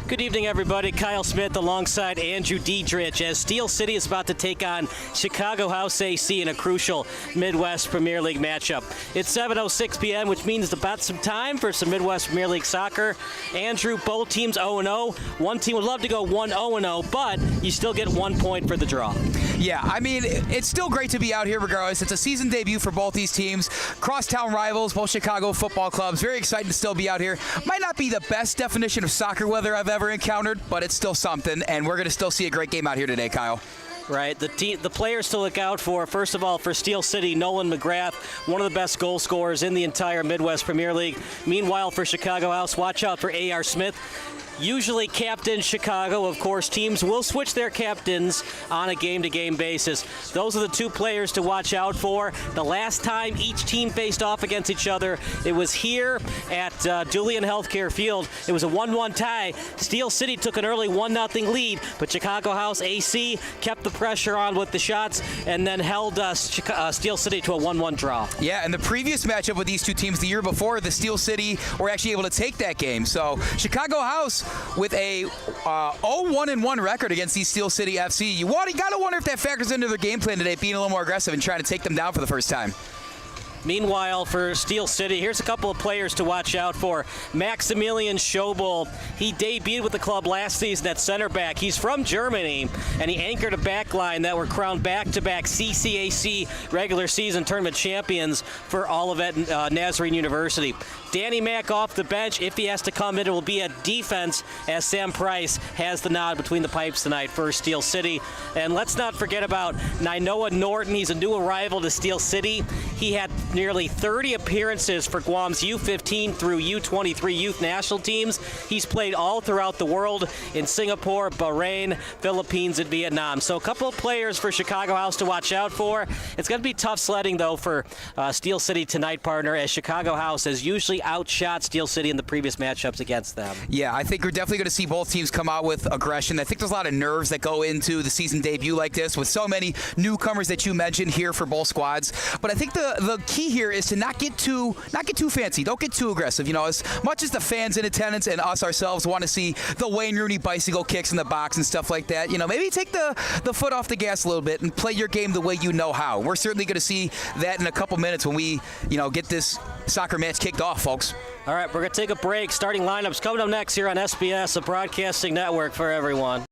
Good evening, everybody. Kyle Smith alongside Andrew Diedrich as Steel City is about to take on Chicago House AC in a crucial Midwest Premier League matchup. It's 7:06 p.m., which means it's about some time for some Midwest Premier League soccer. Andrew, both teams 0-0. One team would love to go 1-0-0, but you still get 1 point for the draw. Yeah, I mean, it's still great to be out here regardless. It's a season debut for both these teams. Crosstown rivals, both Chicago football clubs. Very exciting to still be out here. Might not be the best definition of soccer weather I've ever encountered, but it's still something, and we're going to still see a great game out here today, Kyle. Right, the players to look out for, first of all, for Steel City, Nolan McGrath, one of the best goal scorers in the entire Midwest Premier League. Meanwhile, for Chicago House, watch out for A.R. Smith. Usually captain Chicago. Of course, teams will switch their captains on a game-to-game basis. Those are the two players to watch out for. The last time each team faced off against each other, it was here at Dulian Healthcare Field. It was a 1-1 tie. Steel City took an early 1-0 lead, but Chicago House AC kept the pressure on with the shots and then held Steel City to a 1-1 draw. Yeah, and the previous matchup with these two teams the year before, the Steel City were actually able to take that game. So Chicago House with a 0-1-1 record against these Steel City FC. You got to wonder if that factors into their game plan today, being a little more aggressive and trying to take them down for the first time. Meanwhile, for Steel City, here's a couple of players to watch out for. Maximilian Schobel, he debuted with the club last season at center back. He's from Germany, and he anchored a back line that were crowned back-to-back CCAC regular season tournament champions for Olivet Nazarene University. Danny Mack off the bench. If he has to come in, it will be a defense as Sam Price has the nod between the pipes tonight for Steel City. And let's not forget about Nainoa Norton. He's a new arrival to Steel City. He had nearly 30 appearances for Guam's U15 through U23 youth national teams. He's played all throughout the world in Singapore, Bahrain, Philippines, and Vietnam. So a couple of players for Chicago House to watch out for. It's going to be tough sledding, though, for Steel City tonight, partner, as Chicago House has usually outshot Steel City in the previous matchups against them. Yeah, I think we're definitely going to see both teams come out with aggression. I think there's a lot of nerves that go into the season debut like this with so many newcomers that you mentioned here for both squads. But I think the key here is to not get too fancy. Don't get too aggressive. You know, as much as the fans in attendance and us ourselves want to see the Wayne Rooney bicycle kicks in the box and stuff like that, you know, maybe take the foot off the gas a little bit and play your game the way you know how. We're certainly going to see that in a couple minutes when we, get this soccer match kicked off, folks. All right, we're going to take a break. Starting lineups coming up next here on SBS, a broadcasting network for everyone.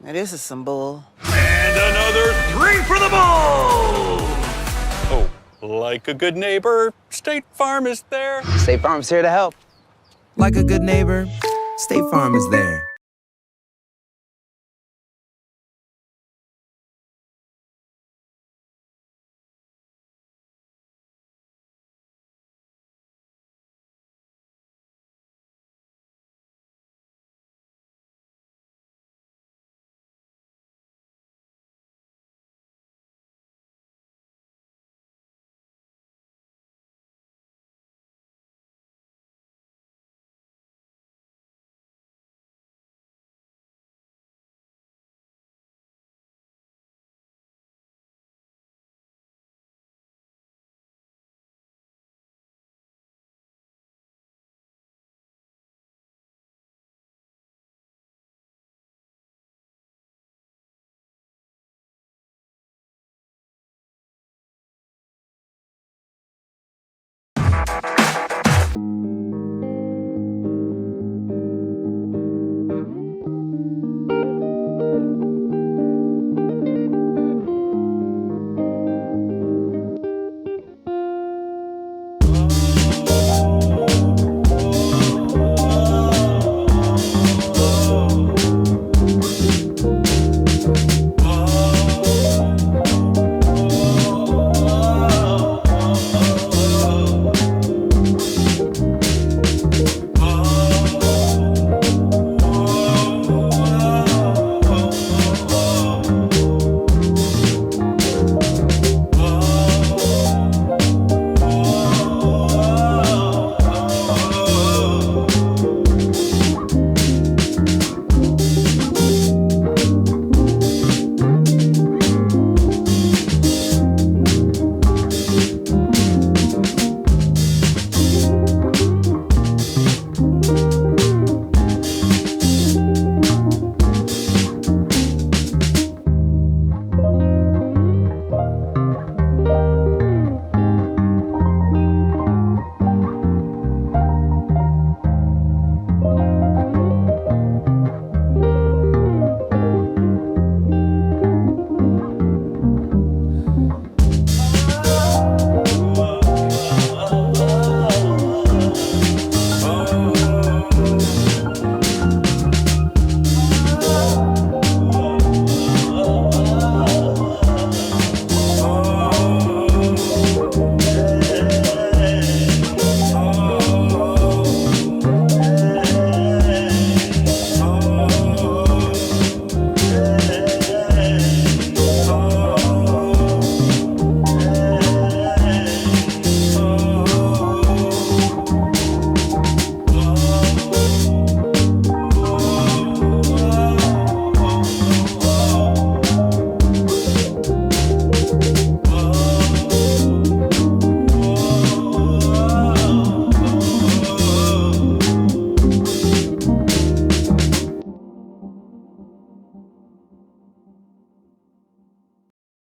Now this is some bull. And another 3 for the ball! Oh, like a good neighbor, State Farm is there. State Farm's here to help. Like a good neighbor, State Farm is there.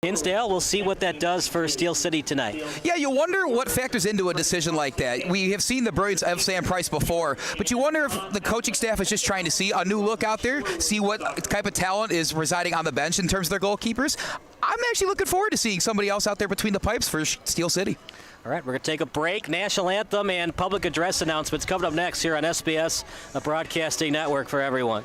Hinsdale, we'll see what that does for Steel City tonight. Yeah, you wonder what factors into a decision like that. We have seen the brilliance of Sam Price before, but you wonder if the coaching staff is just trying to see a new look out there, see what type of talent is residing on the bench in terms of their goalkeepers. I'm actually looking forward to seeing somebody else out there between the pipes for Steel City. All right, we're going to take a break. National anthem and public address announcements coming up next here on SBS, the broadcasting network for everyone.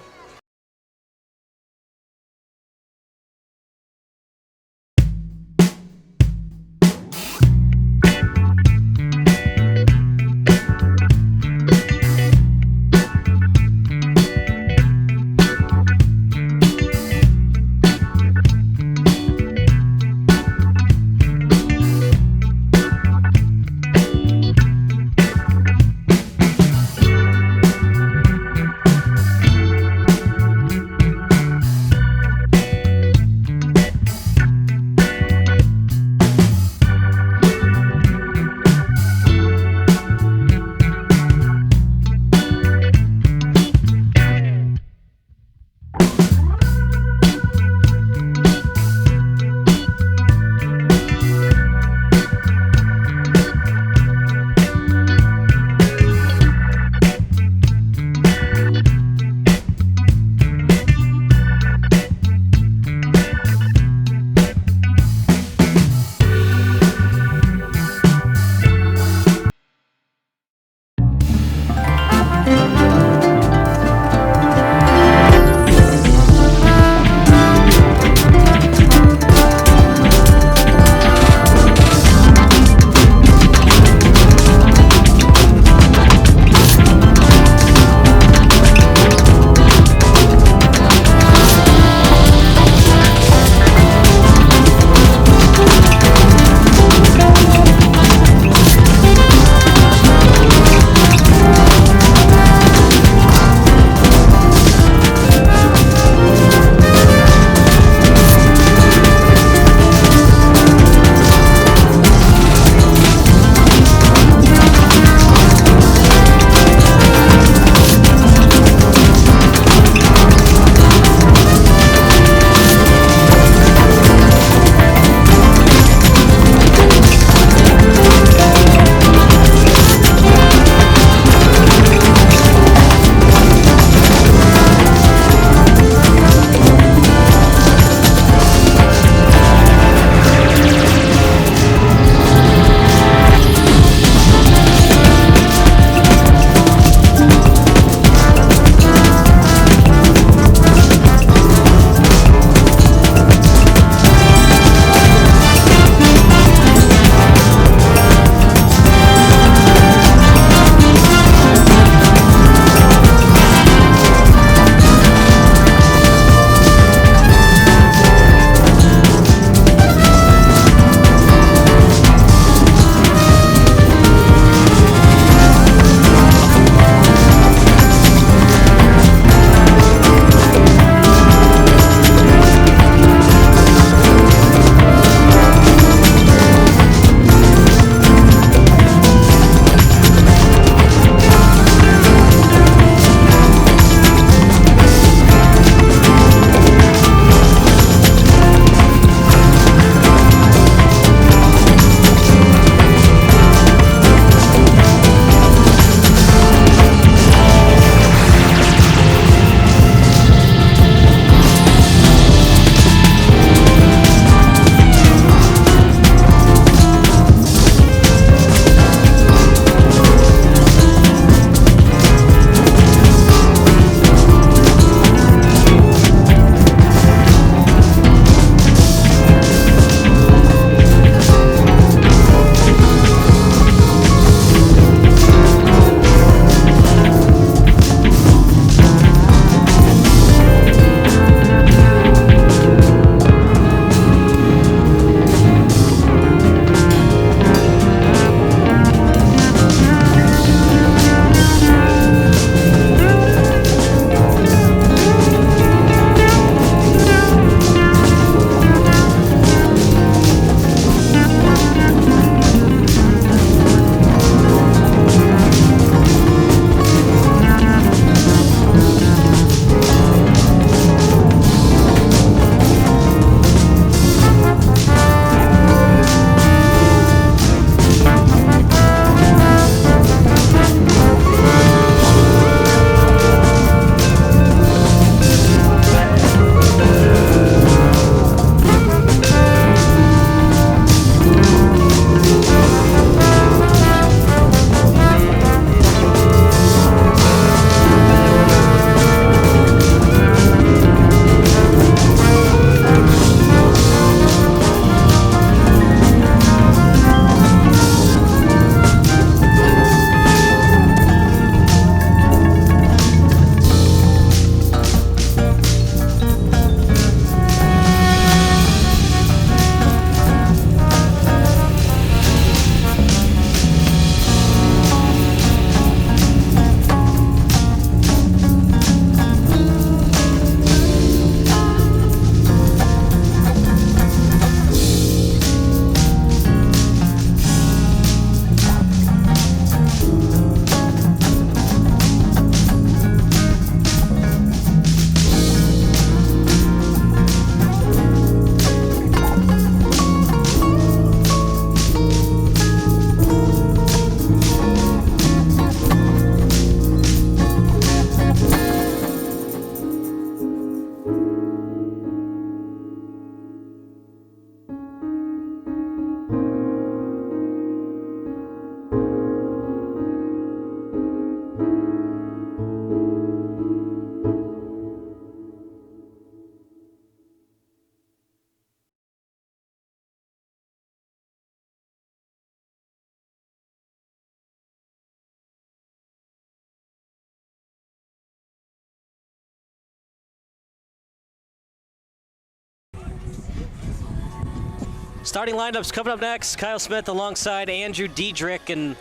Starting lineups coming up next. Kyle Smith alongside Andrew Diedrich. And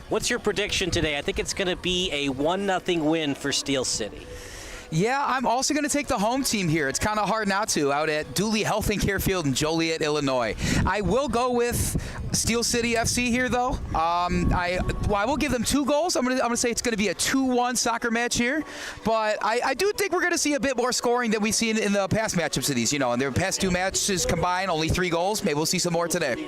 what's your prediction today? I think it's going to be a 1-0 win for Steel City. Yeah, I'm also going to take the home team here. It's kind of hard not to, out at Dooley Health and Care Field in Joliet, Illinois. I will go with Steel City FC here, though. I will give them 2 goals. I'm gonna say it's going to be a 2-1 soccer match here. But I do think we're going to see a bit more scoring than we've seen in the past matchups of these. You know, in their past 2 matches combined, only 3 goals. Maybe we'll see some more today.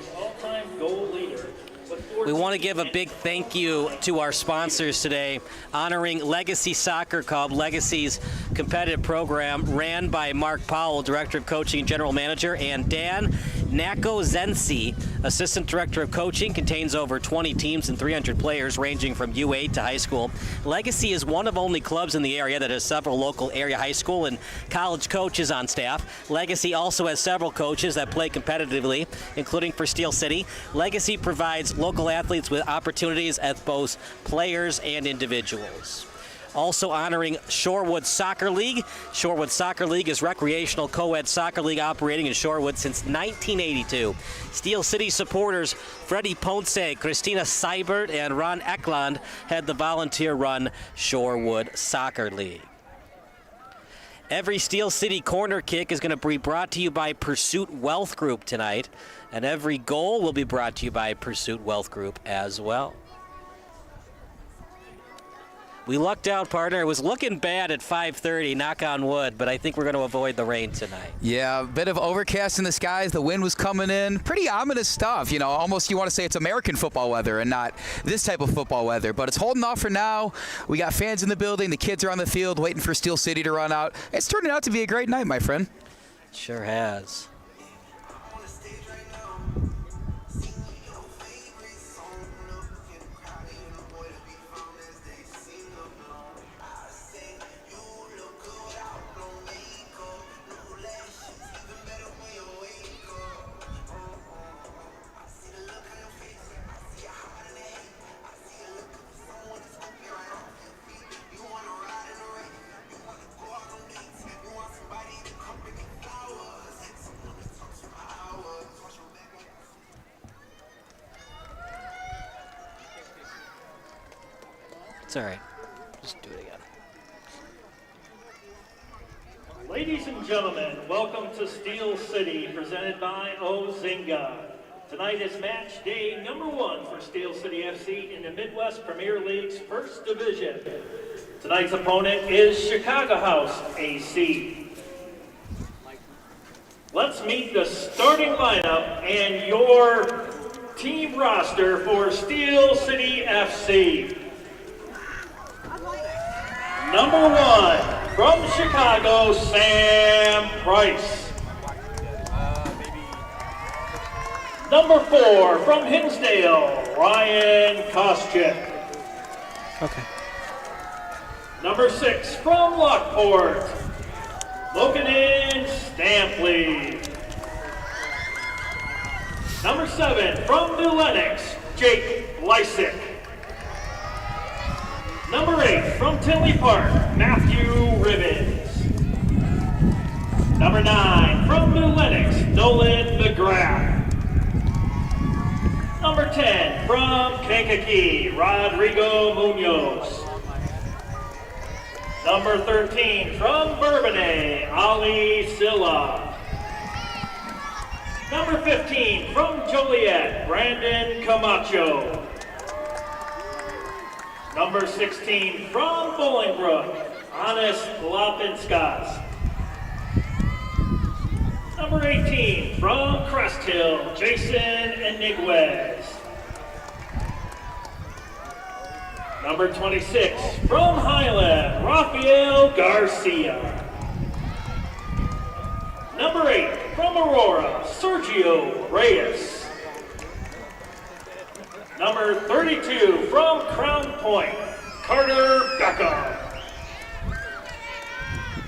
We want to give a big thank you to our sponsors today, honoring Legacy Soccer Club, Legacy's competitive program ran by Mark Powell, Director of Coaching and General Manager, and Dan Nakozensi, Assistant Director of Coaching, contains over 20 teams and 300 players ranging from U8 to high school. Legacy is one of only clubs in the area that has several local area high school and college coaches on staff. Legacy also has several coaches that play competitively, including for Steel City. Legacy provides local athletes with opportunities as both players and individuals. Also honoring Shorewood Soccer League. Shorewood Soccer League is recreational co-ed soccer league operating in Shorewood since 1982. Steel City supporters Freddie Ponce, Christina Seibert, and Ron Eklund head the volunteer-run Shorewood Soccer League. Every Steel City corner kick is going to be brought to you by Pursuit Wealth Group tonight, and every goal will be brought to you by Pursuit Wealth Group as well. We lucked out, partner. It was looking bad at 5:30, knock on wood, but I think we're going to avoid the rain tonight. Yeah, a bit of overcast in the skies. The wind was coming in. Pretty ominous stuff. You know, almost you want to say it's American football weather and not this type of football weather. But it's holding off for now. We got fans in the building. The kids are on the field waiting for Steel City to run out. It's turning out to be a great night, my friend. Sure has. It's all right. Just do it again. Ladies and gentlemen, welcome to Steel City, presented by Ozinga. Tonight is match day number 1 for Steel City FC in the Midwest Premier League's first division. Tonight's opponent is Chicago House AC. Let's meet the starting lineup and your team roster for Steel City FC. Number 1, from Chicago, Sam Price. Number 4, from Hinsdale, Ryan Koscheck. Okay. Number 6, from Lockport, Lokanen Stampley. Number 7, from New Lenox, Jake Lysick. Number 8, from Tinley Park, Matthew Ribbons. Number 9, from New Lenox, Nolan McGrath. Number 10, from Kankakee, Rodrigo Munoz. Number 13, from Bourbonnais, Ali Silla. Number 15, from Joliet, Brandon Camacho. Number 16, from Bolingbrook, Honest Lopinskas. Number 18, from Crest Hill, Jason Eniguez. Number 26, from Highland, Rafael Garcia. Number 8, from Aurora, Sergio Reyes. Number 32, from Crown Point, Carter Beckham.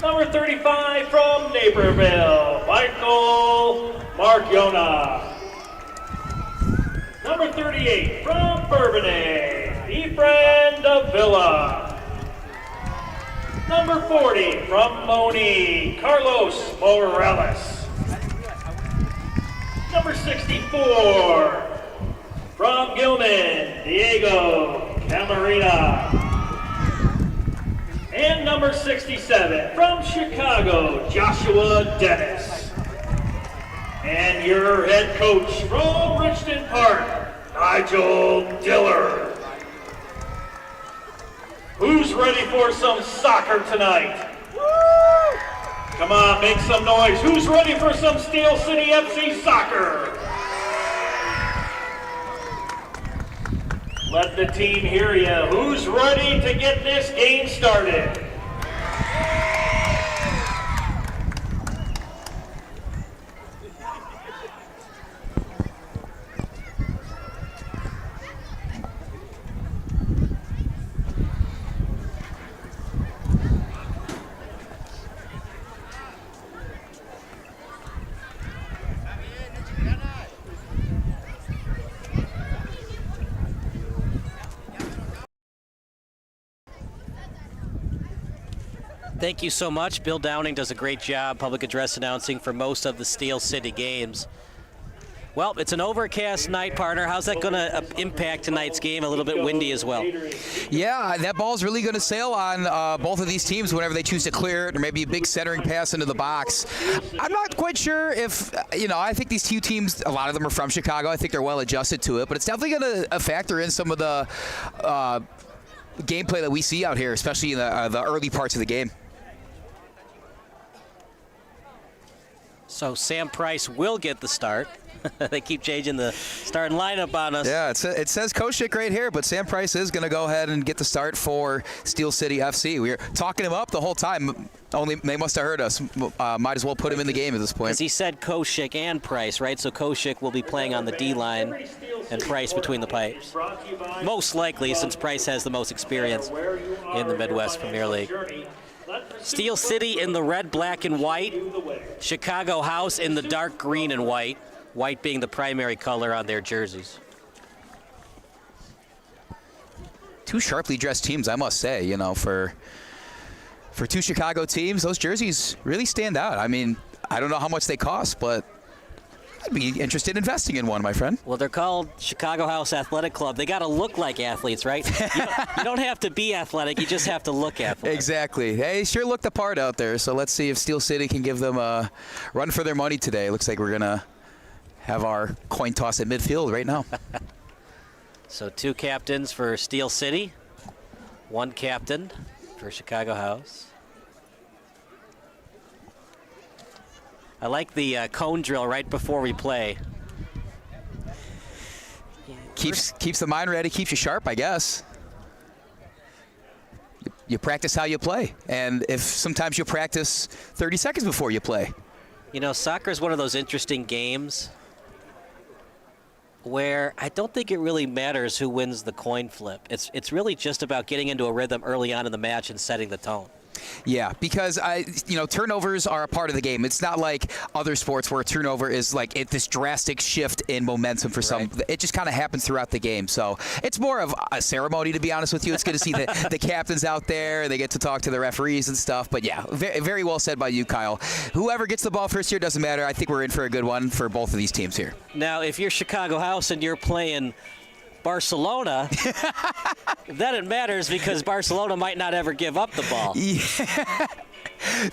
Number 35, from Naperville, Michael Marchiona. Number 38, from Bourbonnais, Efren Davila. Number 40, from Moni, Carlos Morales. Number 64, from Gilman, Diego Camarena. And number 67, from Chicago, Joshua Dennis. And your head coach from Richmond Park, Nigel Diller. Who's ready for some soccer tonight? Come on, make some noise. Who's ready for some Steel City FC soccer? Let the team hear you. Who's ready to get this game started? Thank you so much. Bill Downing does a great job public address announcing for most of the Steel City games. Well, it's an overcast night, partner. How's that going to impact tonight's game? A little bit windy as well. Yeah, that ball's really going to sail on both of these teams whenever they choose to clear it, or maybe a big centering pass into the box. I'm not quite sure if, I think these two teams, a lot of them are from Chicago. I think they're well adjusted to it, but it's definitely going to factor in some of the gameplay that we see out here, especially in the early parts of the game. So Sam Price will get the start. They keep changing the starting lineup on us. Yeah, it says Koshik right here, but Sam Price is going to go ahead and get the start for Steel City FC. We were talking him up the whole time. Only they must have heard us. Might as well put him in the game at this point. As he said, Koshik and Price, right? So Koshik will be playing on the D line and Price between the pipes. Most likely, since Price has the most experience in the Midwest Premier League. Steel City in the red, black, and white. Chicago House in the dark green and white. White being the primary color on their jerseys. Two sharply dressed teams, I must say. For two Chicago teams, those jerseys really stand out. I mean, I don't know how much they cost, but I'd be interested in investing in one, my friend. Well, they're called Chicago House Athletic Club. They got to look like athletes, right? You don't have to be athletic. You just have to look athletic. Exactly. They sure look the part out there. So let's see if Steel City can give them a run for their money today. Looks like we're going to have our coin toss at midfield right now. So two captains for Steel City. One captain for Chicago House. I like the cone drill right before we play. Keeps the mind ready, keeps you sharp, I guess. You practice how you play, and if sometimes you practice 30 seconds before you play. Soccer is one of those interesting games where I don't think it really matters who wins the coin flip. It's really just about getting into a rhythm early on in the match and setting the tone. Yeah, because turnovers are a part of the game. It's not like other sports where a turnover is like this drastic shift in momentum for some. Right. It just kind of happens throughout the game. So it's more of a ceremony, to be honest with you. It's good to see the captains out there. They get to talk to the referees and stuff. But yeah, very, very well said by you, Kyle. Whoever gets the ball first here doesn't matter. I think we're in for a good one for both of these teams here. Now, if you're Chicago House and you're playing Barcelona, then it matters because Barcelona might not ever give up the ball. Yeah.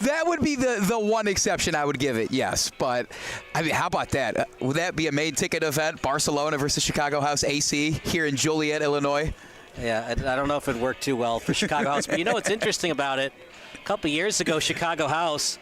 That would be the one exception I would give it, yes. But, I mean, how about that? Would that be a main ticket event, Barcelona versus Chicago House AC here in Joliet, Illinois? Yeah, I don't know if it worked too well for Chicago House. But what's interesting about it? A couple years ago, Chicago House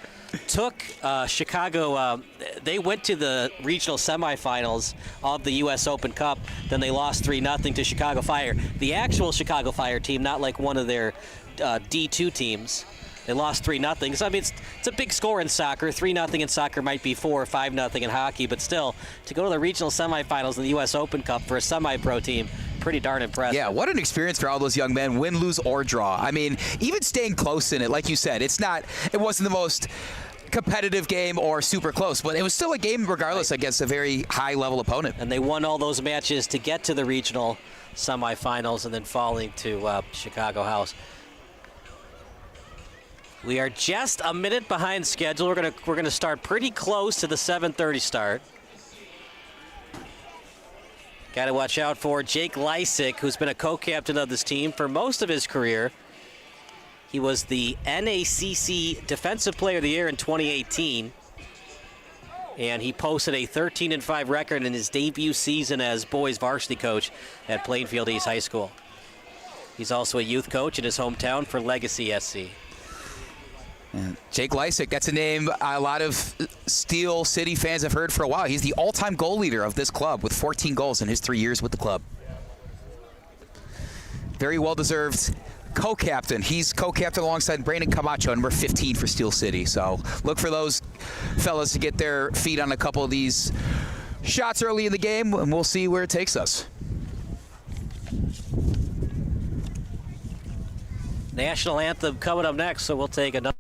took Chicago, they went to the regional semifinals of the U.S. Open Cup. Then they lost 3-0 to Chicago Fire. The actual Chicago Fire team, not like one of their D2 teams. They lost 3-0. So, I mean, it's a big score in soccer. 3-0 in soccer might be 4 or 5-0 in hockey. But still, to go to the regional semifinals in the U.S. Open Cup for a semi-pro team, pretty darn impressive. Yeah, what an experience for all those young men, win, lose, or draw. I mean, even staying close in it, like you said, it wasn't the most competitive game or super close, but it was still a game regardless against a very high-level opponent. And they won all those matches to get to the regional semifinals and then falling to Chicago House. We are just a minute behind schedule. We're gonna start pretty close to the 7:30 start. Got to watch out for Jake Lysick, who's been a co-captain of this team for most of his career. He was the NACC Defensive Player of the Year in 2018. And he posted a 13-5 record in his debut season as boys varsity coach at Plainfield East High School. He's also a youth coach in his hometown for Legacy SC. Jake Lysick, that's a name a lot of Steel City fans have heard for a while. He's the all-time goal leader of this club with 14 goals in his 3 years with the club. Very well-deserved co-captain. He's co-captain alongside Brandon Camacho, number 15 for Steel City. So look for those fellas to get their feet on a couple of these shots early in the game, and we'll see where it takes us. National anthem coming up next, so we'll take another.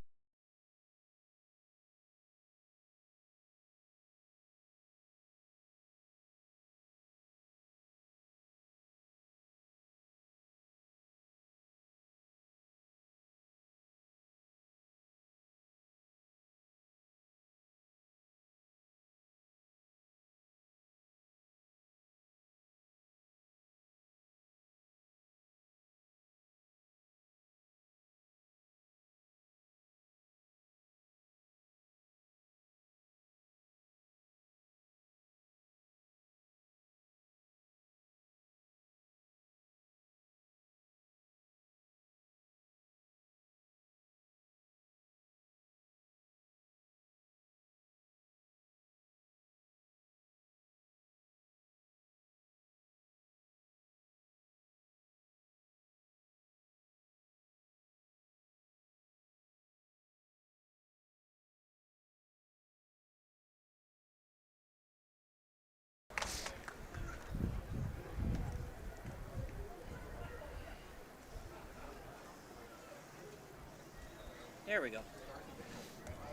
There we go.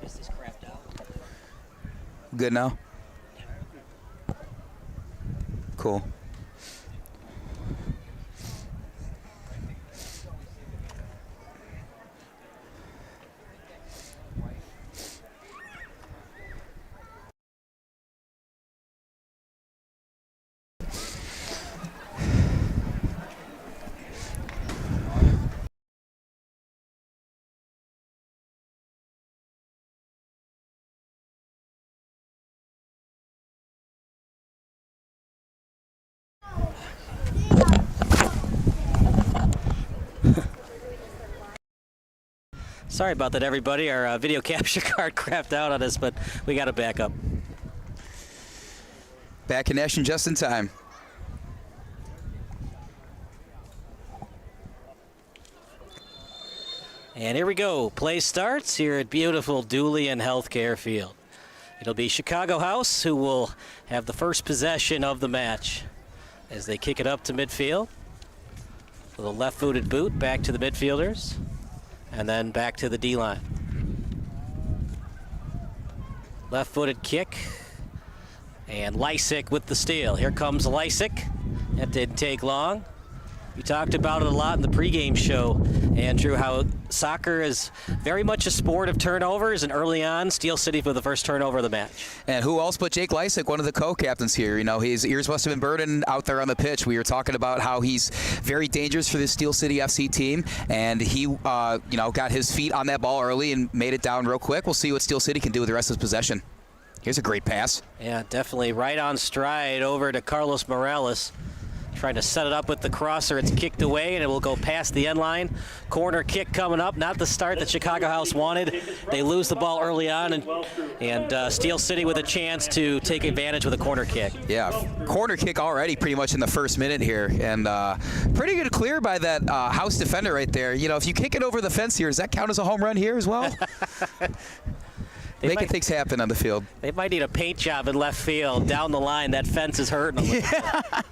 This is crapped out. Good now? Cool. Sorry about that, everybody. Our video capture card crapped out on us, but we got to back up. Back in action just in time. And here we go. Play starts here at beautiful Dooley and Healthcare Field. It'll be Chicago House who will have the first possession of the match as they kick it up to midfield. With a left-footed boot back to the midfielders. And then back to the D-line. Left-footed kick. And Lysick with the steal. Here comes Lysick. That didn't take long. We talked about it a lot in the pregame show, Andrew, how soccer is very much a sport of turnovers, and early on, Steel City for the first turnover of the match. And who else but Jake Lysick, one of the co-captains here. You know, his ears must have been burning out there on the pitch. We were talking about how he's very dangerous for this Steel City FC team, and he, got his feet on that ball early and made it down real quick. We'll see what Steel City can do with the rest of his possession. Here's a great pass. Yeah, definitely right on stride over to Carlos Morales. Trying to set it up with the crosser. It's kicked away, and it will go past the end line. Corner kick coming up. Not the start that Chicago House wanted. They lose the ball early on, and Steel City with a chance to take advantage with a corner kick. Yeah, corner kick already pretty much in the first minute here, and pretty good clear by that House defender right there. You know, if you kick it over the fence here, does that count as a home run here as well? Making things happen on the field. They might need a paint job in left field. Down the line, that fence is hurting a little bit.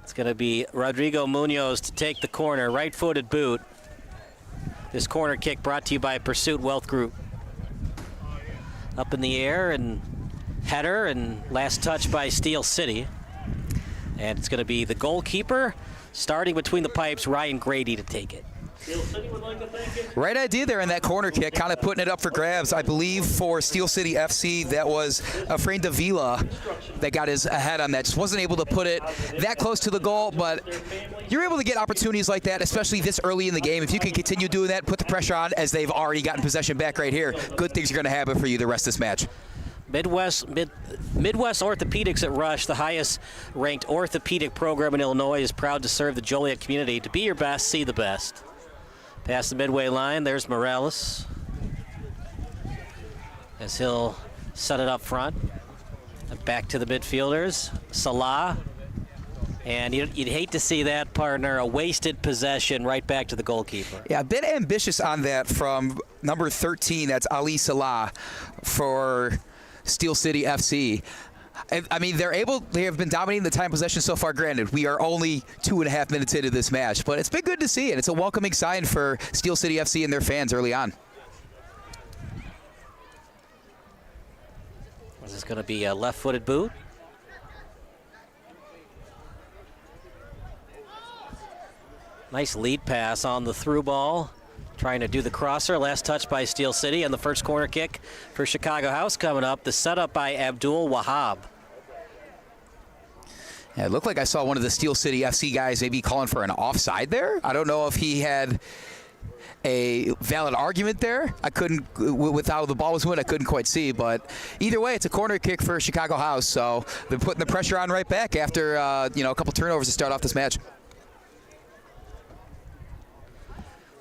It's going to be Rodrigo Munoz to take the corner, right-footed boot. This corner kick brought to you by Pursuit Wealth Group. Up in the air and header, and last touch by Steel City. And it's going to be the goalkeeper starting between the pipes, Ryan Grady, to take it. Steel City would like to thank you. Right idea there in that corner kick, kind of putting it up for grabs. I believe for Steel City FC, that was Efrain Davila that got his head on that. Just wasn't able to put it that close to the goal, but you're able to get opportunities like that, especially this early in the game. If you can continue doing that, put the pressure on as they've already gotten possession back right here, good things are going to happen for you the rest of this match. Midwest Orthopedics at Rush, the highest ranked orthopedic program in Illinois, is proud to serve the Joliet community. To be your best, see the best. Past the midway line, there's Morales as he'll set it up front. And back to the midfielders, Salah. And you'd hate to see that, partner, a wasted possession right back to the goalkeeper. Yeah, a bit ambitious on that from number 13, that's Ali Salah for Steel City FC. I mean, they have been dominating the time possession so far. Granted, we are only 2.5 minutes into this match, but it's been good to see it. It's a welcoming sign for Steel City FC and their fans early on. Is this going to be a left-footed boot? Nice lead pass on the through ball. Trying to do the crosser. Last touch by Steel City, and the first corner kick for Chicago House coming up. The setup by Abdul Wahab. Yeah, it looked like I saw one of the Steel City FC guys maybe calling for an offside there. I don't know if he had a valid argument there. I couldn't, without the ball was moving, I couldn't quite see. But either way, it's a corner kick for Chicago House. So they're putting the pressure on right back after a couple turnovers to start off this match.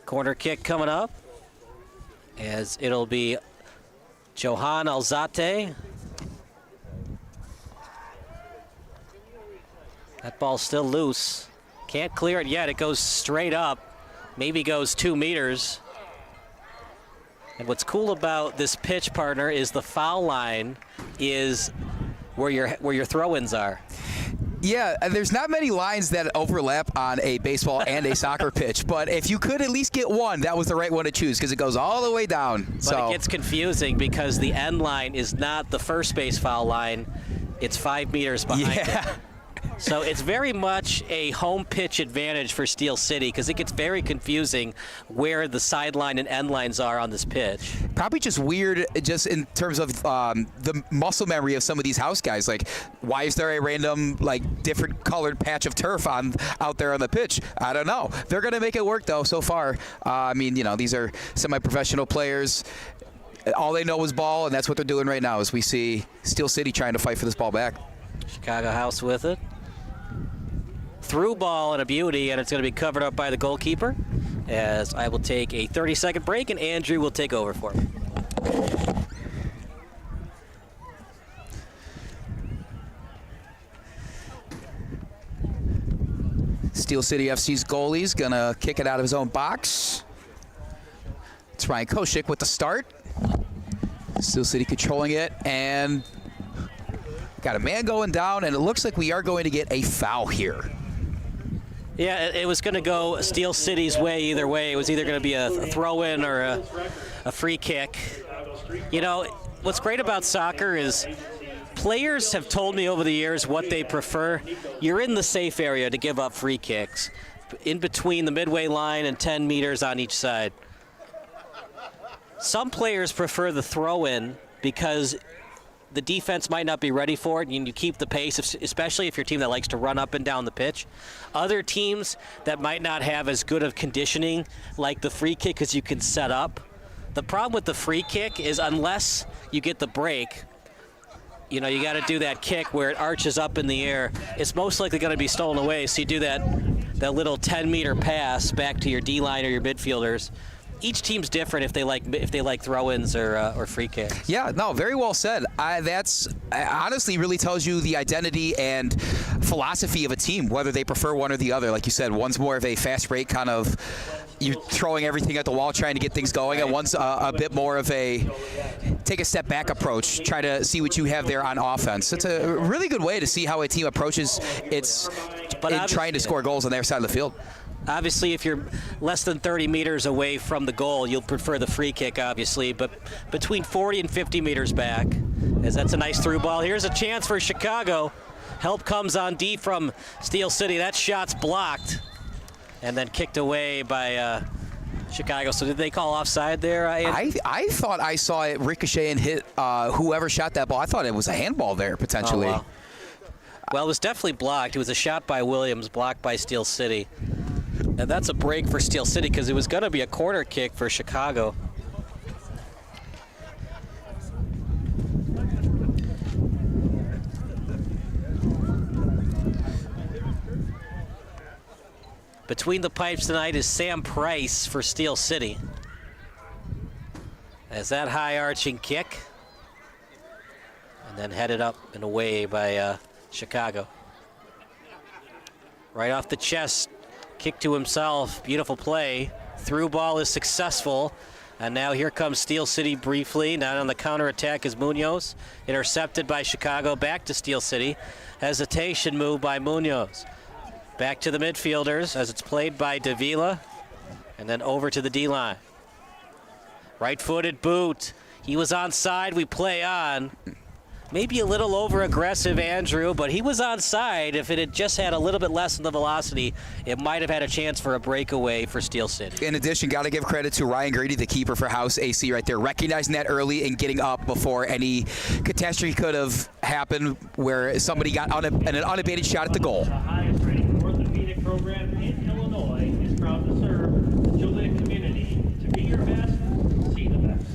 Corner kick coming up, as it'll be Johan Alzate. That ball's still loose. Can't clear it yet. It goes straight up. Maybe goes 2 meters. And what's cool about this pitch, partner, is the foul line is where your throw-ins are. Yeah, there's not many lines that overlap on a baseball and a soccer pitch, but if you could at least get one, that was the right one to choose because it goes all the way down. But it gets confusing because the end line is not the first base foul line. It's 5 meters behind it. So it's very much a home pitch advantage for Steel City because it gets very confusing where the sideline and end lines are on this pitch. Probably just weird just in terms of the muscle memory of some of these house guys. Like, why is there a random, different colored patch of turf out there on the pitch? I don't know. They're going to make it work, though, so far. These are semi-professional players. All they know is ball, and that's what they're doing right now as we see Steel City trying to fight for this ball back. Chicago House with it. Through ball and a beauty, and it's going to be covered up by the goalkeeper as I will take a 30-second break, and Andrew will take over for me. Steel City FC's goalie's going to kick it out of his own box. It's Ryan Koshik with the start. Steel City controlling it, and got a man going down, and it looks like we are going to get a foul here. Yeah, it was going to go Steel City's way either way. It was either going to be a throw-in or a free kick. What's great about soccer is players have told me over the years what they prefer. You're in the safe area to give up free kicks, in between the midway line and 10 meters on each side. Some players prefer the throw-in because the defense might not be ready for it, and you keep the pace, especially if you're a team that likes to run up and down the pitch. Other teams that might not have as good of conditioning, like the free kick, because you can set up. The problem with the free kick is unless you get the break, you got to do that kick where it arches up in the air. It's most likely going to be stolen away, so you do that little 10-meter pass back to your D-line or your midfielders. Each team's different if they like throw-ins or free kicks. Yeah, no, very well said. That's honestly really tells you the identity and philosophy of a team, whether they prefer one or the other. Like you said, one's more of a fast break kind of you're throwing everything at the wall, trying to get things going, and one's a bit more of a take a step back approach, try to see what you have there on offense. It's a really good way to see how a team approaches trying to score goals on their side of the field. Obviously, if you're less than 30 meters away from the goal, you'll prefer the free kick, obviously. But between 40 and 50 meters back, as that's a nice through ball. Here's a chance for Chicago. Help comes on D from Steel City. That shot's blocked and then kicked away by Chicago. So did they call offside there? I thought I saw it ricochet and hit whoever shot that ball. I thought it was a handball there, potentially. Oh, wow. Well, it was definitely blocked. It was a shot by Williams, blocked by Steel City. And that's a break for Steel City because it was going to be a corner kick for Chicago. Between the pipes tonight is Sam Price for Steel City. As that high arching kick. And then headed up and away by Chicago. Right off the chest, kick to himself, beautiful play. Through ball is successful. And now here comes Steel City briefly. Now on the counterattack is Munoz. Intercepted by Chicago, back to Steel City. Hesitation move by Munoz. Back to the midfielders as it's played by Davila. And then over to the D-line. Right-footed boot. He was onside, we play on. Maybe a little over-aggressive, Andrew, but he was onside. If it had just had a little bit less in the velocity, it might have had a chance for a breakaway for Steel City. In addition, got to give credit to Ryan Grady, the keeper for House AC right there, recognizing that early and getting up before any catastrophe could have happened where somebody got an unabated shot at the goal. The highest rated orthopedic program in Illinois is proud to serve the Joliet community. To be your best, see the best.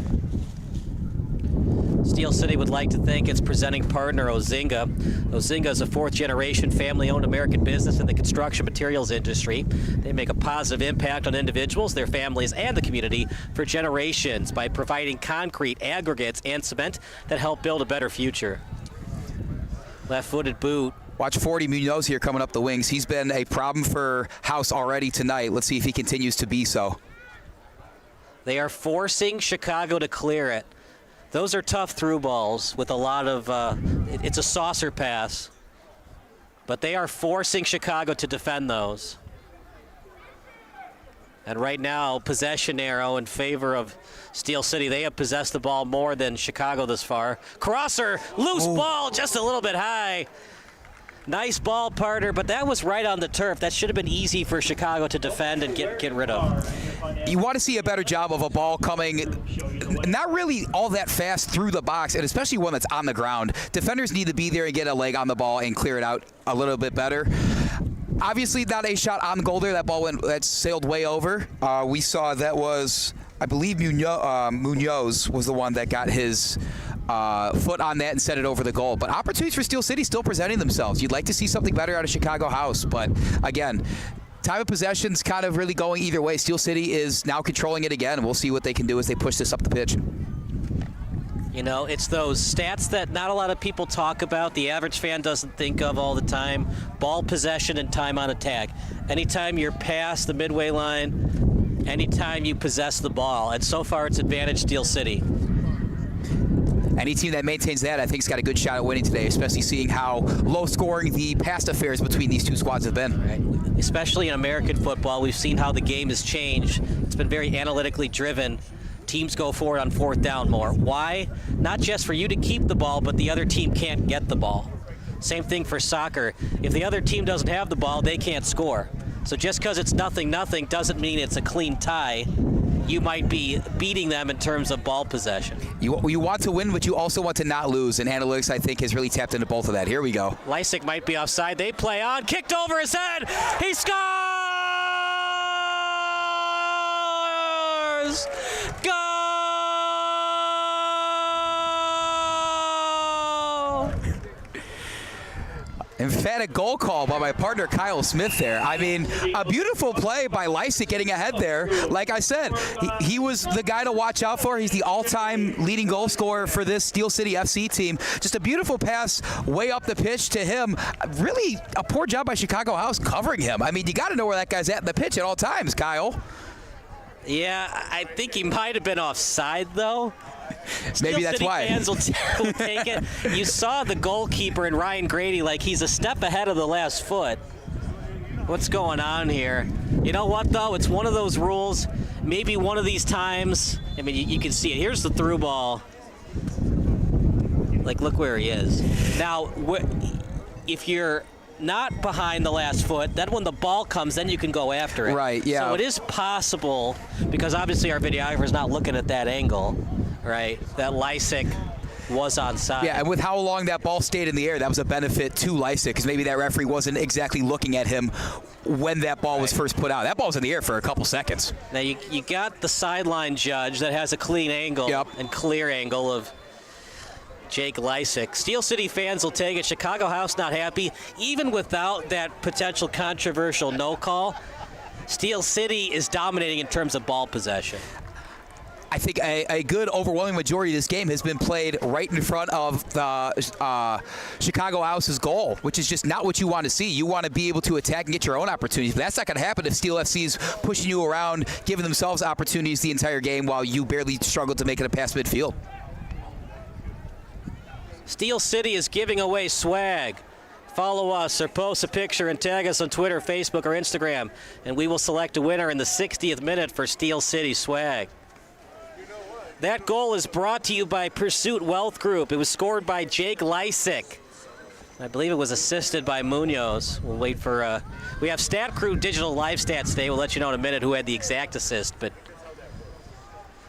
Steel City would like to thank its presenting partner, Ozinga. Ozinga is a fourth-generation family-owned American business in the construction materials industry. They make a positive impact on individuals, their families, and the community for generations by providing concrete, aggregates, and cement that help build a better future. Left-footed boot. Watch 40 Munoz here coming up the wings. He's been a problem for House already tonight. Let's see if he continues to be so. They are forcing Chicago to clear it. Those are tough through balls with a lot of, it's a saucer pass. But they are forcing Chicago to defend those. And right now, possession arrow in favor of Steel City. They have possessed the ball more than Chicago this far. Crosser, loose ball, just a little bit high. Nice ball, partner, but that was right on the turf. That should have been easy for Chicago to defend and get rid of. You want to see a better job of a ball coming not really all that fast through the box, and especially one that's on the ground. Defenders need to be there and get a leg on the ball and clear it out a little bit better. Obviously, not a shot on goal there. That ball that sailed way over. We saw that was, I believe, Munoz was the one that got his foot on that and set it over the goal. But opportunities for Steel City still presenting themselves. You'd like to see something better out of Chicago House, but again, time of possession's kind of really going either way. Steel City is now controlling it again, and we'll see what they can do as they push this up the pitch. You know, it's those stats that not a lot of people talk about, the average fan doesn't think of all the time. Ball possession and time on attack. Anytime you're past the midway line, anytime you possess the ball, and so far it's advantage Steel City. Any team that maintains that, I think, has got a good shot at winning today, especially seeing how low-scoring the past affairs between these two squads have been. Right. Especially in American football, we've seen how the game has changed. It's been very analytically driven. Teams go for it on fourth down more. Why? Not just for you to keep the ball, but the other team can't get the ball. Same thing for soccer. If the other team doesn't have the ball, they can't score. So just because it's 0-0 doesn't mean it's a clean tie. You might be beating them in terms of ball possession. You want to win, but you also want to not lose, and analytics, I think, has really tapped into both of that. Here we go. Lysick might be offside. They play on. Kicked over his head. He scores! Goal! Emphatic goal call by my partner Kyle Smith there. I mean, a beautiful play by Lysick getting ahead there. Like I said, he was the guy to watch out for. He's the all-time leading goal scorer for this Steel City FC team. Just a beautiful pass way up the pitch to him. Really a poor job by Chicago House covering him. I mean, you got to know where that guy's at in the pitch at all times, Kyle. Yeah, I think he might have been offside, though. Maybe that's why. Fans will take it. You saw the goalkeeper in Ryan Grady, like he's a step ahead of the last foot. What's going on here? You know what, though? It's one of those rules. Maybe one of these times, I mean, you can see it. Here's the through ball. Like, look where he is. Now, if you're not behind the last foot. Then when the ball comes, then you can go after it. Right, yeah. So it is possible, because obviously our videographer is not looking at that angle, right, that Lysick was onside. Yeah, and with how long that ball stayed in the air, that was a benefit to Lysick, because maybe that referee wasn't exactly looking at him when that ball was first put out. That ball was in the air for a couple seconds. Now you got the sideline judge that has a clean angle and clear angle of Jake Lysick. Steel City fans will take it. Chicago House not happy. Even without that potential controversial no call, Steel City is dominating in terms of ball possession. I think a good overwhelming majority of this game has been played right in front of the Chicago House's goal, which is just not what you want to see. You want to be able to attack and get your own opportunities, but that's not going to happen if Steel FC is pushing you around, giving themselves opportunities the entire game while you barely struggle to make it a past midfield. Steel City is giving away swag. Follow us or post a picture and tag us on Twitter, Facebook, or Instagram, and we will select a winner in the 60th minute for Steel City swag. That goal is brought to you by Pursuit Wealth Group. It was scored by Jake Lysick. I believe it was assisted by Munoz. We'll wait for, we have Stat Crew Digital Live Stats today. We'll let you know in a minute who had the exact assist. But,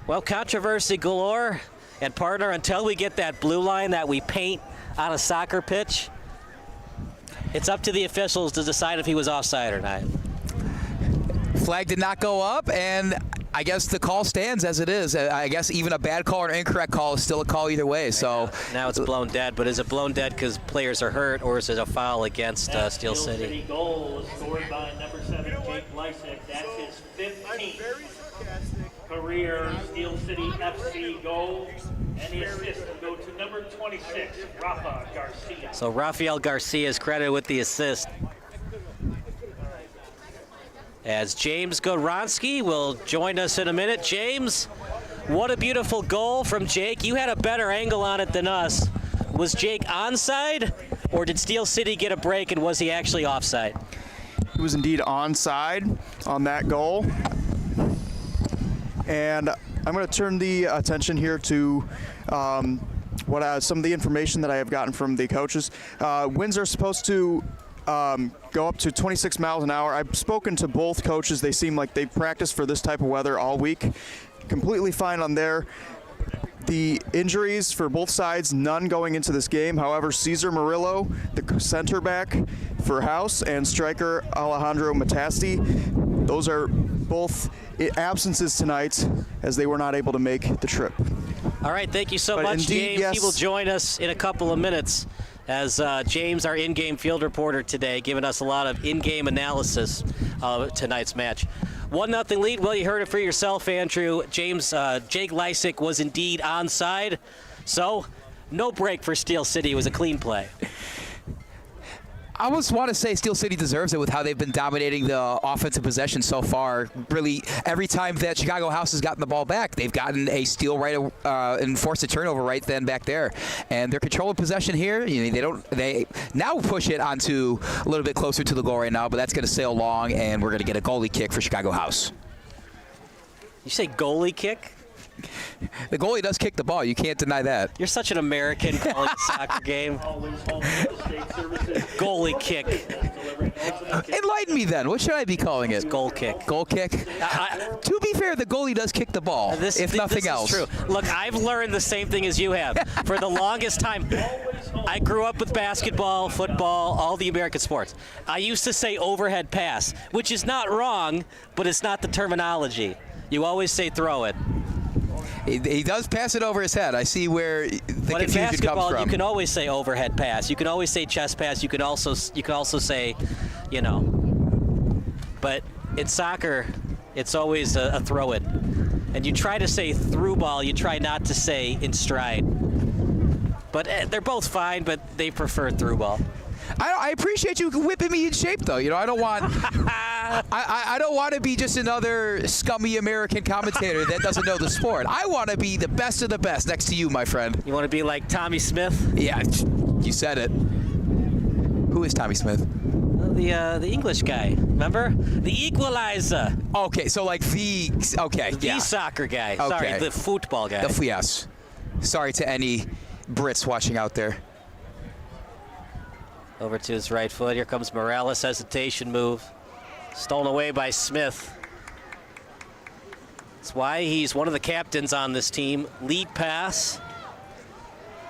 well, controversy galore. And partner, until we get that blue line that we paint on a soccer pitch, it's up to the officials to decide if he was offside or not. Flag did not go up, and I guess the call stands as it is. I guess even a bad call or an incorrect call is still a call either way. So now it's blown dead, but is it blown dead because players are hurt, or is it a foul against Steel City? City goal was scored by number 7, Jake Lysick. That's his 15th career Steel City FC goal. And the assist will go to number 26, Rafa Garcia. So Rafael Garcia is credited with the assist. As James Godronsky will join us in a minute. James, what a beautiful goal from Jake. You had a better angle on it than us. Was Jake onside, or did Steel City get a break, and was he actually offside? He was indeed onside on that goal. And I'm going to turn the attention here to some of the information that I have gotten from the coaches. Winds are supposed to go up to 26 miles an hour. I've spoken to both coaches. They seem like they've practiced for this type of weather all week. Completely fine on there. The injuries for both sides, none going into this game. However, Cesar Murillo, the center back for House, and striker Alejandro Matasti, those are both absences tonight as they were not able to make the trip. All right, thank you so much, James. Yes. He will join us in a couple of minutes as James, our in-game field reporter today, giving us a lot of in-game analysis of tonight's match. 1-0 lead. Well, you heard it for yourself, Andrew. James, Jake Lysick was indeed onside, so no break for Steel City. It was a clean play. I almost want to say Steel City deserves it with how they've been dominating the offensive possession so far. Really, every time that Chicago House has gotten the ball back, they've gotten a steal right and forced a turnover right then back there. And their control of possession here, they now push it onto a little bit closer to the goal right now, but that's going to sail long, and we're going to get a goalie kick for Chicago House. You say goalie kick? The goalie does kick the ball. You can't deny that. You're such an American calling a soccer game. Goalie kick. Enlighten me then. What should I be calling it? Goal kick. Goal kick? To be fair, the goalie does kick the ball, if nothing else. This is true. Look, I've learned the same thing as you have. For the longest time, I grew up with basketball, football, all the American sports. I used to say overhead pass, which is not wrong, but it's not the terminology. You always say throw it. He does pass it over his head. I see where the confusion comes from. But in basketball, you can always say overhead pass. You can always say chest pass. You can also say, But in soccer, it's always a throw it. And you try to say through ball. You try not to say in stride. But they're both fine, but they prefer through ball. I appreciate you whipping me in shape, though. I don't want I don't want to be just another scummy American commentator that doesn't know the sport. I want to be the best of the best next to you, my friend. You want to be like Tommy Smith? Yeah, you said it. Who is Tommy Smith? The English guy. Remember? The equalizer. Okay, so like the soccer guy. Okay. Sorry, the football guy. Yes. Sorry to any Brits watching out there. Over to his right foot. Here comes Morales, hesitation move. Stolen away by Smith. That's why he's one of the captains on this team. Lead pass.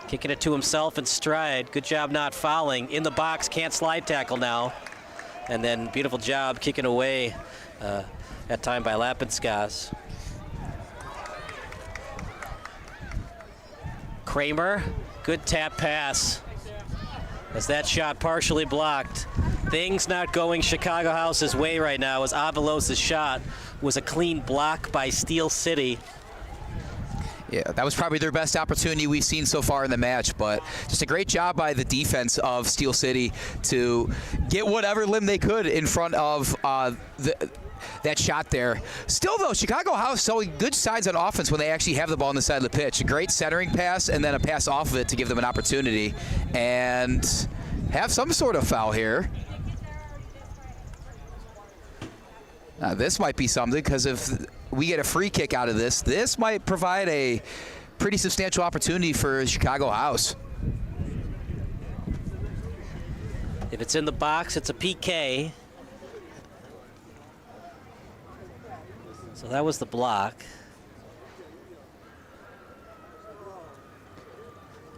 Kicking it to himself in stride. Good job not fouling. In the box, can't slide tackle now. And then beautiful job kicking away that time by Lapinskaz. Kramer, good tap pass. As that shot partially blocked. Things not going Chicago House's way right now as Avalos' shot was a clean block by Steel City. Yeah, that was probably their best opportunity we've seen so far in the match, but just a great job by the defense of Steel City to get whatever limb they could in front of that shot there. Still, though, Chicago House showing good signs on offense when they actually have the ball on the side of the pitch. A great centering pass and then a pass off of it to give them an opportunity and have some sort of foul here. Now, this might be something, because if we get a free kick out of this, this might provide a pretty substantial opportunity for Chicago House. If it's in the box, it's a PK. So that was the block.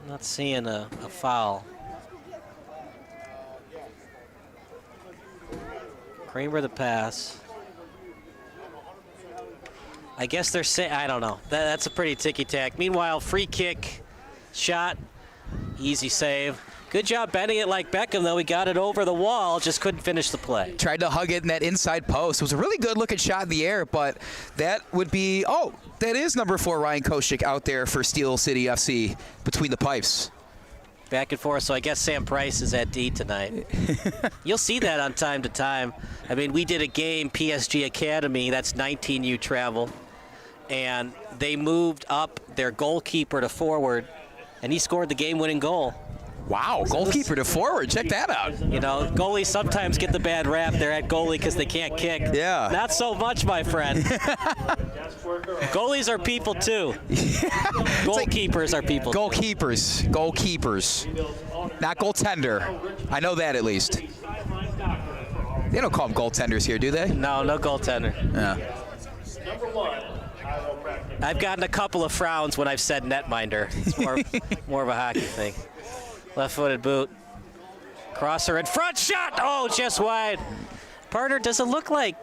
I'm not seeing a foul. Kramer the pass. I guess they're saying, I don't know. That's a pretty ticky-tack. Meanwhile, free kick, shot, easy save. Good job bending it like Beckham, though. He got it over the wall, just couldn't finish the play. Tried to hug it in that inside post. It was a really good-looking shot in the air, but that would be, oh, that is number 4, Ryan Koshik, out there for Steel City FC between the pipes. Back and forth, so I guess Sam Price is at D tonight. You'll see that on time to time. I mean, we did a game, PSG Academy, that's 19U travel, and they moved up their goalkeeper to forward, and he scored the game-winning goal. Wow, goalkeeper to forward. Check that out. You know, goalies sometimes get the bad rap. They're at goalie because they can't kick. Yeah. Not so much, my friend. Goalies are people, too. Goalkeepers are people. Goalkeepers. Not goaltender. I know that at least. They don't call them goaltenders here, do they? No goaltender. Yeah. Number 1, I've gotten a couple of frowns when I've said netminder. It's more of a hockey thing. Left-footed boot. Crosser in front, shot! Oh, just wide. Partner, does it look like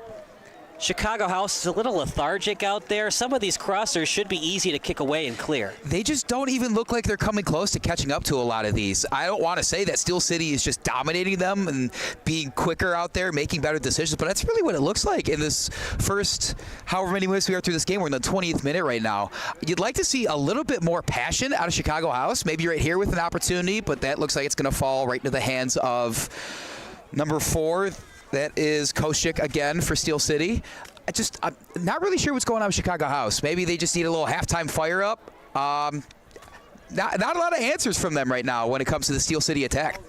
Chicago House is a little lethargic out there? Some of these crossers should be easy to kick away and clear. They just don't even look like they're coming close to catching up to a lot of these. I don't want to say that Steel City is just dominating them and being quicker out there, making better decisions, but that's really what it looks like in this first however many minutes we are through this game. We're in the 20th minute right now. You'd like to see a little bit more passion out of Chicago House, maybe right here with an opportunity, but that looks like it's going to fall right into the hands of number 4. That is Koshik again for Steel City. I'm not really sure what's going on with Chicago House. Maybe they just need a little halftime fire up. Not a lot of answers from them right now when it comes to the Steel City attack.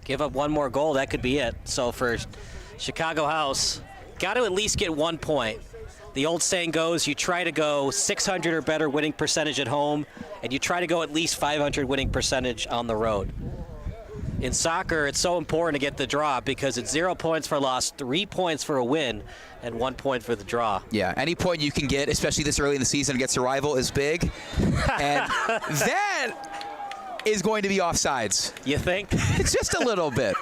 Give up one more goal, that could be it. So for Chicago House, got to at least get 1 point. The old saying goes, you try to go 600 or better winning percentage at home, and you try to go at least 500 winning percentage on the road. In soccer, it's so important to get the draw because it's 0 points for a loss, 3 points for a win, and 1 point for the draw. Yeah, any point you can get, especially this early in the season against a rival, is big. And that is going to be offsides. You think? Just a little bit.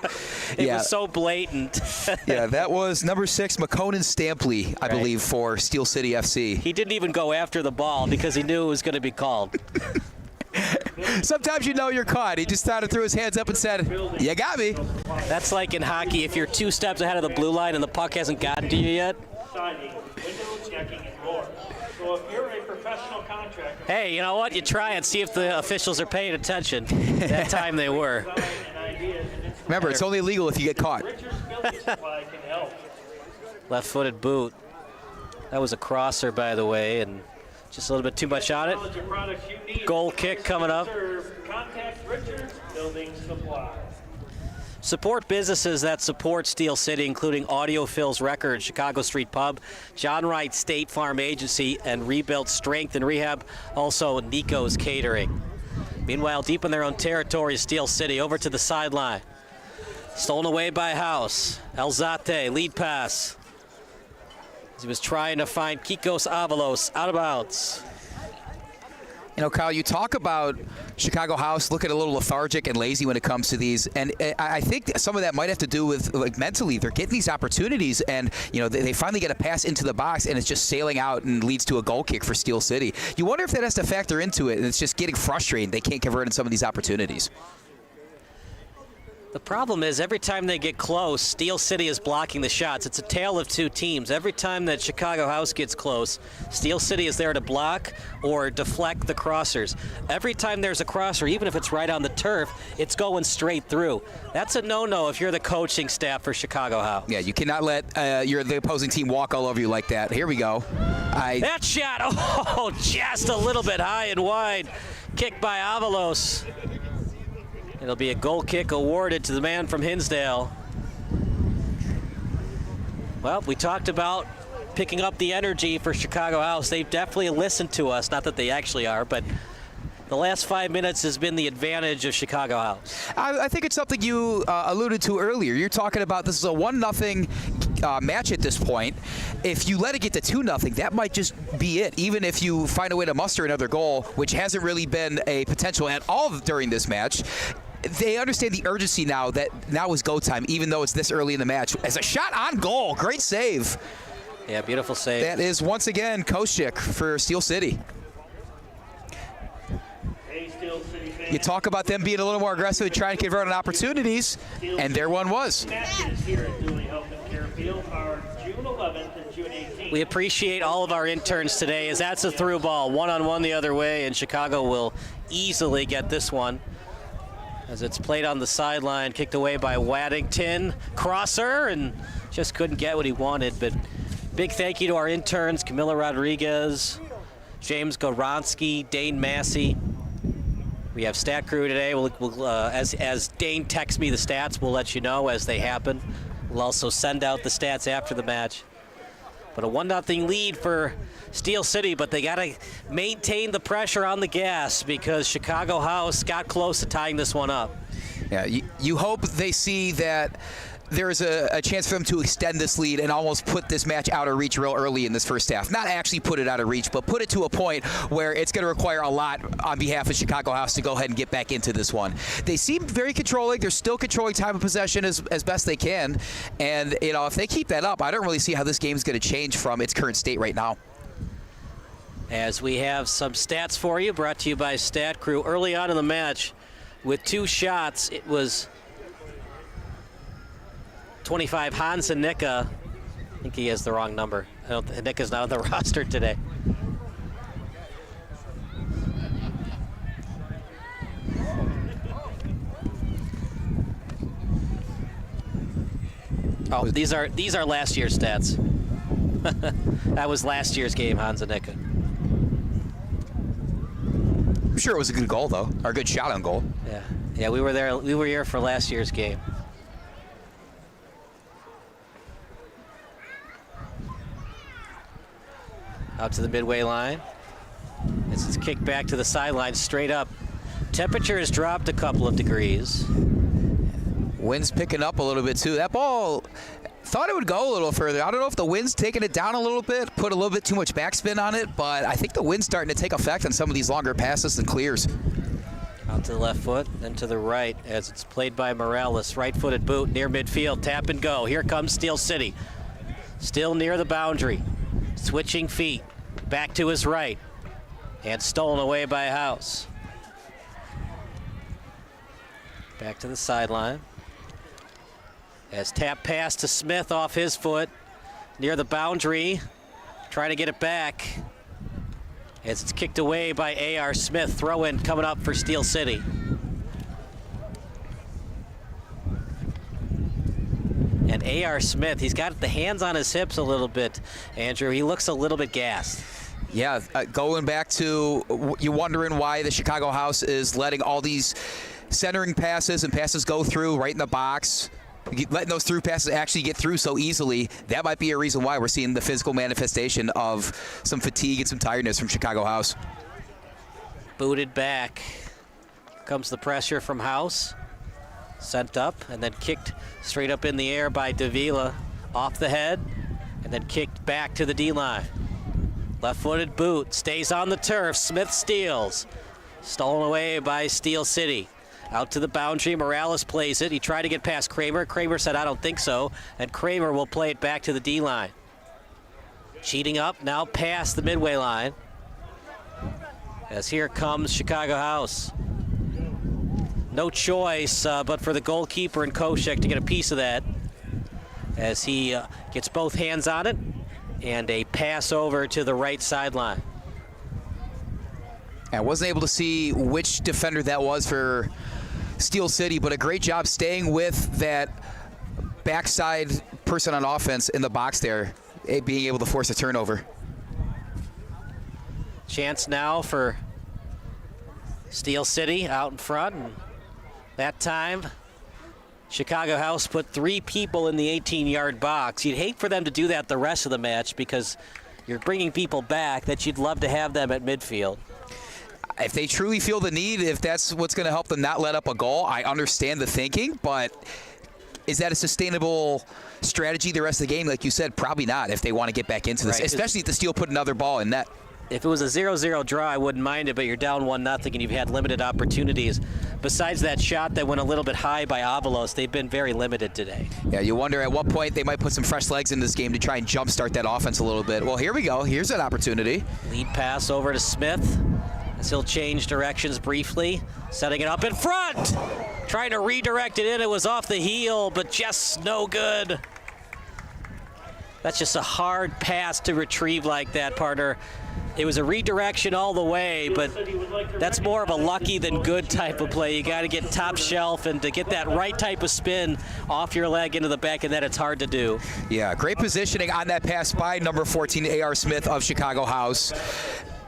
It was so blatant. Yeah, that was number 6, McConan Stampley, I believe, for Steel City FC. He didn't even go after the ball because he knew it was going to be called. Sometimes you know you're caught. He just threw his hands up and said, "You got me." That's like in hockey. If you're 2 steps ahead of the blue line and the puck hasn't gotten to you yet. siding, windows, decking, and more. So if you're a professional contractor, Hey, you know what? You try and see if the officials are paying attention. That time they were. Remember, it's only illegal if you get caught. Richards Building Supply can help. Left-footed boot. That was a crosser, by the way, and just a little bit too much on it. Goal kick coming up. Contact Richards Building Supply. Support businesses that support Steel City, including Audio Phil's Records, Chicago Street Pub, John Wright State Farm Agency, and Rebuild Strength and Rehab, also Nico's Catering. Meanwhile, deep in their own territory, Steel City over to the sideline. Stolen away by House. Elzate, lead pass. He was trying to find Kikos Avalos, out of bounds. You know, Kyle, you talk about Chicago House looking a little lethargic and lazy when it comes to these, and I think some of that might have to do with, like, mentally. They're getting these opportunities, and, you know, they finally get a pass into the box, and it's just sailing out and leads to a goal kick for Steel City. You wonder if that has to factor into it, and it's just getting frustrating. They can't convert in some of these opportunities. The problem is every time they get close, Steel City is blocking the shots. It's a tale of two teams. Every time that Chicago House gets close, Steel City is there to block or deflect the crossers. Every time there's a crosser, even if it's right on the turf, it's going straight through. That's a no-no if you're the coaching staff for Chicago House. Yeah, you cannot let the opposing team walk all over you like that. Here we go. That shot, oh, just a little bit high and wide. Kick by Avalos. It'll be a goal kick awarded to the man from Hinsdale. Well, we talked about picking up the energy for Chicago House. They've definitely listened to us, not that they actually are, but the last 5 minutes has been the advantage of Chicago House. I think it's something you alluded to earlier. You're talking about this is a 1-0 match at this point. If you let it get to 2-0, that might just be it. Even if you find a way to muster another goal, which hasn't really been a potential at all during this match. They understand the urgency now that now is go time, even though it's this early in the match. As a shot on goal, great save. Yeah, beautiful save. That is once again Koshik for Steel City. You talk about them being a little more aggressive and trying to convert on opportunities, and there one was. We appreciate all of our interns today, as that's a through ball, one-on-one the other way, and Chicago will easily get this one. As it's played on the sideline, kicked away by Waddington. Crosser, and just couldn't get what he wanted. But big thank you to our interns, Camila Rodriguez, James Goronsky, Dane Massey. We have stat crew today. As Dane texts me the stats, we'll let you know as they happen. We'll also send out the stats after the match. But a 1-0 lead for Steel City, but they got to maintain the pressure on the gas because Chicago House got close to tying this one up. Yeah, you hope they see that there's a chance for them to extend this lead and almost put this match out of reach real early in this first half. Not actually put it out of reach, but put it to a point where it's going to require a lot on behalf of Chicago House to go ahead and get back into this one. They seem very controlling. They're still controlling time of possession as best they can. And, you know, if they keep that up, I don't really see how this game is going to change from its current state right now. As we have some stats for you, brought to you by Stat Crew. Early on in the match, with 2 shots, it was 25 Hansa Nicka. I think he has the wrong number. Nicka's not on the roster today. Oh, these are last year's stats. That was last year's game, Hansa Nicka. I'm sure it was a good goal, though, or a good shot on goal. Yeah, we were there. We were here for last year's game. Out to the midway line. This is kicked back to the sideline, straight up. Temperature has dropped a couple of degrees. Wind's picking up a little bit, too. That ball, thought it would go a little further. I don't know if the wind's taking it down a little bit, put a little bit too much backspin on it, but I think the wind's starting to take effect on some of these longer passes and clears. Out to the left foot, then to the right, as it's played by Morales. Right-footed boot near midfield, tap and go. Here comes Steel City. Still near the boundary. Switching feet, back to his right, and stolen away by House. Back to the sideline. As tap pass to Smith off his foot, near the boundary, trying to get it back. As it's kicked away by A.R. Smith, throw in coming up for Steel City. And A.R. Smith, he's got the hands on his hips a little bit, Andrew. He looks a little bit gassed. Yeah, going back to you wondering why the Chicago House is letting all these centering passes and passes go through right in the box, letting those through passes actually get through so easily. That might be a reason why we're seeing the physical manifestation of some fatigue and some tiredness from Chicago House. Booted back. Comes the pressure from House. Sent up and then kicked straight up in the air by Davila, off the head, and then kicked back to the D-line. Left-footed boot, stays on the turf. Smith steals. Stolen away by Steel City. Out to the boundary, Morales plays it. He tried to get past Kramer. Kramer said, I don't think so. And Kramer will play it back to the D-line. Cheating up, now past the midway line. As here comes Chicago House. No choice but for the goalkeeper and Koshek to get a piece of that. As he gets both hands on it. And a pass over to the right sideline. I wasn't able to see which defender that was for Steel City, but a great job staying with that backside person on offense in the box there, being able to force a turnover. Chance now for Steel City out in front. And that time, Chicago House put 3 people in the 18-yard box. You'd hate for them to do that the rest of the match because you're bringing people back that you'd love to have them at midfield. If they truly feel the need, if that's what's going to help them not let up a goal, I understand the thinking, but is that a sustainable strategy the rest of the game? Like you said, probably not if they want to get back into this, especially if the Steel put another ball in net. If it was a 0-0 draw, I wouldn't mind it, but you're down 1-0 and you've had limited opportunities. Besides that shot that went a little bit high by Avalos, they've been very limited today. Yeah, you wonder at what point they might put some fresh legs in this game to try and jumpstart that offense a little bit. Well, here we go. Here's an opportunity. Lead pass over to Smith as he'll change directions briefly, setting it up in front. Trying to redirect it in. It was off the heel, but just no good. That's just a hard pass to retrieve like that, partner. It was a redirection all the way, but that's more of a lucky than good type of play. You got to get top shelf, and to get that right type of spin off your leg into the back of that, it's hard to do. Yeah, great positioning on that pass by number 14, A.R. Smith of Chicago House.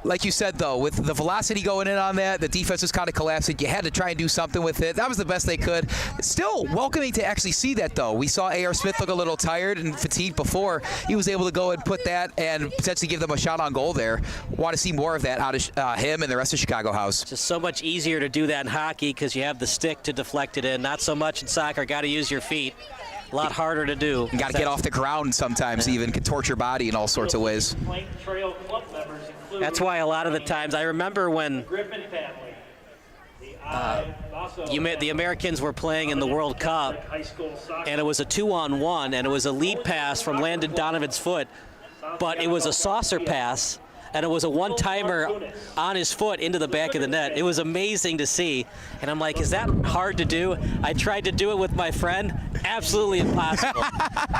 Like you said, though, with the velocity going in on that, the defense was kind of collapsing. You had to try and do something with it. That was the best they could. Still welcoming to actually see that, though. We saw A.R. Smith look a little tired and fatigued before. He was able to go and put that and potentially give them a shot on goal there. Want to see more of that out of him and the rest of Chicago House. It's just so much easier to do that in hockey because you have the stick to deflect it in. Not so much in soccer. Got to use your feet. A lot harder to do. You got to get off the ground sometimes, even contort your body in all sorts of ways. That's why a lot of the times, I remember when the Americans were playing in the World Cup, and it was a 2-on-1, and it was a lead pass from Landon Donovan's foot, but it was a saucer pass, and it was a one-timer on his foot into the back of the net. It was amazing to see, and I'm like, is that hard to do? I tried to do it with my friend. Absolutely impossible.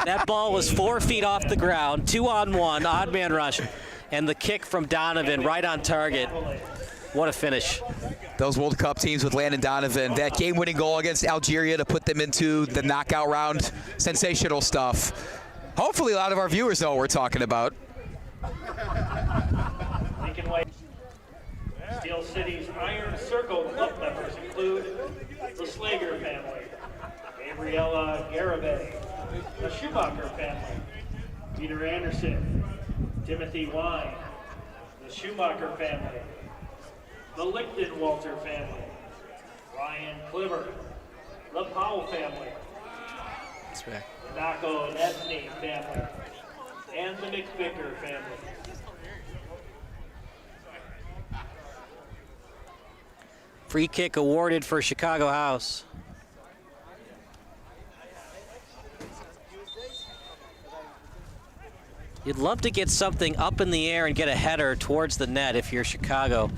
That ball was 4 feet off the ground, 2-on-1, odd man rush, and the kick from Donovan right on target. What a finish. Those World Cup teams with Landon Donovan, that game-winning goal against Algeria to put them into the knockout round, sensational stuff. Hopefully a lot of our viewers know what we're talking about. Steel City's Iron Circle club members include the Slager family, Gabriella Garibay, the Schumacher family, Peter Anderson, Timothy Wine, the Schumacher family, the Lichtenwalter family, Ryan Cliver, the Powell family, the Nako Nesny family, and the McVicker family. Free kick awarded for Chicago House. You'd love to get something up in the air and get a header towards the net if you're Chicago.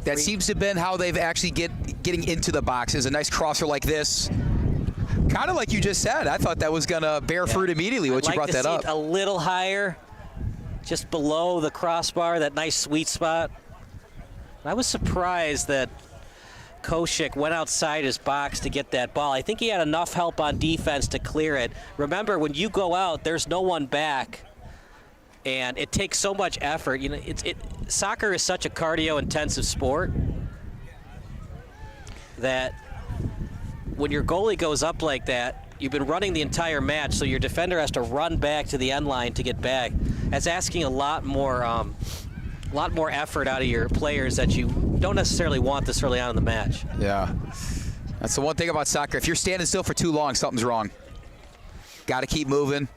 That seems to have been how they've actually getting into the box, is a nice crosser like this. Kind of like you just said. I thought that was going to bear fruit immediately once you brought that up. I'd like to see it a little higher, just below the crossbar, that nice sweet spot. I was surprised that Koshek went outside his box to get that ball. I think he had enough help on defense to clear it. Remember, when you go out, there's no one back, and it takes so much effort. You know, soccer is such a cardio-intensive sport that when your goalie goes up like that, you've been running the entire match, so your defender has to run back to the end line to get back. That's asking a lot more effort out of your players that you don't necessarily want this early on in the match. Yeah. That's the one thing about soccer. If you're standing still for too long, something's wrong. Got to keep moving.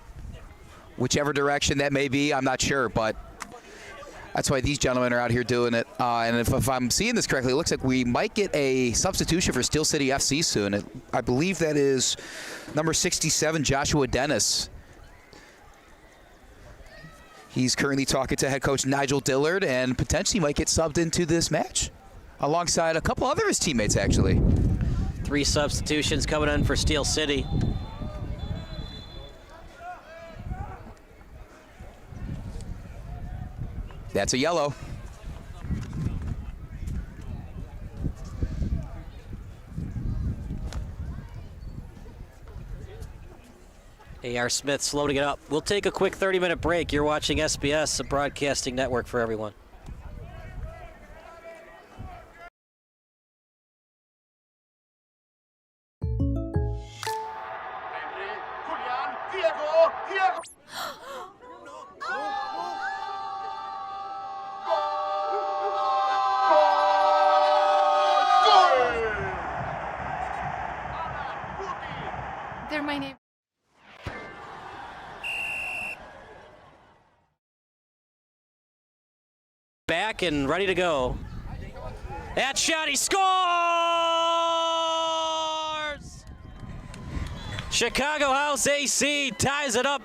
Whichever direction that may be, I'm not sure, but that's why these gentlemen are out here doing it. And if I'm seeing this correctly, it looks like we might get a substitution for Steel City FC soon. I believe that is number 67, Joshua Dennis. He's currently talking to head coach Nigel Dillard and potentially might get subbed into this match alongside a couple other of his teammates, actually. 3 substitutions coming in for Steel City. That's a yellow. A.R. Smith's loading it up. We'll take a quick 30-minute break. You're watching SBS, a broadcasting network for everyone. They're my name. Back and ready to go. That shot, he scores! Chicago House AC ties it up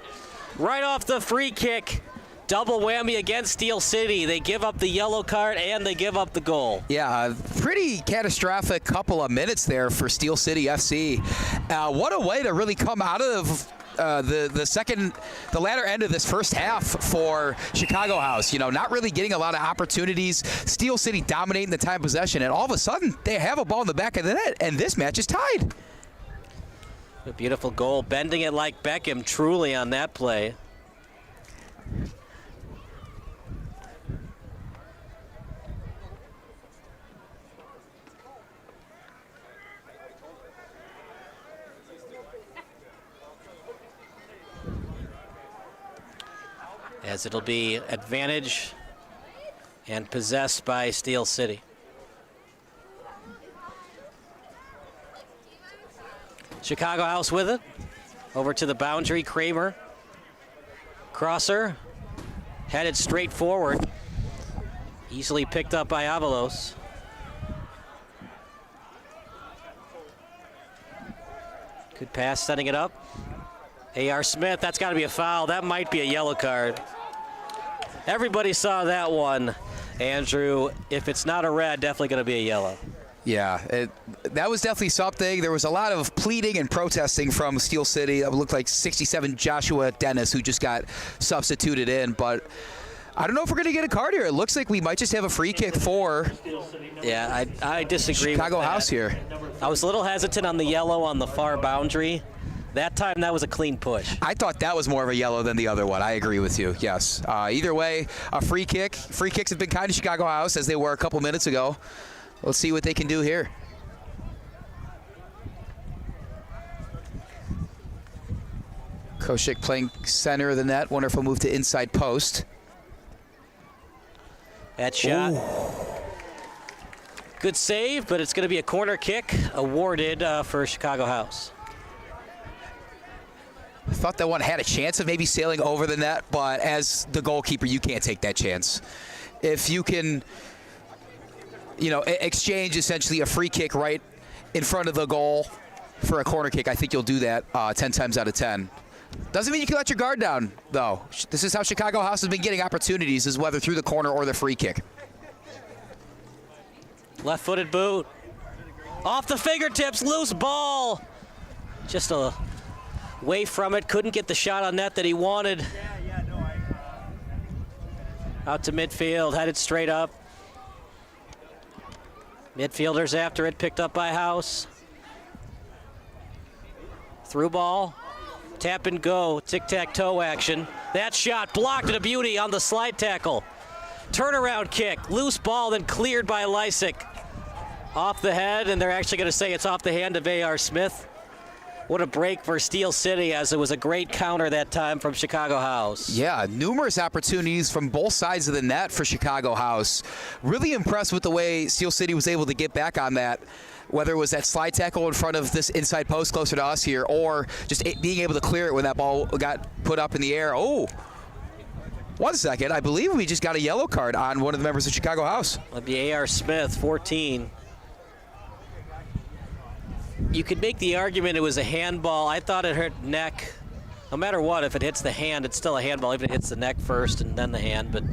right off the free kick. Double whammy against Steel City. They give up the yellow card and they give up the goal. Yeah, a pretty catastrophic couple of minutes there for Steel City FC. What a way to really come out of the latter end of this first half for Chicago House. You know, not really getting a lot of opportunities. Steel City dominating the time possession, and all of a sudden they have a ball in the back of the net, and this match is tied. A beautiful goal, bending it like Beckham truly on that play. As it'll be advantage and possessed by Steel City. Chicago House with it. Over to the boundary, Kramer. Crosser, headed straight forward. Easily picked up by Avalos. Good pass, setting it up. A.R. Smith, that's got to be a foul. That might be a yellow card. Everybody saw that one. Andrew, if it's not a red, definitely going to be a yellow. Yeah, that was definitely something. There was a lot of pleading and protesting from Steel City. It looked like 67 Joshua Dennis, who just got substituted in. But I don't know if we're going to get a card here. It looks like we might just have a free kick for I disagree Chicago with that. House here. I was a little hesitant on the yellow on the far boundary. That time, that was a clean push. I thought that was more of a yellow than the other one. I agree with you, yes. Either way, a free kick. Free kicks have been kind to Chicago House, as they were a couple minutes ago. Let's see what they can do here. Koshik playing center of the net. Wonder if he'll move to inside post. That shot. Ooh. Good save, but it's going to be a corner kick awarded for Chicago House. I thought that one had a chance of maybe sailing over the net, but as the goalkeeper, you can't take that chance. If you can, you know, exchange essentially a free kick right in front of the goal for a corner kick, I think you'll do that 10 times out of 10. Doesn't mean you can let your guard down, though. This is how Chicago House has been getting opportunities, is whether through the corner or the free kick. Left-footed boot. Off the fingertips, loose ball. Just away from it, couldn't get the shot on net that he wanted. Out to midfield, headed straight up. Midfielders after it, picked up by House. Through ball, tap and go, tic-tac-toe action. That shot blocked and a beauty on the slide tackle. Turnaround kick, loose ball, then cleared by Lysick. Off the head, and they're actually going to say it's off the hand of A.R. Smith. What a break for Steel City, as it was a great counter that time from Chicago House. Yeah, numerous opportunities from both sides of the net for Chicago House. Really impressed with the way Steel City was able to get back on that. whether it was that slide tackle in front of this inside post closer to us here, or just being able to clear it when that ball got put up in the air. Oh, 1 second. I believe we just got a yellow card on one of the members of Chicago House. That'd be A.R. Smith, 14. You could make the argument it was a handball. I thought it hurt neck. No matter what, if it hits the hand, it's still a handball, even if it hits the neck first and then the hand. But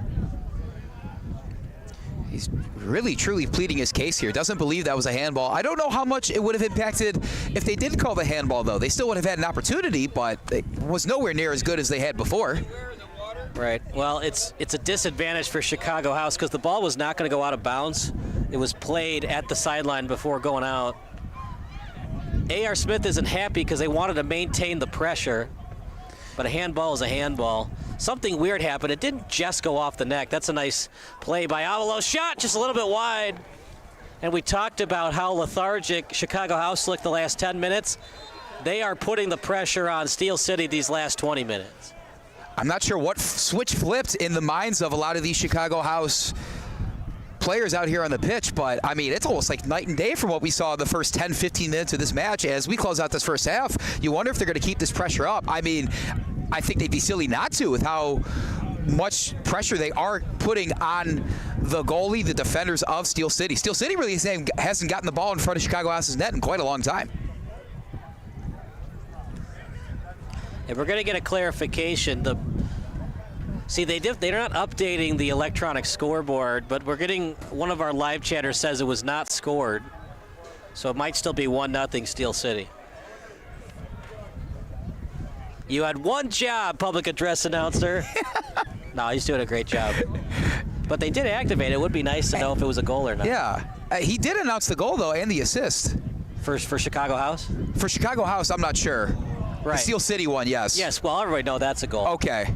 he's really, truly pleading his case here. Doesn't believe that was a handball. I don't know how much it would have impacted if they did call the handball, though. They still would have had an opportunity, but it was nowhere near as good as they had before. Right. Well, it's a disadvantage for Chicago House because the ball was not going to go out of bounds. It was played at the sideline before going out. A.R. Smith isn't happy because they wanted to maintain the pressure. But a handball is a handball. Something weird happened. It didn't just go off the neck. That's a nice play by Avalo. Shot just a little bit wide. And we talked about how lethargic Chicago House looked the last 10 minutes. They are putting the pressure on Steel City these last 20 minutes. I'm not sure what switch flipped in the minds of a lot of these Chicago House players out here on the pitch, but I mean, it's almost like night and day from what we saw in the first 10, 15 minutes of this match. As we close out this first half, you wonder if they're going to keep this pressure up. I mean, I think they'd be silly not to with how much pressure they are putting on the goalie, the defenders of Steel City. Steel City really hasn't gotten the ball in front of Chicago House's net in quite a long time. And we're going to get a clarification. See, they're not updating the electronic scoreboard, but we're getting, one of our live chatters says it was not scored. So it might still be 1-0 Steel City. You had one job, public address announcer. No, he's doing a great job. But they did activate it. It would be nice to know if it was a goal or not. Yeah. He did announce the goal, though, and the assist. For Chicago House? For Chicago House, I'm not sure. Right. The Steel City one, yes. Yes, well, everybody know that's a goal. Okay.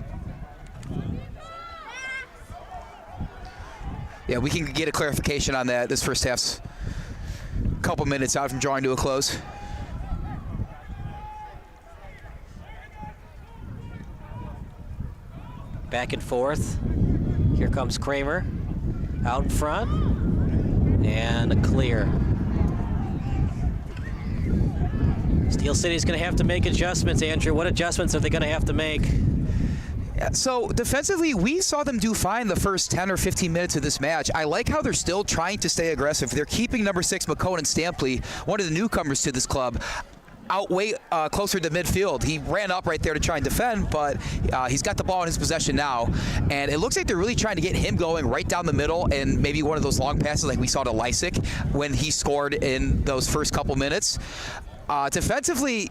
Yeah, we can get a clarification on that. This first half's a couple minutes out from drawing to a close. Back and forth. Here comes Kramer. Out in front. And a clear. Steel City's going to have to make adjustments, Andrew. What adjustments are they going to have to make? Yeah, so defensively, we saw them do fine the first 10 or 15 minutes of this match. I like how they're still trying to stay aggressive. They're keeping number 6, McConan Stampley, one of the newcomers to this club, closer to midfield. He ran up right there to try and defend, but he's got the ball in his possession now. And it looks like they're really trying to get him going right down the middle and maybe one of those long passes like we saw to Lysick when he scored in those first couple minutes. Defensively,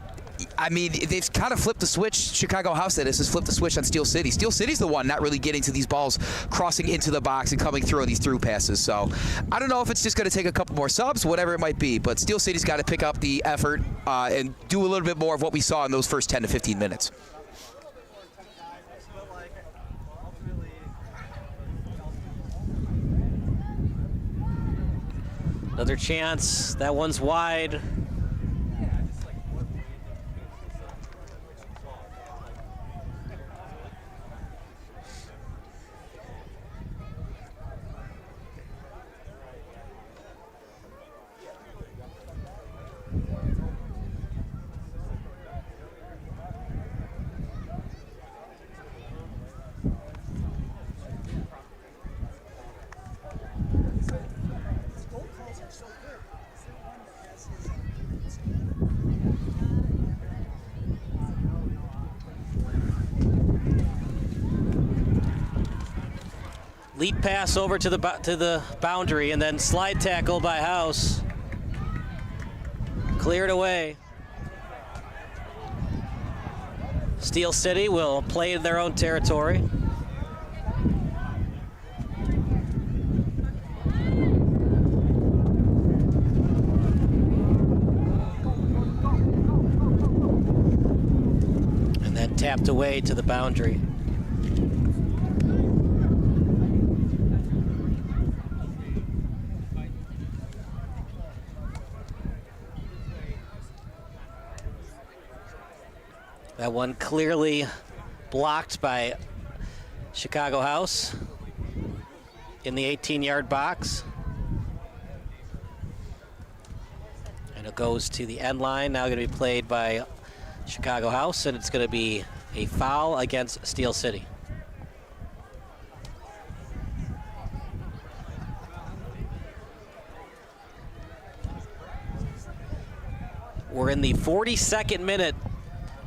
I mean, they've kind of flipped the switch. Chicago House, that is, has flipped the switch on Steel City. Steel City's the one not really getting to these balls, crossing into the box and coming through on these through passes. So I don't know if it's just going to take a couple more subs, whatever it might be, but Steel City's got to pick up the effort and do a little bit more of what we saw in those first 10 to 15 minutes. Another chance. That one's wide. Lead pass over to the boundary and then slide tackle by House. Cleared away. Steel City will play in their own territory. And then tapped away to the boundary. That one clearly blocked by Chicago House in the 18-yard box. And it goes to the end line, now going to be played by Chicago House, and it's going to be a foul against Steel City. We're in the 42nd minute,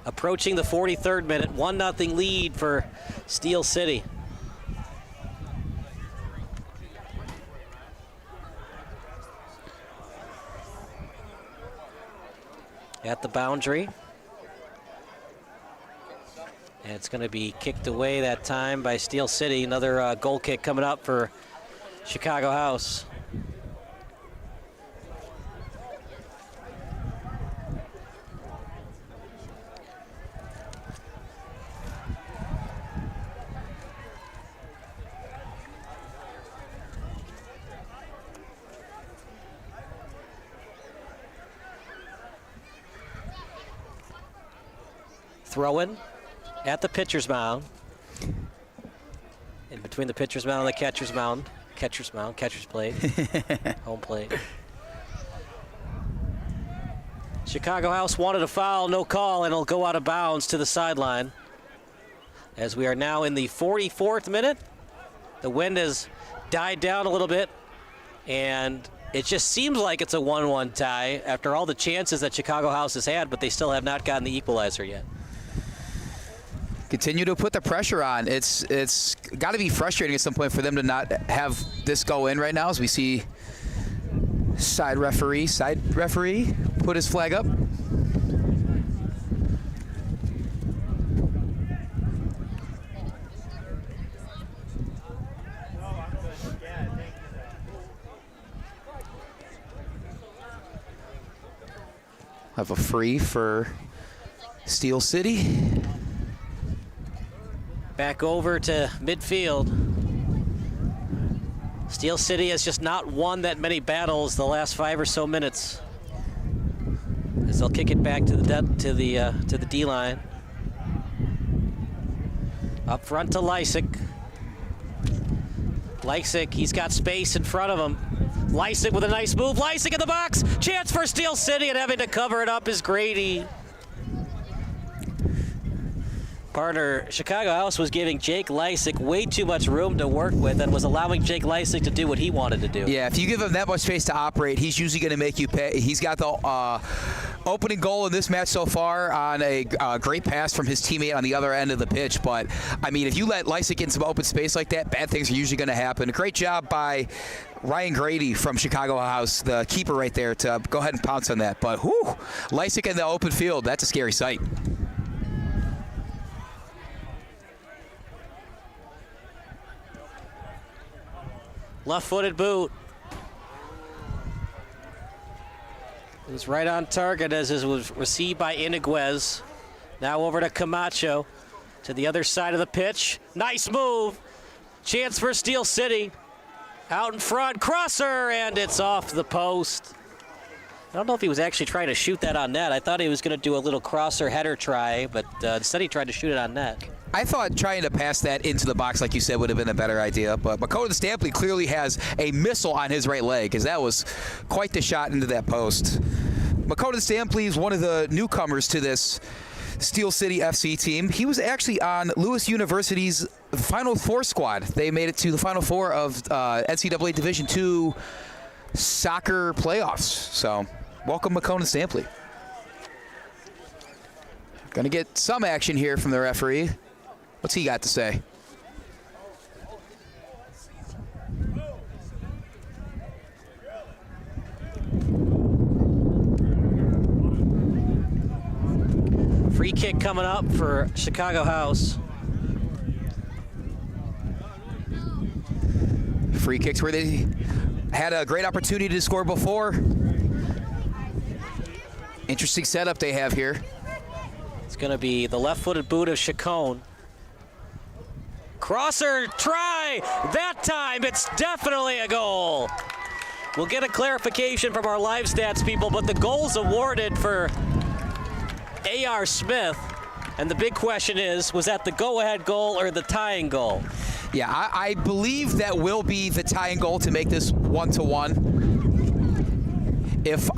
approaching the 43rd minute. 1-0 lead for Steel City. At the boundary. And it's going to be kicked away that time by Steel City. Another goal kick coming up for Chicago House. Throw-in at the pitcher's mound. In between the pitcher's mound and the catcher's mound. Catcher's plate. Home plate. Chicago House wanted a foul, no call, and it'll go out of bounds to the sideline. As we are now in the 44th minute. The wind has died down a little bit, and it just seems like it's a 1-1 tie after all the chances that Chicago House has had, but they still have not gotten the equalizer yet. Continue to put the pressure on. It's got to be frustrating at some point for them to not have this go in right now, as we see side referee put his flag up. Have a free for Steel City. Back over to midfield. Steel City has just not won that many battles the last 5 or so minutes. As they'll kick it back to the D line. Up front to Lysick. Lysick, he's got space in front of him. Lysick with a nice move. Lysick in the box. Chance for Steel City, and having to cover it up is Grady. Partner, Chicago House was giving Jake Lysick way too much room to work with and was allowing Jake Lysick to do what he wanted to do. Yeah, if you give him that much space to operate, he's usually going to make you pay. He's got the opening goal in this match so far on a great pass from his teammate on the other end of the pitch. But, I mean, if you let Lysick in some open space like that, bad things are usually going to happen. Great job by Ryan Grady from Chicago House, the keeper right there, to go ahead and pounce on that. But, whew, Lysick in the open field, that's a scary sight. Left-footed boot. It was right on target as it was received by Iniguez. Now over to Camacho to the other side of the pitch. Nice move. Chance for Steel City. Out in front, crosser, and it's off the post. I don't know if he was actually trying to shoot that on net. I thought he was going to do a little crosser header try, but instead he tried to shoot it on net. I thought trying to pass that into the box, like you said, would have been a better idea. But Makoto Stampley clearly has a missile on his right leg, because that was quite the shot into that post. Makoto Stampley is one of the newcomers to this Steel City FC team. He was actually on Lewis University's Final Four squad. They made it to the Final Four of NCAA Division II soccer playoffs. So, welcome Makoto Stampley. Gonna get some action here from the referee. What's he got to say? Free kick coming up for Chicago House. Free kicks where they had a great opportunity to score before. Interesting setup they have here. It's going to be the left-footed boot of Chacon. Crosser try. That time it's definitely a goal. We'll get a clarification from our live stats people, but the goal's awarded for A.R. Smith. And the big question is, was that the go-ahead goal or the tying goal? Yeah, I believe that will be the tying goal to make this 1-1. If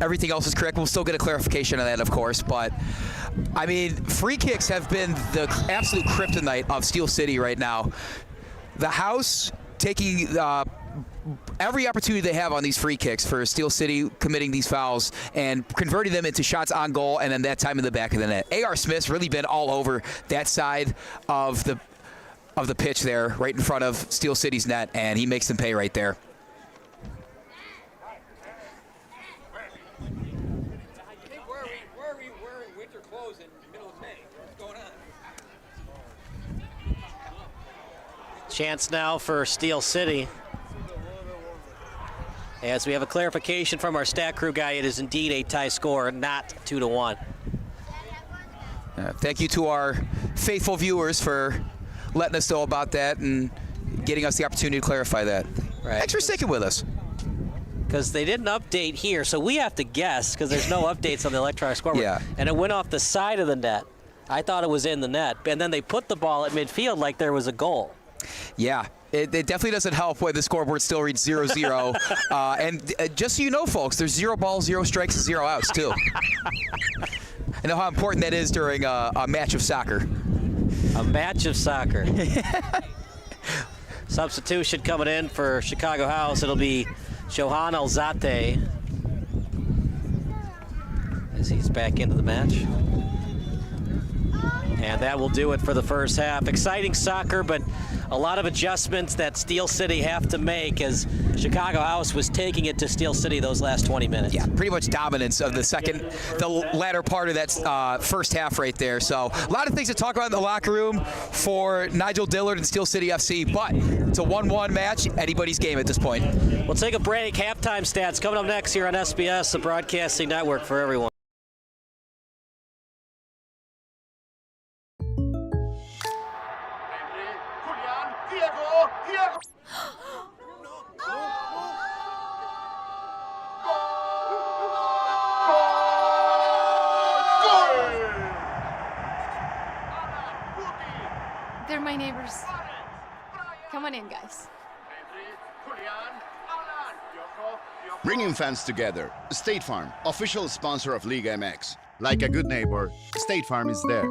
everything else is correct. We'll still get a clarification on that, of course. But, I mean, free kicks have been the absolute kryptonite of Steel City right now. The house taking every opportunity they have on these free kicks for Steel City committing these fouls and converting them into shots on goal, and then that time in the back of the net. A.R. Smith's really been all over that side of the pitch there, right in front of Steel City's net, and he makes them pay right there. Chance now for Steel City. As we have a clarification from our stat crew guy, it is indeed a tie score, not 2-1. Thank you to our faithful viewers for letting us know about that and getting us the opportunity to clarify that. Right. Thanks for sticking with us. Because they didn't update here, so we have to guess because there's no updates on the electronic scoreboard. Yeah. And it went off the side of the net. I thought it was in the net, and then they put the ball at midfield like there was a goal. Yeah, it definitely doesn't help when the scoreboard still reads 0-0. And just so you know, folks, there's 0 balls, 0 strikes, and 0 outs, too. I know how important that is during a match of soccer. A match of soccer. Substitution coming in for Chicago House. It'll be Johan Alzate as he's back into the match. And that will do it for the first half. Exciting soccer, but a lot of adjustments that Steel City have to make as Chicago House was taking it to Steel City those last 20 minutes. Yeah, pretty much dominance of the latter part of that first half right there. So a lot of things to talk about in the locker room for Nigel Dillard and Steel City FC, but it's a 1-1 match, anybody's game at this point. We'll take a break. Halftime stats coming up next here on SBS, the broadcasting network for everyone. They're my neighbors. Come on in, guys. Bringing fans together. State Farm, official sponsor of Liga MX. Like a good neighbor, State Farm is there.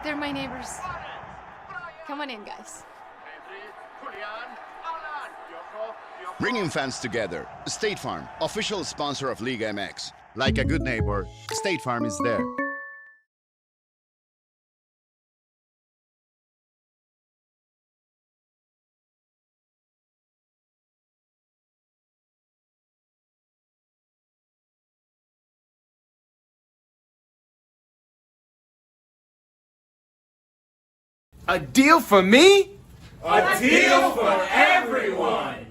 They're my neighbors. Come on in, guys. Bringing fans together. State Farm, official sponsor of Liga MX. Like a good neighbor, State Farm is there. A deal for me? A deal for everyone!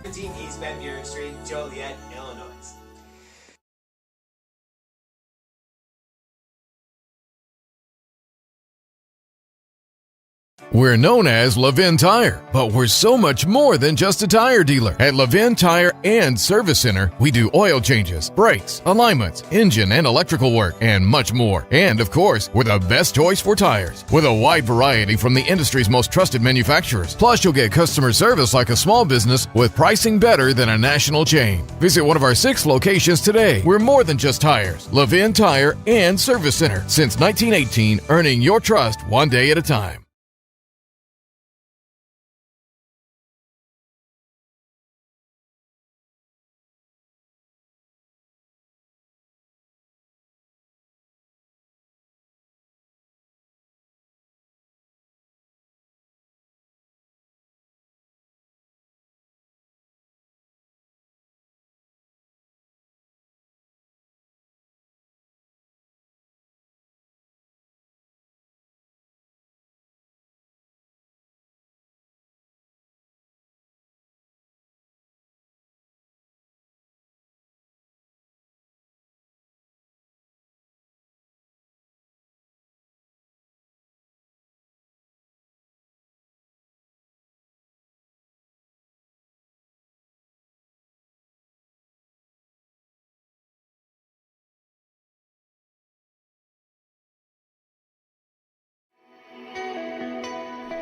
17 East Van Buren Street, Joliet, Illinois. We're known as Levin Tire, but we're so much more than just a tire dealer. At Levin Tire and Service Center, we do oil changes, brakes, alignments, engine and electrical work, and much more. And of course, we're the best choice for tires, with a wide variety from the industry's most trusted manufacturers. Plus, you'll get customer service like a small business with pricing better than a national chain. Visit one of our 6 locations today. We're more than just tires. Levin Tire and Service Center, since 1918, earning your trust one day at a time.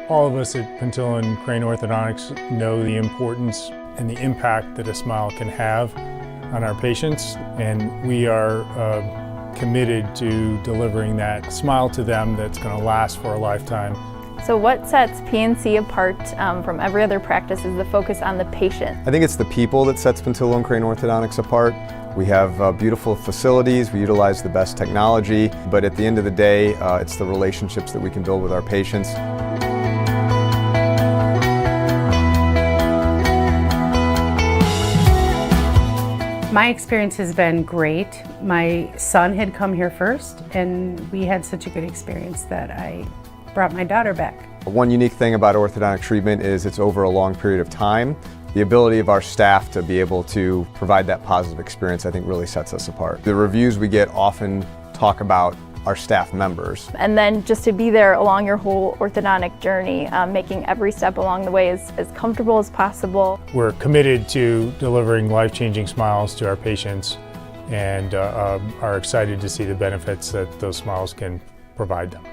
All of us at Quintillan Crane Orthodontics know the importance and the impact that a smile can have on our patients, and we are committed to delivering that smile to them that's going to last for a lifetime. So what sets PNC apart from every other practice is the focus on the patient. I think it's the people that sets Quintillan Crane Orthodontics apart. We have beautiful facilities, we utilize the best technology, but at the end of the day, it's the relationships that we can build with our patients. My experience has been great. My son had come here first, and we had such a good experience that I brought my daughter back. One unique thing about orthodontic treatment is it's over a long period of time. The ability of our staff to be able to provide that positive experience, I think, really sets us apart. The reviews we get often talk about our staff members. And then just to be there along your whole orthodontic journey, making every step along the way as comfortable as possible. We're committed to delivering life-changing smiles to our patients, and are excited to see the benefits that those smiles can provide them.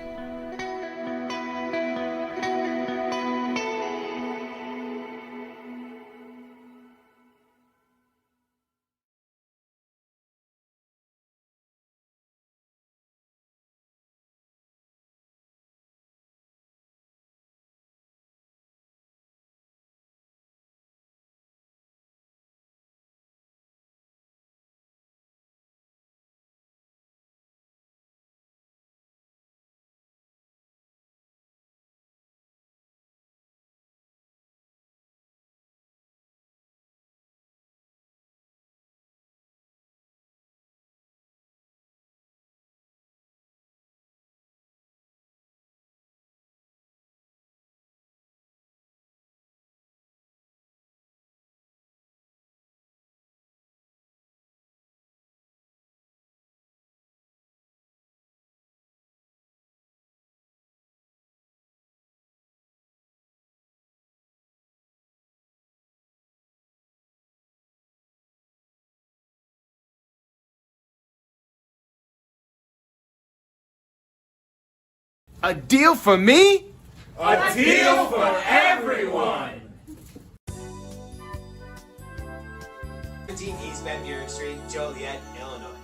A deal for me? A deal for everyone. 17 East Van Buren Street, Joliet, Illinois.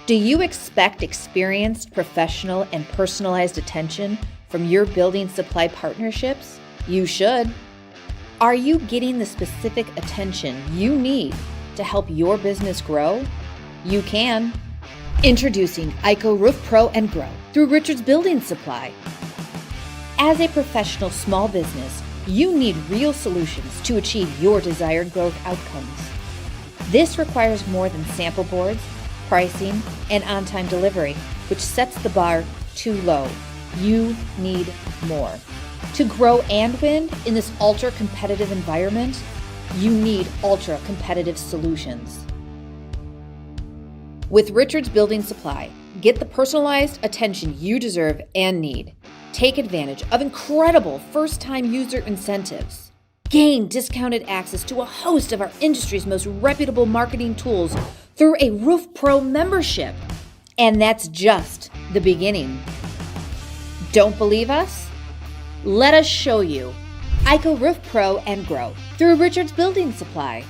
Do you expect experienced, professional, and personalized attention from your building supply partnerships? You should. Are you getting the specific attention you need to help your business grow? You can. Introducing ICO Roof Pro and Grow through Richards Building Supply. As a professional small business, you need real solutions to achieve your desired growth outcomes. This requires more than sample boards, pricing, and on-time delivery, which sets the bar too low. You need more. To grow and win in this ultra-competitive environment, you need ultra-competitive solutions. With Richards Building Supply, get the personalized attention you deserve and need. Take advantage of incredible first-time user incentives. Gain discounted access to a host of our industry's most reputable marketing tools through a Roof Pro membership. And that's just the beginning. Don't believe us? Let us show you. ICO Roof Pro and Grow through Richards Building Supply.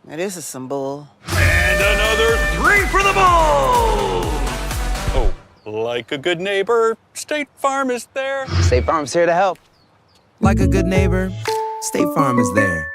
Now this is some bull. And another 3 for the ball! Oh, like a good neighbor, State Farm is there. State Farm's here to help. Like a good neighbor, State Farm is there.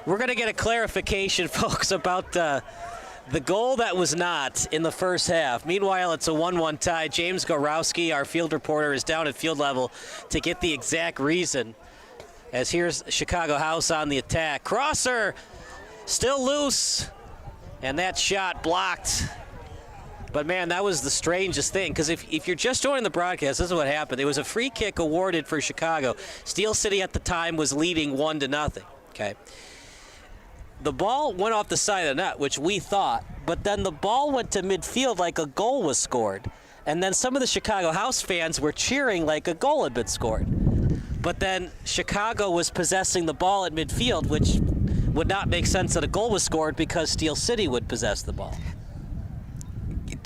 We're going to get a clarification, folks, about the goal that was not in the first half. Meanwhile, it's a 1-1 tie. James Gorowski, our field reporter, is down at field level to get the exact reason. As here's Chicago House on the attack. Crosser still loose, and that shot blocked. But, man, that was the strangest thing, because if you're just joining the broadcast, this is what happened. It was a free kick awarded for Chicago. Steel City at the time was leading 1-0, okay? The ball went off the side of the net, which we thought, but then the ball went to midfield like a goal was scored. And then some of the Chicago House fans were cheering like a goal had been scored. But then Chicago was possessing the ball at midfield, which would not make sense that a goal was scored because Steel City would possess the ball.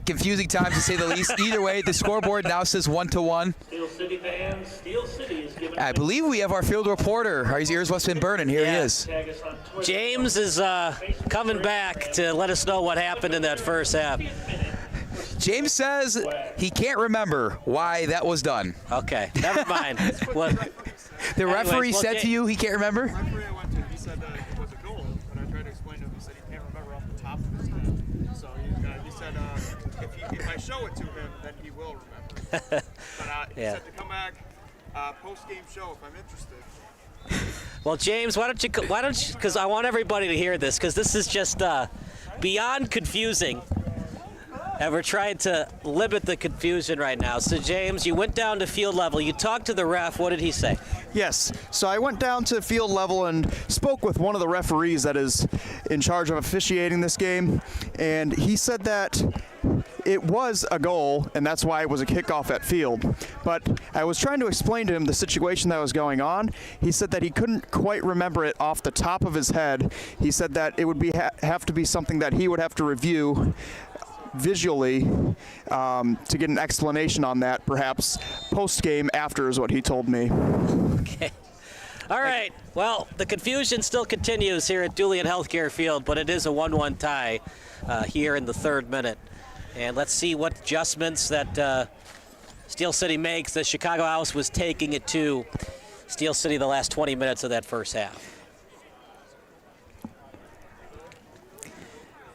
Confusing times to say the least. Either way, the scoreboard now says 1-1. Steel City fans, Steel City is giving. I believe we have our field reporter. His ears must have been burning. Here he is. James is coming back to let us know what happened in that first half. James says he can't remember why that was done. Okay, never mind. The referee said to you he can't remember? The referee I went to, he said that it was a goal, but I tried to explain to him, he said he can't remember off the top of his head. So he said if I show it to him, then he will remember. But he said to come back post-game show if I'm interested. Well, James, why don't you, because I want everybody to hear this, because this is just beyond confusing. And we're trying to limit the confusion right now. So, James, you went down to field level. You talked to the ref. What did he say? Yes. So I went down to field level and spoke with one of the referees that is in charge of officiating this game. And he said that it was a goal, and that's why it was a kickoff at field. But I was trying to explain to him the situation that was going on. He said that he couldn't quite remember it off the top of his head. He said that it would have to be something that he would have to review visually to get an explanation on that, perhaps post-game after is what he told me. Okay. All right. Well, the confusion still continues here at Dulian Healthcare Field, but it is a 1-1 tie here in the third minute. And let's see what adjustments that Steel City makes. The Chicago House was taking it to Steel City the last 20 minutes of that first half.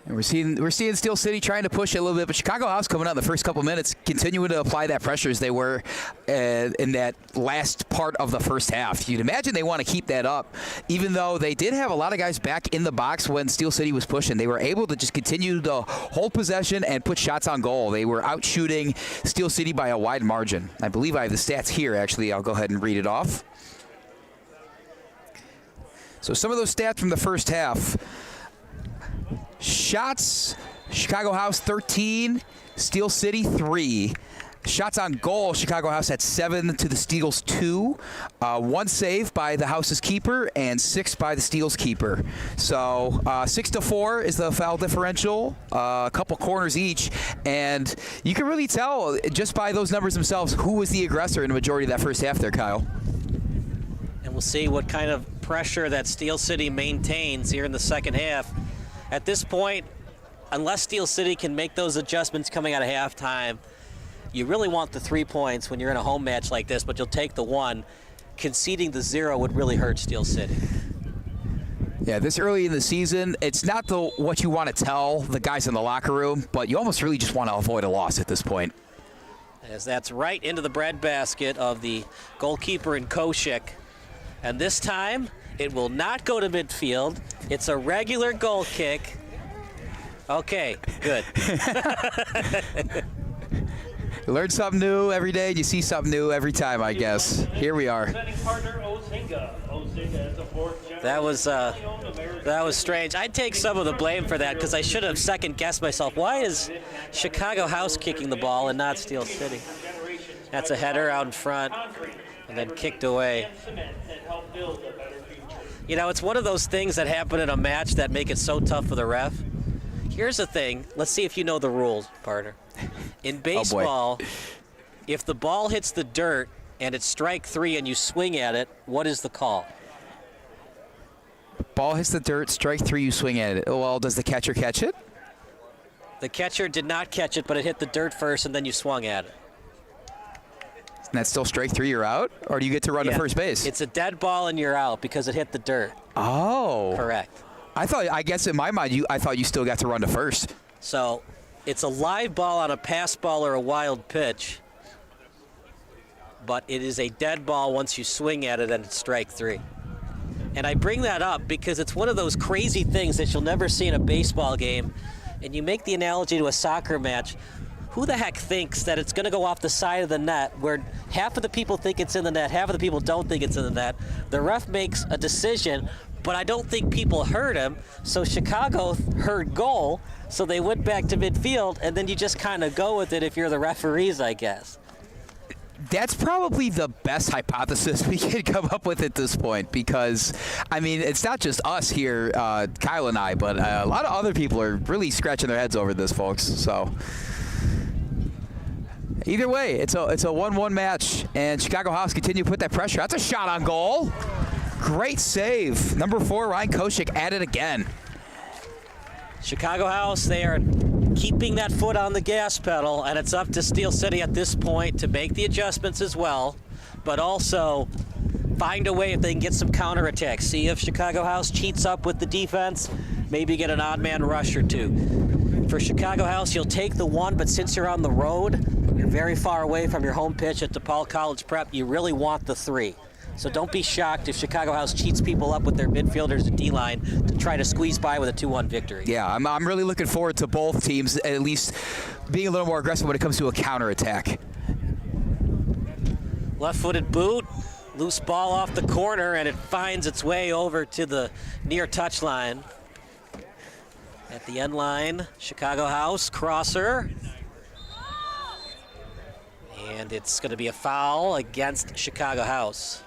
And we're seeing Steel City trying to push it a little bit, but Chicago House coming out in the first couple minutes, continuing to apply that pressure as they were in that last part of the first half. You'd imagine they want to keep that up, even though they did have a lot of guys back in the box when Steel City was pushing. They were able to just continue to hold possession and put shots on goal. They were out shooting Steel City by a wide margin. I believe I have the stats here, actually. I'll go ahead and read it off. So some of those stats from the first half. Shots, Chicago House 13, Steel City 3. Shots on goal, Chicago House had 7 to the Steel's 2. 1 save by the House's keeper and 6 by the Steel's keeper. So 6-4 is the foul differential, a couple corners each. And you can really tell just by those numbers themselves who was the aggressor in the majority of that first half there, Kyle. And we'll see what kind of pressure that Steel City maintains here in the second half. At this point, unless Steel City can make those adjustments coming out of halftime, you really want the 3 points when you're in a home match like this, but you'll take the 1. Conceding the 0 would really hurt Steel City. Yeah, this early in the season, it's not what you want to tell the guys in the locker room, but you almost really just want to avoid a loss at this point. As that's right into the breadbasket of the goalkeeper in Koshik. And this time, it will not go to midfield. It's a regular goal kick. Okay, good. You learn something new every day, and you see something new every time, I guess. Here we are. That was strange. I'd take some of the blame for that because I should have second-guessed myself. Why is Chicago House kicking the ball and not Steel City? That's a header out in front and then kicked away. You know, it's one of those things that happen in a match that make it so tough for the ref. Here's the thing. Let's see if you know the rules, partner. In baseball, if the ball hits the dirt and it's strike 3 and you swing at it, what is the call? Ball hits the dirt, strike 3, you swing at it. Well, does the catcher catch it? The catcher did not catch it, but it hit the dirt first and then you swung at it. And that's still strike 3, you're out? Or do you get to run to first base? It's a dead ball and you're out because it hit the dirt. Oh. Correct. I guess in my mind, I thought you still got to run to first. So it's a live ball on a pass ball or a wild pitch, but it is a dead ball once you swing at it and it's strike 3. And I bring that up because it's one of those crazy things that you'll never see in a baseball game. And you make the analogy to a soccer match. Who the heck thinks that it's going to go off the side of the net where half of the people think it's in the net, half of the people don't think it's in the net? The ref makes a decision, but I don't think people heard him. So Chicago heard goal, so they went back to midfield, and then you just kind of go with it if you're the referees, I guess. That's probably the best hypothesis we could come up with at this point because, I mean, it's not just us here, Kyle and I, but a lot of other people are really scratching their heads over this, folks. So either way, it's a 1-1 match, and Chicago House continue to put that pressure. That's a shot on goal. Great save. Number 4, Ryan Koshik at it again. Chicago House, they are keeping that foot on the gas pedal, and it's up to Steel City at this point to make the adjustments as well, but also find a way if they can get some counterattacks. See if Chicago House cheats up with the defense, maybe get an odd man rush or 2. For Chicago House, you'll take the 1, but since you're on the road, you're very far away from your home pitch at DePaul College Prep, you really want the 3. So don't be shocked if Chicago House cheats people up with their midfielders and D-line to try to squeeze by with a 2-1 victory. Yeah, I'm really looking forward to both teams at least being a little more aggressive when it comes to a counterattack. Left-footed boot, loose ball off the corner, and it finds its way over to the near touchline. At the end line, Chicago House, crosser. And it's going to be a foul against Chicago House.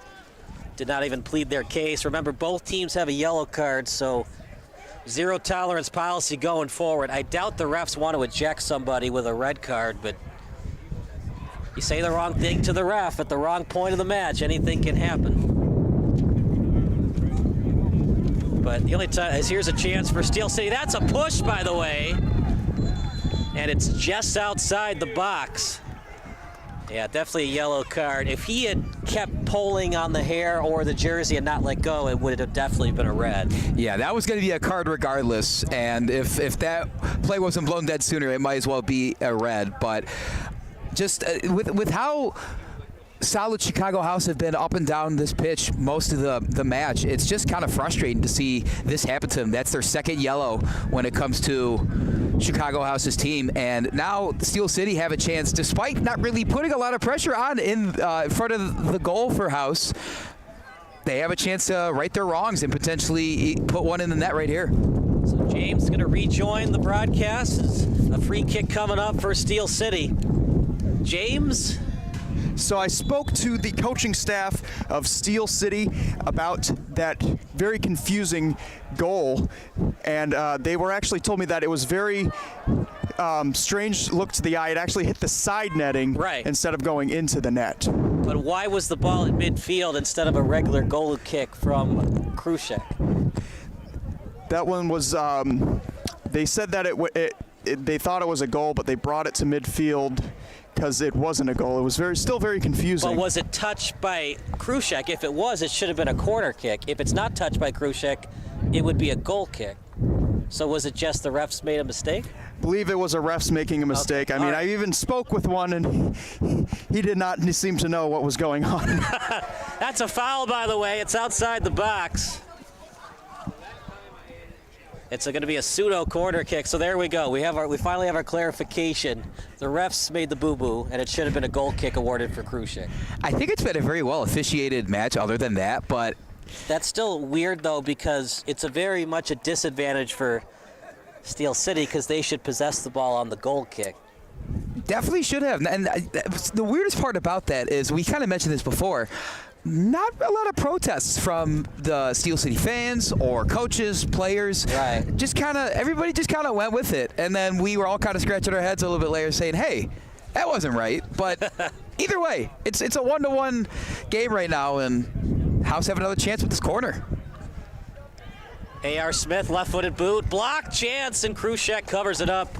Did not even plead their case. Remember, both teams have a yellow card, so zero tolerance policy going forward. I doubt the refs want to eject somebody with a red card, but you say the wrong thing to the ref at the wrong point of the match, anything can happen. But the only time is here's a chance for Steel City. That's a push, by the way, and it's just outside the box. Yeah, definitely a yellow card. If he had kept pulling on the hair or the jersey and not let go, it would have definitely been a red. Yeah, that was going to be a card regardless, and if that play wasn't blown dead sooner, it might as well be a red. But just with how solid Chicago House have been up and down this pitch most of the match, it's just kind of frustrating to see this happen to them. That's their second yellow when it comes to Chicago House's team, and now Steel City have a chance, despite not really putting a lot of pressure on in front of the goal for House. They have a chance to right their wrongs and potentially put one in the net right here. So James is going to rejoin the broadcast. It's a free kick coming up for Steel City. James? So I spoke to the coaching staff of Steel City about that very confusing goal, and they were actually told me that it was very strange look to the eye. It actually hit the side netting instead of going into the net. But why was the ball at midfield instead of a regular goal kick from Krushek? That one was, they said that they thought it was a goal, but they brought it to midfield because it wasn't a goal. It was still very confusing. But was it touched by Krushek? If it was, it should have been a corner kick. If it's not touched by Krushek, it would be a goal kick. So was it just the refs made a mistake? I believe it was a refs making a mistake. Okay. I mean, I even spoke with one, and he did not seem to know what was going on. That's a foul, by the way. It's outside the box. It's going to be a pseudo corner kick. So there we go. We finally have our clarification. The refs made the boo-boo, and it should have been a goal kick awarded for Krushek. I think it's been a very well officiated match other than that, but that's still weird, though, because it's a very much a disadvantage for Steel City because they should possess the ball on the goal kick. Definitely should have. And the weirdest part about that is, we kind of mentioned this before, not a lot of protests from the Steel City fans or coaches, players. Right. Everybody just kind of went with it. And then we were all kind of scratching our heads a little bit later saying, hey, that wasn't right. But either way, it's a 1-1 game right now, and House have another chance with this corner. A.R. Smith, left-footed boot, blocked chance, and Krushek covers it up.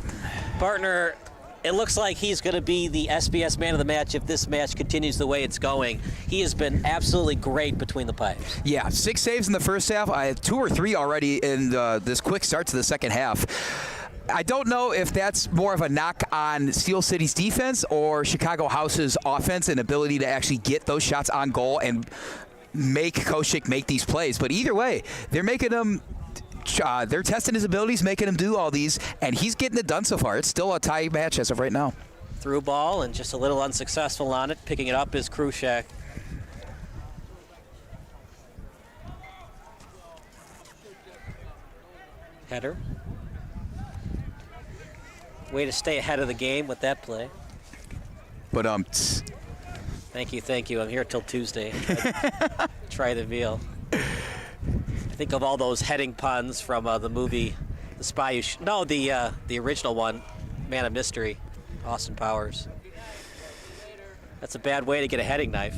Partner it looks like he's going to be the SBS man of the match if this match continues the way it's going. He has been absolutely great between the pipes. Yeah, 6 saves in the first half. I had 2 or 3 already in this quick start to the second half. I don't know if that's more of a knock on Steel City's defense or Chicago House's offense and ability to actually get those shots on goal and make Koshik make these plays. But either way, they're making them. They're testing his abilities, making him do all these, and he's getting it done so far. It's still a tie match as of right now. Through ball and just a little unsuccessful on it. Picking it up is Krushak. Header. Way to stay ahead of the game with that play. But Thank you. I'm here till Tuesday. Try the veal. I think of all those heading puns from the movie The Spy Who the original one, Man of Mystery, Austin Powers. That's a bad way to get a heading knife.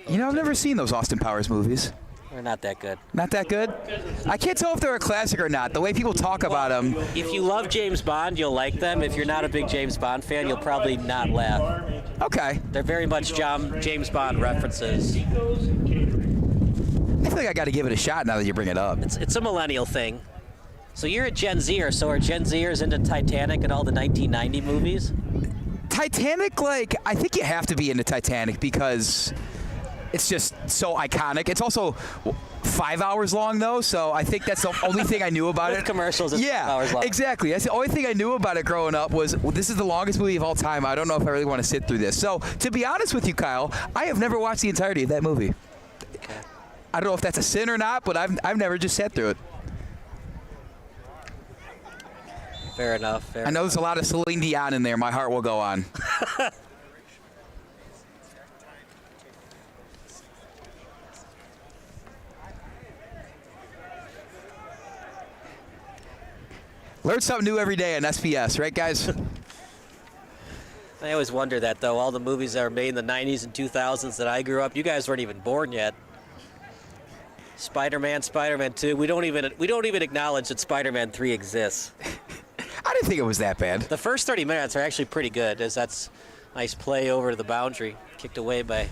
You know, I've never seen those Austin Powers movies. They're not that good. Not that good? I can't tell if they're a classic or not. The way people talk about them. If you love James Bond, you'll like them. If you're not a big James Bond fan, you'll probably not laugh. Okay. They're very much James Bond references. I feel like I got to give it a shot now that you bring it up. It's a millennial thing. So you're a Gen Zer, so are Gen Zers into Titanic and all the 1990 movies? Titanic, I think you have to be into Titanic because it's just so iconic. It's also 5 hours long, though, so I think that's the only thing I knew about it. Commercials, it's 5 hours long. Exactly. That's the only thing I knew about it growing up was, this is the longest movie of all time. I don't know if I really want to sit through this. So, to be honest with you, Kyle, I have never watched the entirety of that movie. Okay. I don't know if that's a sin or not, but I've never just sat through it. Fair enough. I know there's a lot of Celine Dion in there. My heart will go on. Learn something new every day on SBS, right, guys? I always wonder that, though. All the movies that were made in the 90s and 2000s that I grew up, you guys weren't even born yet. Spider-Man, Spider-Man 2. We don't even acknowledge that Spider-Man 3 exists. I didn't think it was that bad. The first 30 minutes are actually pretty good, as that's nice play over to the boundary, kicked away by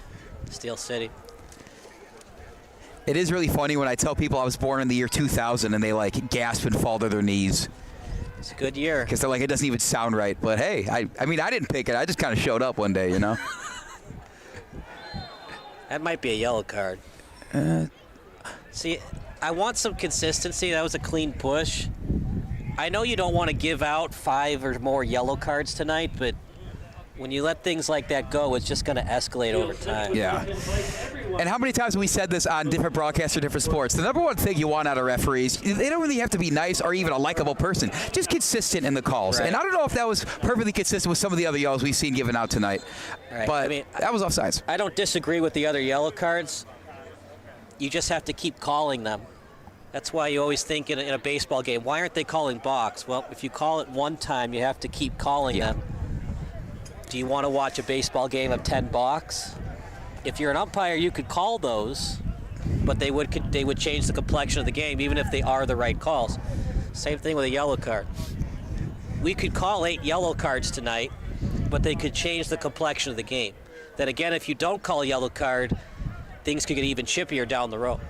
Steel City. It is really funny when I tell people I was born in the year 2000 and they gasp and fall to their knees. It's a good year. Because they're like, it doesn't even sound right. But hey, I mean, I didn't pick it. I just kind of showed up one day, you know? That might be a yellow card. See, I want some consistency. That was a clean push. I know you don't want to give out 5 or more yellow cards tonight, but when you let things like that go, it's just going to escalate over time. Yeah. And how many times have we said this on different broadcasts or different sports? The number one thing you want out of referees, they don't really have to be nice or even a likable person. Just consistent in the calls. Right. And I don't know if that was perfectly consistent with some of the other yellows we've seen given out tonight. Right. But I mean, that was offsides. I don't disagree with the other yellow cards. You just have to keep calling them. That's why you always think in a baseball game, why aren't they calling balks? Well, if you call it one time, you have to keep calling them. Do you want to watch a baseball game of 10 balks? If you're an umpire, you could call those, but they would change the complexion of the game, even if they are the right calls. Same thing with a yellow card. We could call 8 yellow cards tonight, but they could change the complexion of the game. Then again, if you don't call a yellow card, things could get even chippier down the road.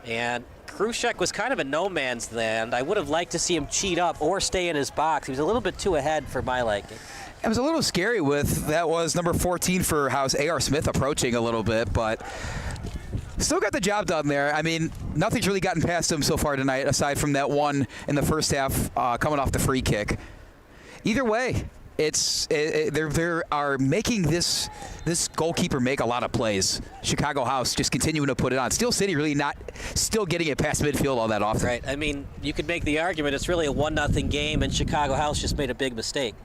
And Krushek was kind of a no man's land. I would have liked to see him cheat up or stay in his box. He was a little bit too ahead for my liking. It was a little scary with, that was number 14 for House, A.R. Smith approaching a little bit, but still got the job done there. I mean, nothing's really gotten past him so far tonight, aside from that one in the first half coming off the free kick. Either way, they are making this goalkeeper make a lot of plays. Chicago House just continuing to put it on. Steel City really not still getting it past midfield all that often. Right. I mean, you could make the argument it's really a 1-0 game, and Chicago House just made a big mistake.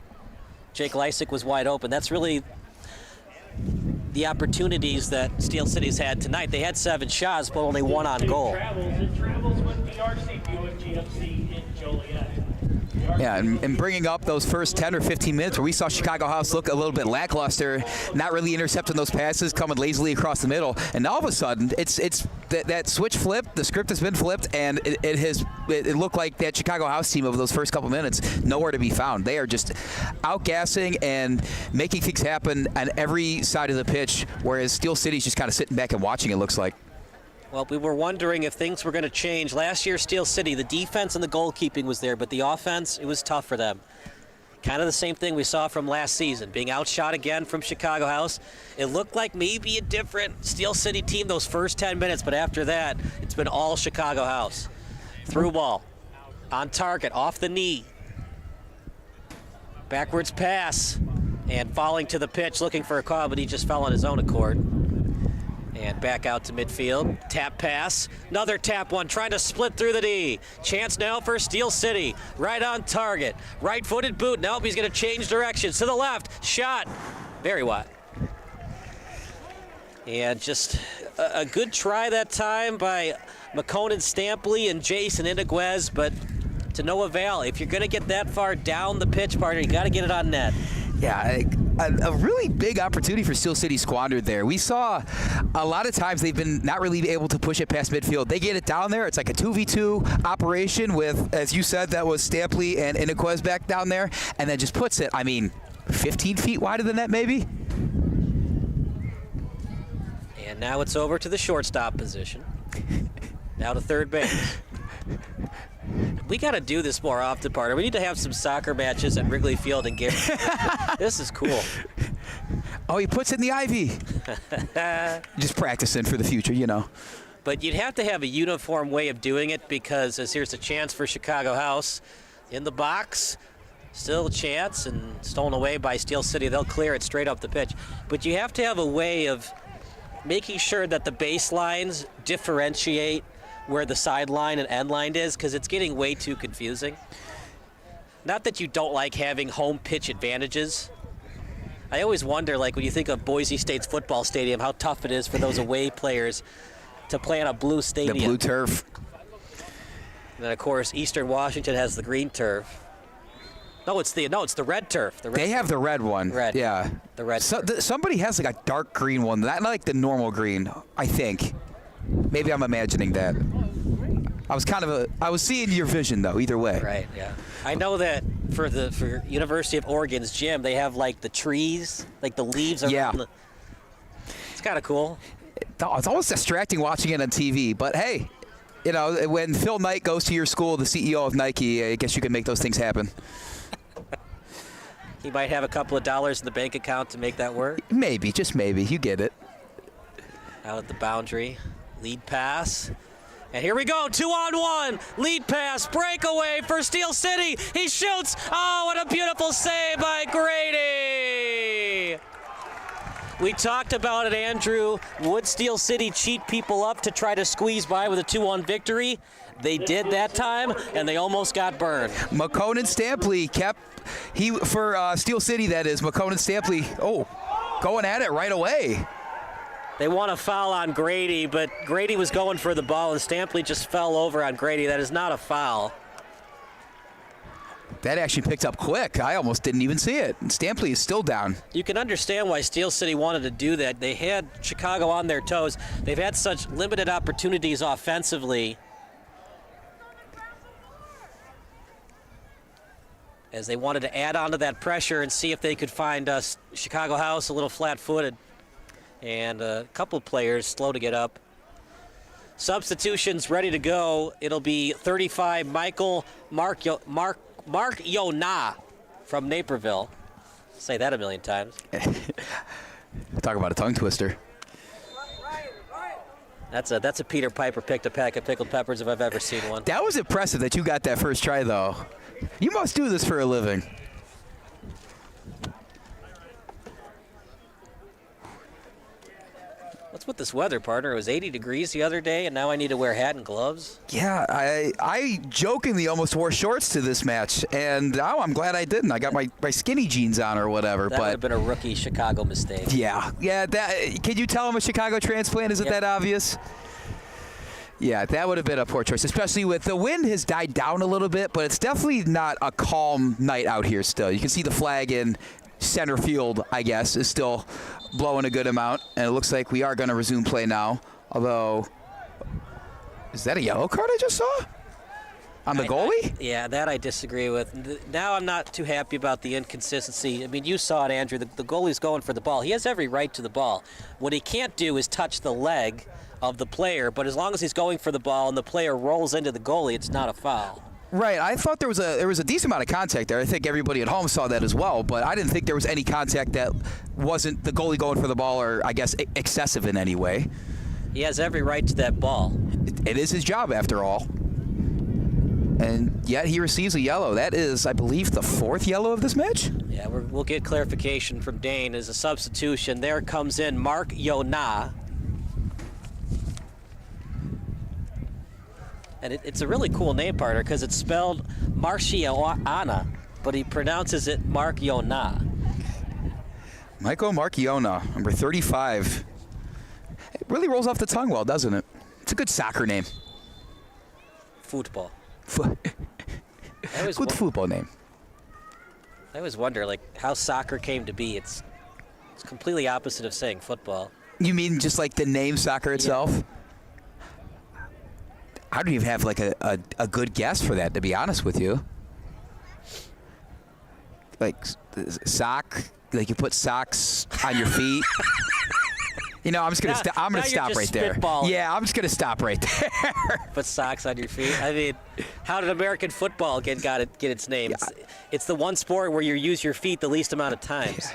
Jake Lysick was wide open. That's really the opportunities that Steel City's had tonight. They had 7 shots, but only 1 on goal. It travels with BRC Buick GMC in Joliet. Yeah, and bringing up those first 10 or 15 minutes where we saw Chicago House look a little bit lackluster, not really intercepting those passes, coming lazily across the middle, and all of a sudden, it's that switch flipped, the script has been flipped, and it looked like that Chicago House team over those first couple minutes, nowhere to be found. They are just outgassing and making things happen on every side of the pitch, whereas Steel City's just kind of sitting back and watching, it looks like. Well, we were wondering if things were going to change. Last year, Steel City, the defense and the goalkeeping was there, but the offense, it was tough for them. Kind of the same thing we saw from last season, being outshot again from Chicago House. It looked like maybe a different Steel City team those first 10 minutes, but after that, it's been all Chicago House. Through ball, on target, off the knee. Backwards pass, and falling to the pitch, looking for a call, but he just fell on his own accord. And back out to midfield. Tap pass. Another tap one, trying to split through the D. Chance now for Steel City. Right on target. Right-footed boot. Nope, he's going to change directions. To the left. Shot. Very wide. And just a good try that time by McConan Stampley and Jason Iniguez, but to no avail. If you're going to get that far down the pitch, partner, you got to get it on net. Yeah, a really big opportunity for Steel City squandered there. We saw a lot of times they've been not really able to push it past midfield. They get it down there. It's like a 2v2 operation with, as you said, that was Stampley and Iniguez back down there, and then just puts it, 15 feet wider than that maybe? And now it's over to the shortstop position. Now to third base. We got to do this more often, partner. We need to have some soccer matches at Wrigley Field and Gary. This is cool. Oh, he puts it in the ivy. Just practicing for the future, you know. But you'd have to have a uniform way of doing it because as here's a chance for Chicago House in the box. Still a chance and stolen away by Steel City. They'll clear it straight up the pitch. But you have to have a way of making sure that the baselines differentiate where the sideline and end line is, because it's getting way too confusing. Not that you don't like having home pitch advantages. I always wonder, like when you think of Boise State's football stadium, how tough it is for those away players to play on a blue stadium. The blue turf. And then of course Eastern Washington has the green turf. No, it's the red turf. They have the red one. Red. Yeah. The red. Somebody has like a dark green one, not like the normal green, I think. Maybe I'm imagining that. I was seeing your vision though. Either way. Right. Yeah. I know that for University of Oregon's gym, they have like the trees, like the leaves. Yeah. It's kind of cool. It's almost distracting watching it on TV, but hey, you know, when Phil Knight goes to your school, the CEO of Nike, I guess you can make those things happen. He might have a couple of dollars in the bank account to make that work. Maybe, just maybe. You get it. Out at the boundary. Lead pass. And here we go, 2-on-1. Lead pass, breakaway for Steel City. He shoots. Oh, what a beautiful save by Grady. We talked about it, Andrew. Would Steel City cheat people up to try to squeeze by with a 2-1 victory? They did that time, and they almost got burned. McConan Stampley for Steel City, that is. McConan Stampley, going at it right away. They want a foul on Grady, but Grady was going for the ball, and Stampley just fell over on Grady. That is not a foul. That actually picked up quick. I almost didn't even see it. Stampley is still down. You can understand why Steel City wanted to do that. They had Chicago on their toes. They've had such limited opportunities offensively as they wanted to add on to that pressure and see if they could find Chicago House a little flat-footed. And a couple of players slow to get up. Substitutions ready to go. It'll be 35 Mark Yona from Naperville. Say that a million times. Talk about a tongue twister. That's a Peter Piper picked a pack of pickled peppers if I've ever seen one. That was impressive that you got that first try, though. You must do this for a living. What's with this weather, partner? It was 80 degrees the other day, and now I need to wear a hat and gloves? Yeah, I jokingly almost wore shorts to this match, and now I'm glad I didn't. I got my skinny jeans on or whatever. That would have been a rookie Chicago mistake. Yeah. Can you tell I'm a Chicago transplant? Isn't that obvious? Yeah, that would have been a poor choice, especially with the wind has died down a little bit, but it's definitely not a calm night out here still. You can see the flag in center field, I guess, is still blowing a good amount, and it looks like we are going to resume play now, although, is that a yellow card I just saw? On the goalie? Yeah, that I disagree with. Now I'm not too happy about the inconsistency. I mean, you saw it, Andrew. The goalie's going for the ball. He has every right to the ball. What he can't do is touch the leg of the player, but as long as he's going for the ball and the player rolls into the goalie, it's not a foul. Right. I thought there was a decent amount of contact there. I think everybody at home saw that as well, but I didn't think there was any contact that wasn't the goalie going for the ball or, I guess, excessive in any way. He has every right to that ball. It is his job, after all. And yet he receives a yellow. That is, I believe, the 4th yellow of this match? Yeah, we'll get clarification from Dane as a substitution. There comes in Mark Yona. And it's a really cool name, partner, because it's spelled Marciana, but he pronounces it Mark Yona. Michael Marchiona, number 35. It really rolls off the tongue well, doesn't it? It's a good soccer name. Football. Good football name. I always wonder, like, how soccer came to be. It's completely opposite of saying football. You mean just like the name soccer itself? Yeah. I don't even have like a good guess for that, to be honest with you. Like sock, like you put socks on your feet. You know, I'm just gonna stop right there. Yeah, I'm just gonna stop right there. Put socks on your feet. I mean, how did American football get its name? Yeah. It's the one sport where you use your feet the least amount of times.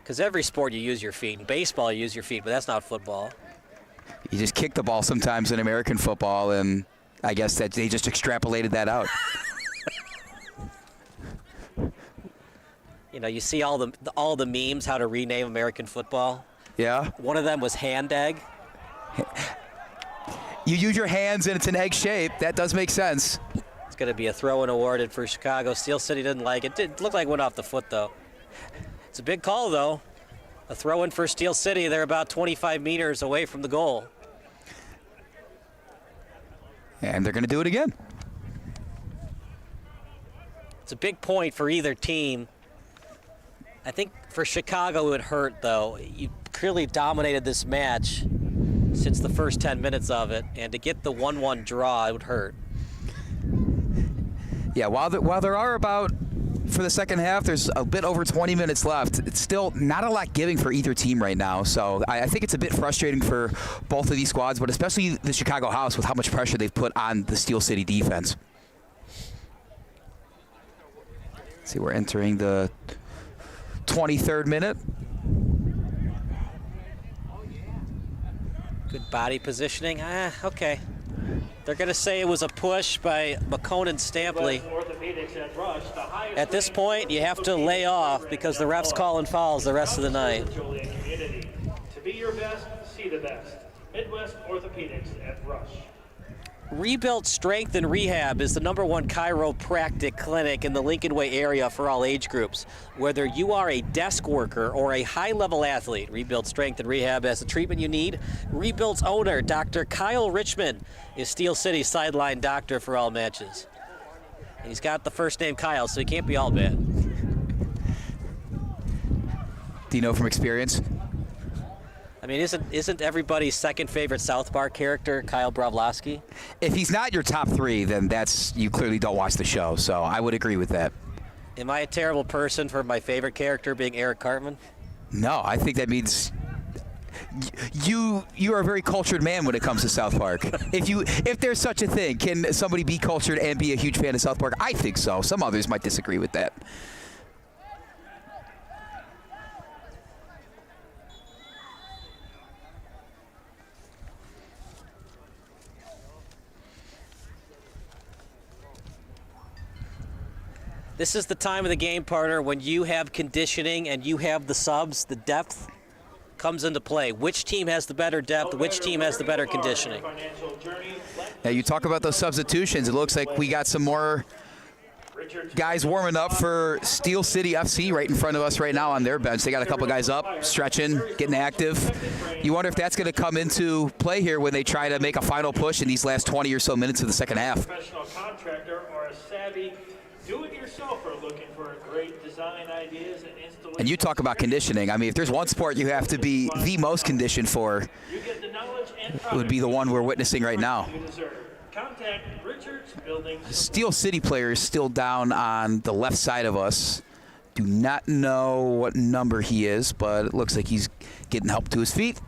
Because every sport you use your feet. In baseball, you use your feet, but that's not football. You just kick the ball sometimes in American football, and I guess that they just extrapolated that out. You know, you see all the memes how to rename American football. Yeah. One of them was hand egg. You use your hands and it's an egg shape. That does make sense. It's going to be a throw-in awarded for Chicago. Steel City didn't like it. It looked like it went off the foot, though. It's a big call, though. A throw-in for Steel City. They're about 25 meters away from the goal. And they're going to do it again. It's a big point for either team. I think for Chicago it would hurt, though. You clearly dominated this match since the first 10 minutes of it, and to get the 1-1 draw, it would hurt. Yeah, while there are about, for the second half, there's a bit over 20 minutes left. It's still not a lot giving for either team right now, so I think it's a bit frustrating for both of these squads, but especially the Chicago House with how much pressure they've put on the Steel City defense. Let's see, we're entering the 23rd minute. Good body positioning. Okay. They're going to say it was a push by McConan Stampley. At this point, you have to lay off because the ref's calling fouls the rest of the night. To be your best, see the best. Midwest Orthopedics at Rush. Rebuilt Strength and Rehab is the #1 chiropractic clinic in the Lincoln Way area for all age groups. Whether you are a desk worker or a high-level athlete, Rebuilt Strength and Rehab has the treatment you need. Rebuilt's owner, Dr. Kyle Richmond, is Steel City's sideline doctor for all matches. And he's got the first name Kyle, so he can't be all bad. Do you know from experience? I mean, isn't everybody's second favorite South Park character Kyle Broflovsky? If he's not your top 3, then you clearly don't watch the show, so I would agree with that. Am I a terrible person for my favorite character being Eric Cartman? No, I think that means you are a very cultured man when it comes to South Park. If there's such a thing, can somebody be cultured and be a huge fan of South Park? I think so. Some others might disagree with that. This is the time of the game, partner, when you have conditioning and you have the subs, the depth comes into play. Which team has the better depth? Which team has the better conditioning? Now, you talk about those substitutions. It looks like we got some more guys warming up for Steel City FC right in front of us right now on their bench. They got a couple guys up, stretching, getting active. You wonder if that's going to come into play here when they try to make a final push in these last 20 or so minutes of the second half. Professional contractor or a savvy do-it-yourselfer looking for great design ideas and installation. And you talk about conditioning. I mean, if there's one sport you have to be the most conditioned for, it would be the one we're witnessing right now. Contact Richards Building. Steel City player is still down on the left side of us. Do not know what number he is, but it looks like he's getting help to his feet.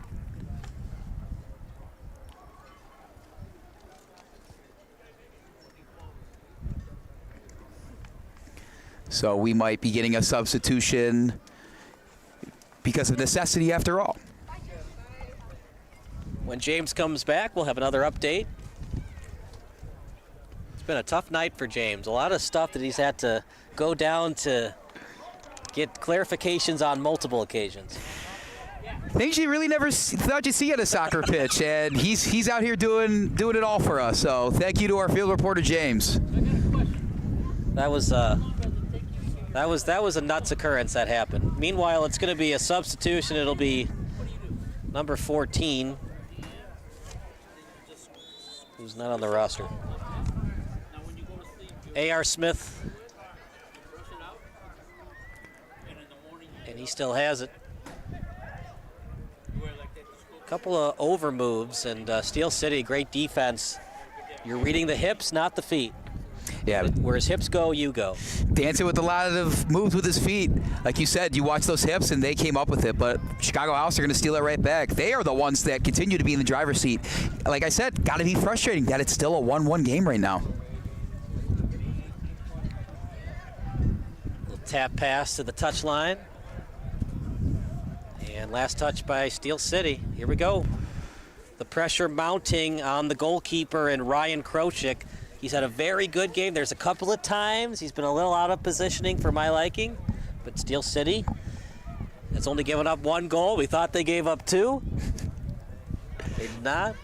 So we might be getting a substitution because of necessity after all. When James comes back, we'll have another update. It's been a tough night for James. A lot of stuff that he's had to go down to get clarifications on multiple occasions. Things you really never thought you'd see at a soccer pitch, and he's out here doing it all for us. So thank you to our field reporter, James. That was a nuts occurrence that happened. Meanwhile, it's going to be a substitution. It'll be number 14, who's not on the roster. A.R. Smith, and he still has it. A couple of over moves, and Steel City, great defense. You're reading the hips, not the feet. Yeah. Where his hips go, you go. Dancing with a lot of moves with his feet. Like you said, you watch those hips, and they came up with it. But Chicago House are going to steal it right back. They are the ones that continue to be in the driver's seat. Like I said, got to be frustrating that it's still a 1-1 game right now. Little tap pass to the touchline. And last touch by Steel City. Here we go. The pressure mounting on the goalkeeper and Ryan Krochik. He's had a very good game. There's a couple of times he's been a little out of positioning for my liking, but Steel City has only given up one goal. We thought they gave up two. They did not.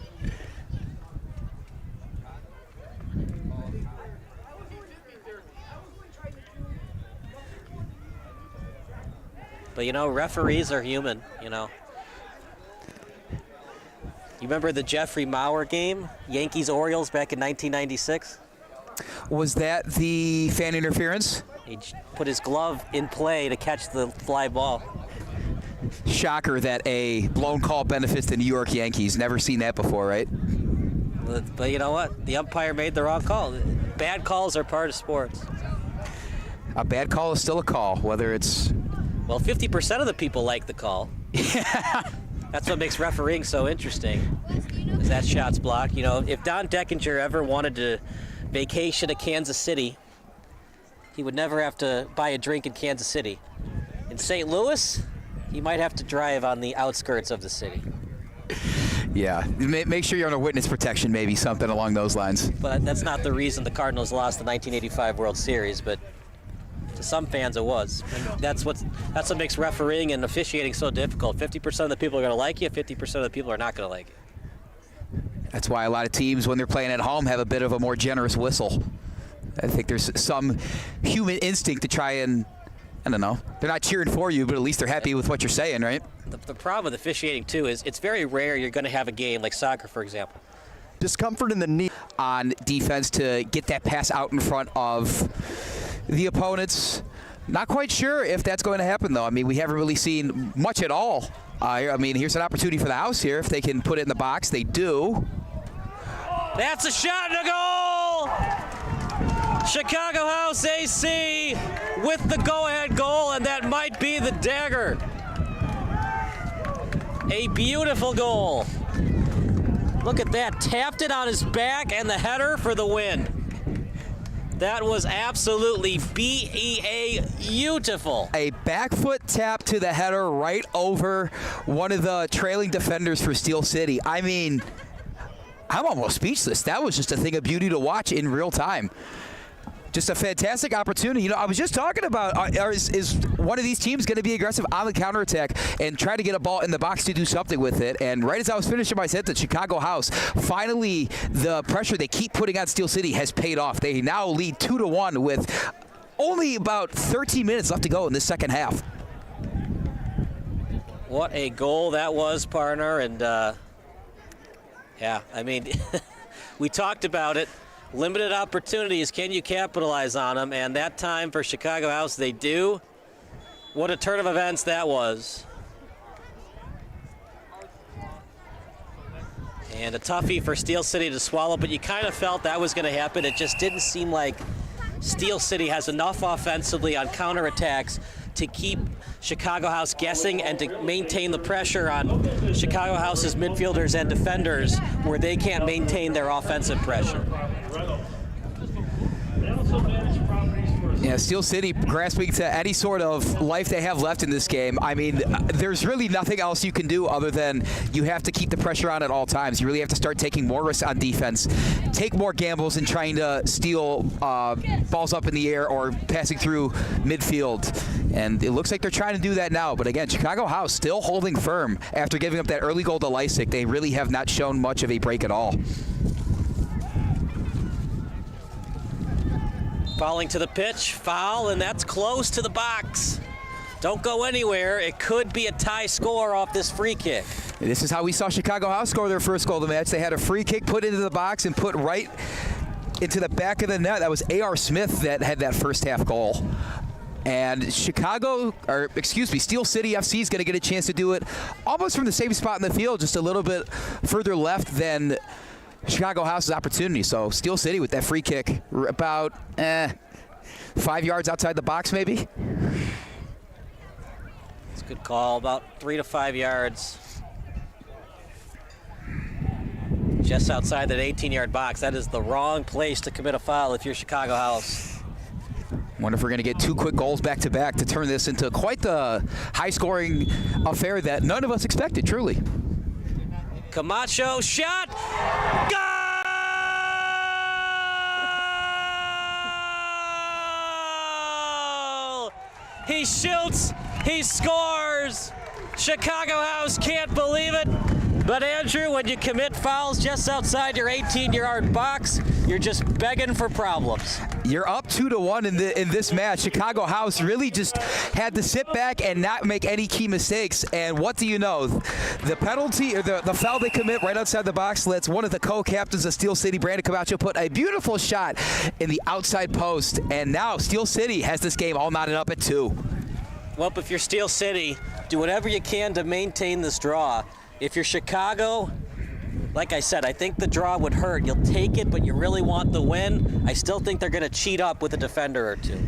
But, you know, referees are human, you know. You remember the Jeffrey Maurer game, Yankees-Orioles back in 1996? Was that the fan interference? He put his glove in play to catch the fly ball. Shocker that a blown call benefits the New York Yankees. Never seen that before, right? But you know what? The umpire made the wrong call. Bad calls are part of sports. A bad call is still a call, whether it's... Well, 50% of the people like the call. That's what makes refereeing so interesting, is that shot's blocked. You know, if Don Deckinger ever wanted to vacation to Kansas City, he would never have to buy a drink in Kansas City. In St. Louis, he might have to drive on the outskirts of the city. Yeah, make sure you're under witness protection, maybe something along those lines. But that's not the reason the Cardinals lost the 1985 World Series, but to some fans it was. And that's what makes refereeing and officiating so difficult. 50% of the people are going to like you, 50% of the people are not going to like you. That's why a lot of teams, when they're playing at home, have a bit of a more generous whistle. I think there's some human instinct to try and, I don't know, they're not cheering for you, but at least they're happy with what you're saying, right? The problem with officiating, too, is it's very rare you're going to have a game like soccer, for example. Discomfort in the knee. On defense to get that pass out in front of the opponents. Not quite sure if that's going to happen, though. I mean, we haven't really seen much at all. I mean, here's an opportunity for the House here. If they can put it in the box, they do. That's a shot and a goal! Chicago House AC with the go-ahead goal, and that might be the dagger. A beautiful goal. Look at that, tapped it on his back and the header for the win. That was absolutely beautiful. A back foot tap to the header right over one of the trailing defenders for Steel City. I mean, I'm almost speechless. That was just a thing of beauty to watch in real time. Just a fantastic opportunity. You know, I was just talking about, is one of these teams going to be aggressive on the counterattack and try to get a ball in the box to do something with it? And right as I was finishing my sentence, Chicago House, finally the pressure they keep putting on Steel City has paid off. They now lead 2-1 with only about 13 minutes left to go in this second half. What a goal that was, partner. And, yeah, I mean, we talked about it. Limited opportunities. Can you capitalize on them? And that time for Chicago House, they do. What a turn of events that was. And a toughie for Steel City to swallow, but you kind of felt that was going to happen. It just didn't seem like Steel City has enough offensively on counterattacks to keep Chicago House guessing and to maintain the pressure on Chicago House's midfielders and defenders where they can't maintain their offensive pressure. Yeah, Steel City grasping to any sort of life they have left in this game. I mean, there's really nothing else you can do other than you have to keep the pressure on at all times. You really have to start taking more risks on defense, take more gambles in trying to steal balls up in the air or passing through midfield. And it looks like they're trying to do that now. But again, Chicago House still holding firm after giving up that early goal to Leipzig. They really have not shown much of a break at all. Falling to the pitch, foul, and that's close to the box. Don't go anywhere. It could be a tie score off this free kick. This is how we saw Chicago House score their first goal of the match. They had a free kick put into the box and put right into the back of the net. That was A.R. Smith that had that first half goal. And Steel City FC is going to get a chance to do it almost from the same spot in the field, just a little bit further left than Chicago House's opportunity. So Steel City with that free kick about 5 yards outside the box maybe. It's a good call, about 3 to 5 yards. Just outside that 18-yard box. That is the wrong place to commit a foul if you're Chicago House. Wonder if we're going to get 2 quick goals back-to-back to turn this into quite the high-scoring affair that none of us expected, truly. Camacho shot. Goal! He shoots. He scores. Chicago House can't believe it. But Andrew, when you commit fouls just outside your 18-yard box, you're just begging for problems. You're up 2-1 in this match. Chicago House really just had to sit back and not make any key mistakes. And what do you know? The penalty or the foul they commit right outside the box lets one of the co-captains of Steel City, Brandon Camacho, put a beautiful shot in the outside post. And now Steel City has this game all knotted up at 2. Well, if you're Steel City, do whatever you can to maintain this draw. If you're Chicago, like I said, I think the draw would hurt. You'll take it, but you really want the win. I still think they're going to cheat up with a defender or two.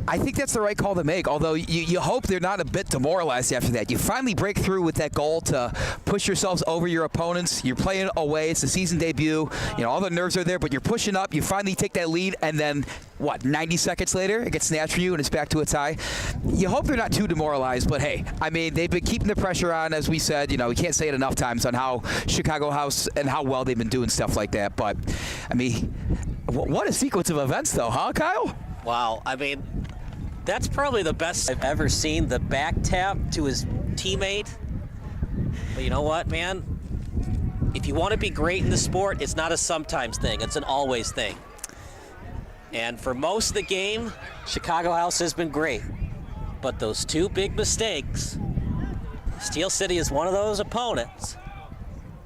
I think that's the right call to make, although you hope they're not a bit demoralized after that. You finally break through with that goal to push yourselves over your opponents. You're playing away. It's the season debut. You know, all the nerves are there, but you're pushing up. You finally take that lead, and then, 90 seconds later, it gets snatched from you, and it's back to a tie. You hope they're not too demoralized, but hey, I mean, they've been keeping the pressure on, as we said. You know, we can't say it enough times on how Chicago House and how well they've been doing stuff like that. But, I mean, what a sequence of events, though, huh, Kyle? Wow, I mean, that's probably the best I've ever seen, the back tap to his teammate. But you know what, man? If you want to be great in the sport, it's not a sometimes thing, it's an always thing. And for most of the game, Chicago House has been great. But those 2 big mistakes, Steel City is one of those opponents.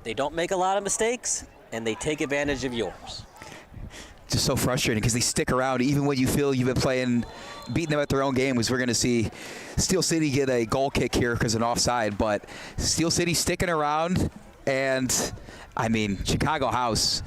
They don't make a lot of mistakes, and they take advantage of yours. Just so frustrating because they stick around even when you feel you've been beating them at their own game. We're going to see Steel City get a goal kick here because of an offside, but Steel City sticking around, and I mean, Chicago House,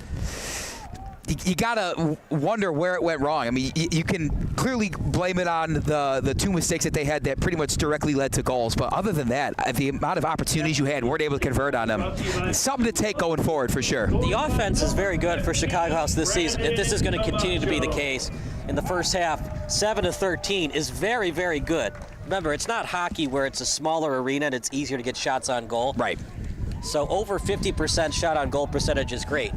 you gotta wonder where it went wrong. I mean, you can clearly blame it on the 2 mistakes that they had that pretty much directly led to goals, but other than that, the amount of opportunities you had, weren't able to convert on them. It's something to take going forward for sure. The offense is very good for Chicago House this season. If this is going to continue to be the case in the first half, 7-13 is very, very good. Remember, it's not hockey where it's a smaller arena and it's easier to get shots on goal. Right. So over 50% shot on goal percentage is great.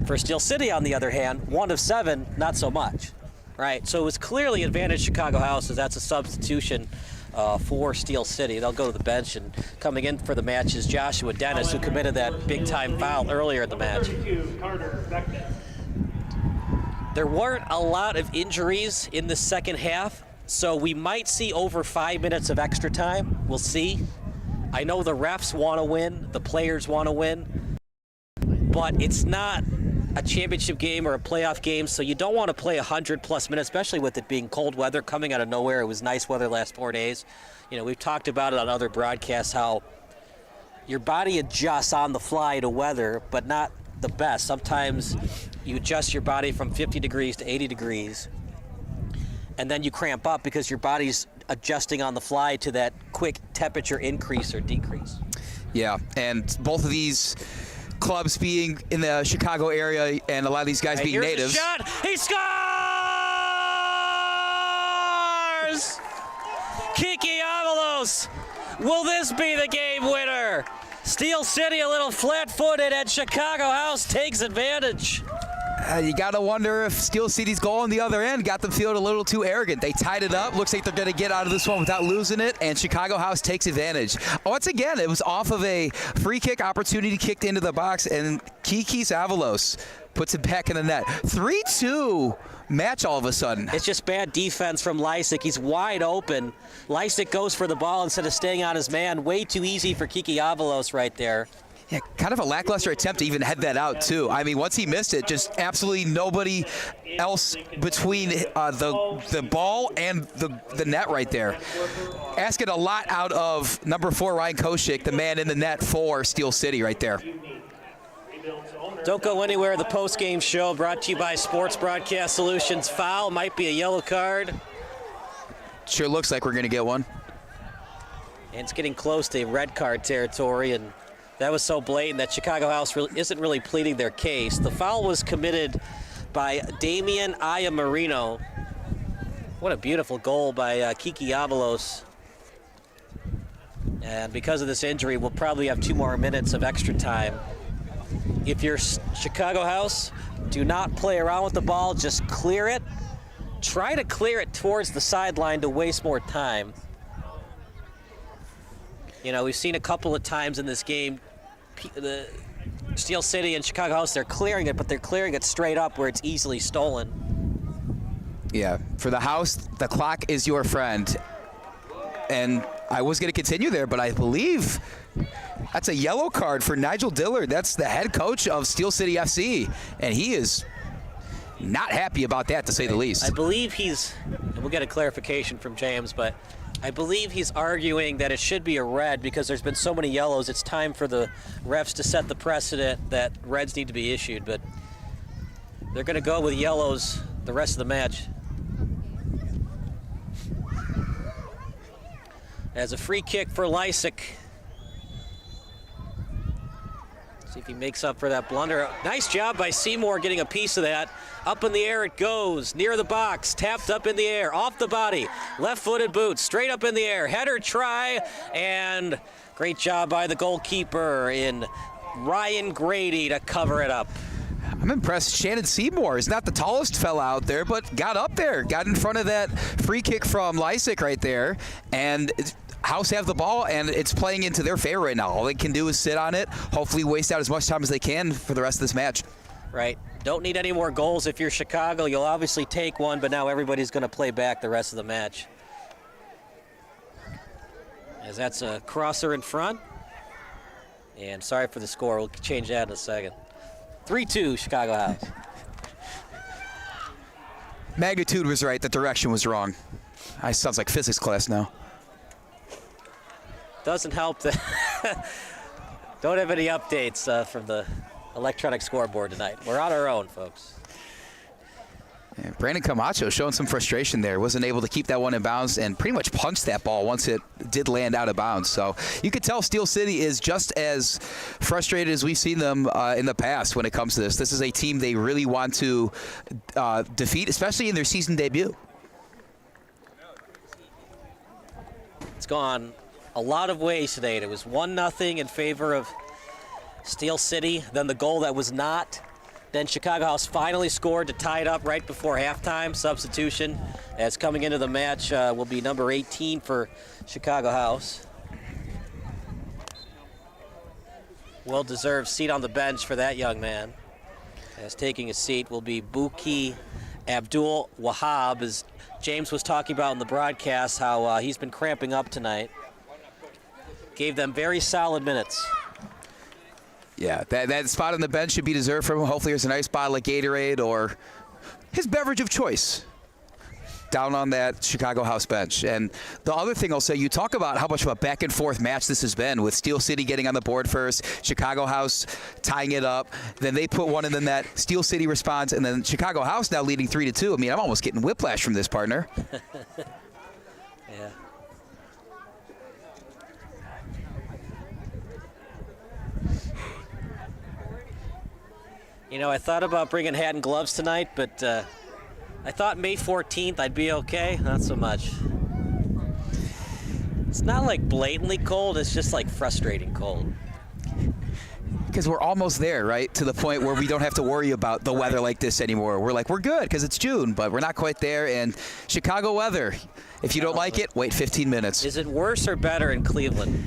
For Steel City, on the other hand, 1 of 7, not so much, right? So it was clearly advantage Chicago House, as that's a substitution for Steel City. They'll go to the bench, and coming in for the match is Joshua Dennis, who committed that big-time foul earlier in the match. There weren't a lot of injuries in the second half, so we might see over 5 minutes of extra time. We'll see. I know the refs want to win, the players want to win, but it's not a championship game or a playoff game, so you don't want to play 100-plus minutes, especially with it being cold weather coming out of nowhere. It was nice weather the last 4 days. You know, we've talked about it on other broadcasts, how your body adjusts on the fly to weather, but not the best. Sometimes you adjust your body from 50 degrees to 80 degrees, and then you cramp up because your body's adjusting on the fly to that quick temperature increase or decrease. Yeah, and both of these clubs being in the Chicago area and a lot of these guys being natives. The shot. He scores! Kiki Avalos. Will this be the game winner? Steel City a little flat-footed, and Chicago House takes advantage. You got to wonder if Steel City's goal on the other end got them feeling a little too arrogant. They tied it up. Looks like they're going to get out of this one without losing it, and Chicago House takes advantage. Once again, it was off of a free kick opportunity kicked into the box, and Kikis Avalos puts it back in the net. 3-2 match all of a sudden. It's just bad defense from Lysick. He's wide open. Lysick goes for the ball instead of staying on his man. Way too easy for Kiki Avalos right there. Yeah, kind of a lackluster attempt to even head that out, too. I mean, once he missed it, just absolutely nobody else between the ball and the net right there. Asking a lot out of number 4, Ryan Koshik, the man in the net for Steel City right there. Don't go anywhere. The post-game show brought to you by Sports Broadcast Solutions. Foul might be a yellow card. Sure looks like we're going to get one. And it's getting close to red card territory, and that was so blatant that Chicago House isn't really pleading their case. The foul was committed by Damian Ayamarino. What a beautiful goal by Kiki Avalos. And because of this injury, we'll probably have 2 more minutes of extra time. If you're Chicago House, do not play around with the ball. Just clear it. Try to clear it towards the sideline to waste more time. You know, we've seen a couple of times in this game, the Steel City and Chicago House, they're clearing it, but they're clearing it straight up where it's easily stolen. Yeah, for the House, the clock is your friend. And I was going to continue there, but I believe that's a yellow card for Nigel Dillard. That's the head coach of Steel City FC, and he is not happy about that, to say the least. I believe we'll get a clarification from James, but I believe he's arguing that it should be a red because there's been so many yellows. It's time for the refs to set the precedent that reds need to be issued, but they're going to go with yellows the rest of the match. As a free kick for Lysick. See if he makes up for that blunder. Nice job by Seymour getting a piece of that. Up in the air it goes, near the box, tapped up in the air, off the body, left-footed boot, straight up in the air, header try, and great job by the goalkeeper in Ryan Grady to cover it up. I'm impressed. Shannon Seymour is not the tallest fella out there, but got up there, got in front of that free kick from Lysick right there, and House have the ball, and it's playing into their favor right now. All they can do is sit on it, hopefully waste out as much time as they can for the rest of this match. Right. Don't need any more goals. If you're Chicago, you'll obviously take one, but now everybody's going to play back the rest of the match. As that's a crosser in front. And sorry for the score. We'll change that in a second. 3-2 Chicago House. Magnitude was right. The direction was wrong. Sounds like physics class now. Doesn't help that don't have any updates from the electronic scoreboard tonight. We're on our own, folks. Yeah, Brandon Camacho showing some frustration there. Wasn't able to keep that one in bounds and pretty much punched that ball once it did land out of bounds. So you could tell Steel City is just as frustrated as we've seen them in the past when it comes to this. This is a team they really want to defeat, especially in their season debut. It's gone a lot of ways today. It was 1-0 in favor of Steel City, then the goal that was not. Then Chicago House finally scored to tie it up right before halftime. Substitution as coming into the match will be number 18 for Chicago House. Well-deserved seat on the bench for that young man. As taking a seat will be Buki Abdul Wahab, as James was talking about in the broadcast, how he's been cramping up tonight. Gave them very solid minutes. Yeah, that spot on the bench should be deserved for him. Hopefully there's a nice bottle of Gatorade or his beverage of choice down on that Chicago House bench. And the other thing I'll say, you talk about how much of a back and forth match this has been, with Steel City getting on the board first, Chicago House tying it up, then they put one in the net, Steel City responds, and then Chicago House now leading 3-2. I mean, I'm almost getting whiplash from this, partner. Yeah. You know, I thought about bringing hat and gloves tonight, but I thought May 14th I'd be okay. Not so much. It's not like blatantly cold, it's just like frustrating cold. Because we're almost there, right? To the point where we don't have to worry about the weather like this anymore. We're like, we're good because it's June, but we're not quite there. And Chicago weather, if you don't like it, wait 15 minutes. Is it worse or better in Cleveland?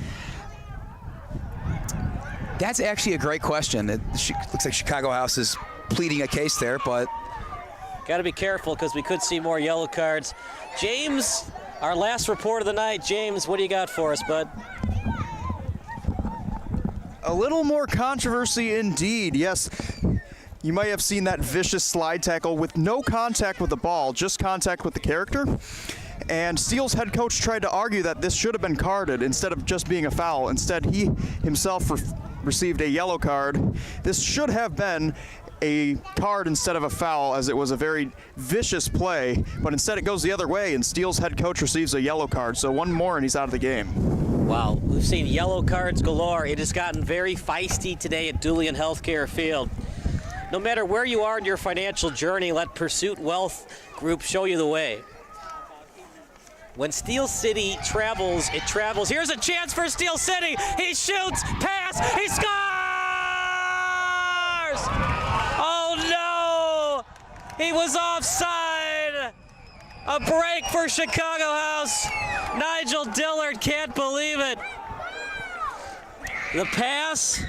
That's actually a great question. It looks like Chicago House is pleading a case there, but got to be careful because we could see more yellow cards. James, our last report of the night. James, what do you got for us, bud? A little more controversy indeed, yes. You might have seen that vicious slide tackle with no contact with the ball, just contact with the character. And Steel's head coach tried to argue that this should have been carded instead of just being a foul. Instead, he himself received a yellow card. This should have been a card instead of a foul, as it was a very vicious play, but instead it goes the other way and Steel's head coach receives a yellow card. So one more and he's out of the game. Wow, we've seen yellow cards galore. It has gotten very feisty today at Dulian Healthcare Field. No matter where you are in your financial journey, let Pursuit Wealth Group show you the way. When Steel City travels, it travels. Here's a chance for Steel City. He shoots, pass, he scores! Oh no! He was offside! A break for Chicago House. Nigel Dillard can't believe it. The pass,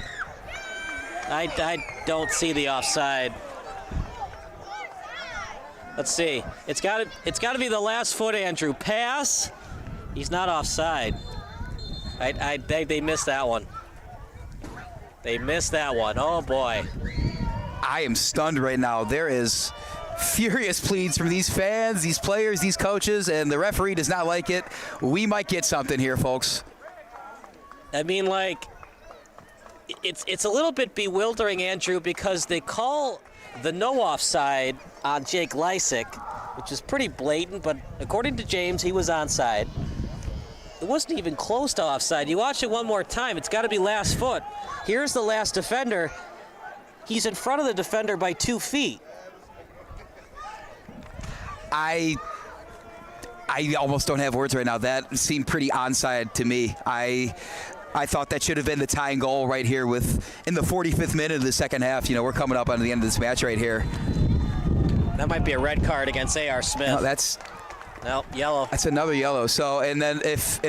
I don't see the offside. Let's see. It's got to be the last foot, Andrew. Pass. He's not offside. They missed that one. They missed that one. Oh boy. I am stunned right now. There is furious pleads from these fans, these players, these coaches, and the referee does not like it. We might get something here, folks. I mean, like, it's a little bit bewildering, Andrew, because they call the no offside on Jake Lysick, which is pretty blatant, but according to James, he was onside. It wasn't even close to offside. You watch it one more time, it's got to be last foot. Here's the last defender. He's in front of the defender by 2 feet. I almost don't have words right now. That seemed pretty onside to me. I thought that should have been the tying goal right here in the 45th minute of the second half. You know, we're coming up on the end of this match right here. That might be a red card against A.R. Smith. No, yellow. That's another yellow. So, and then if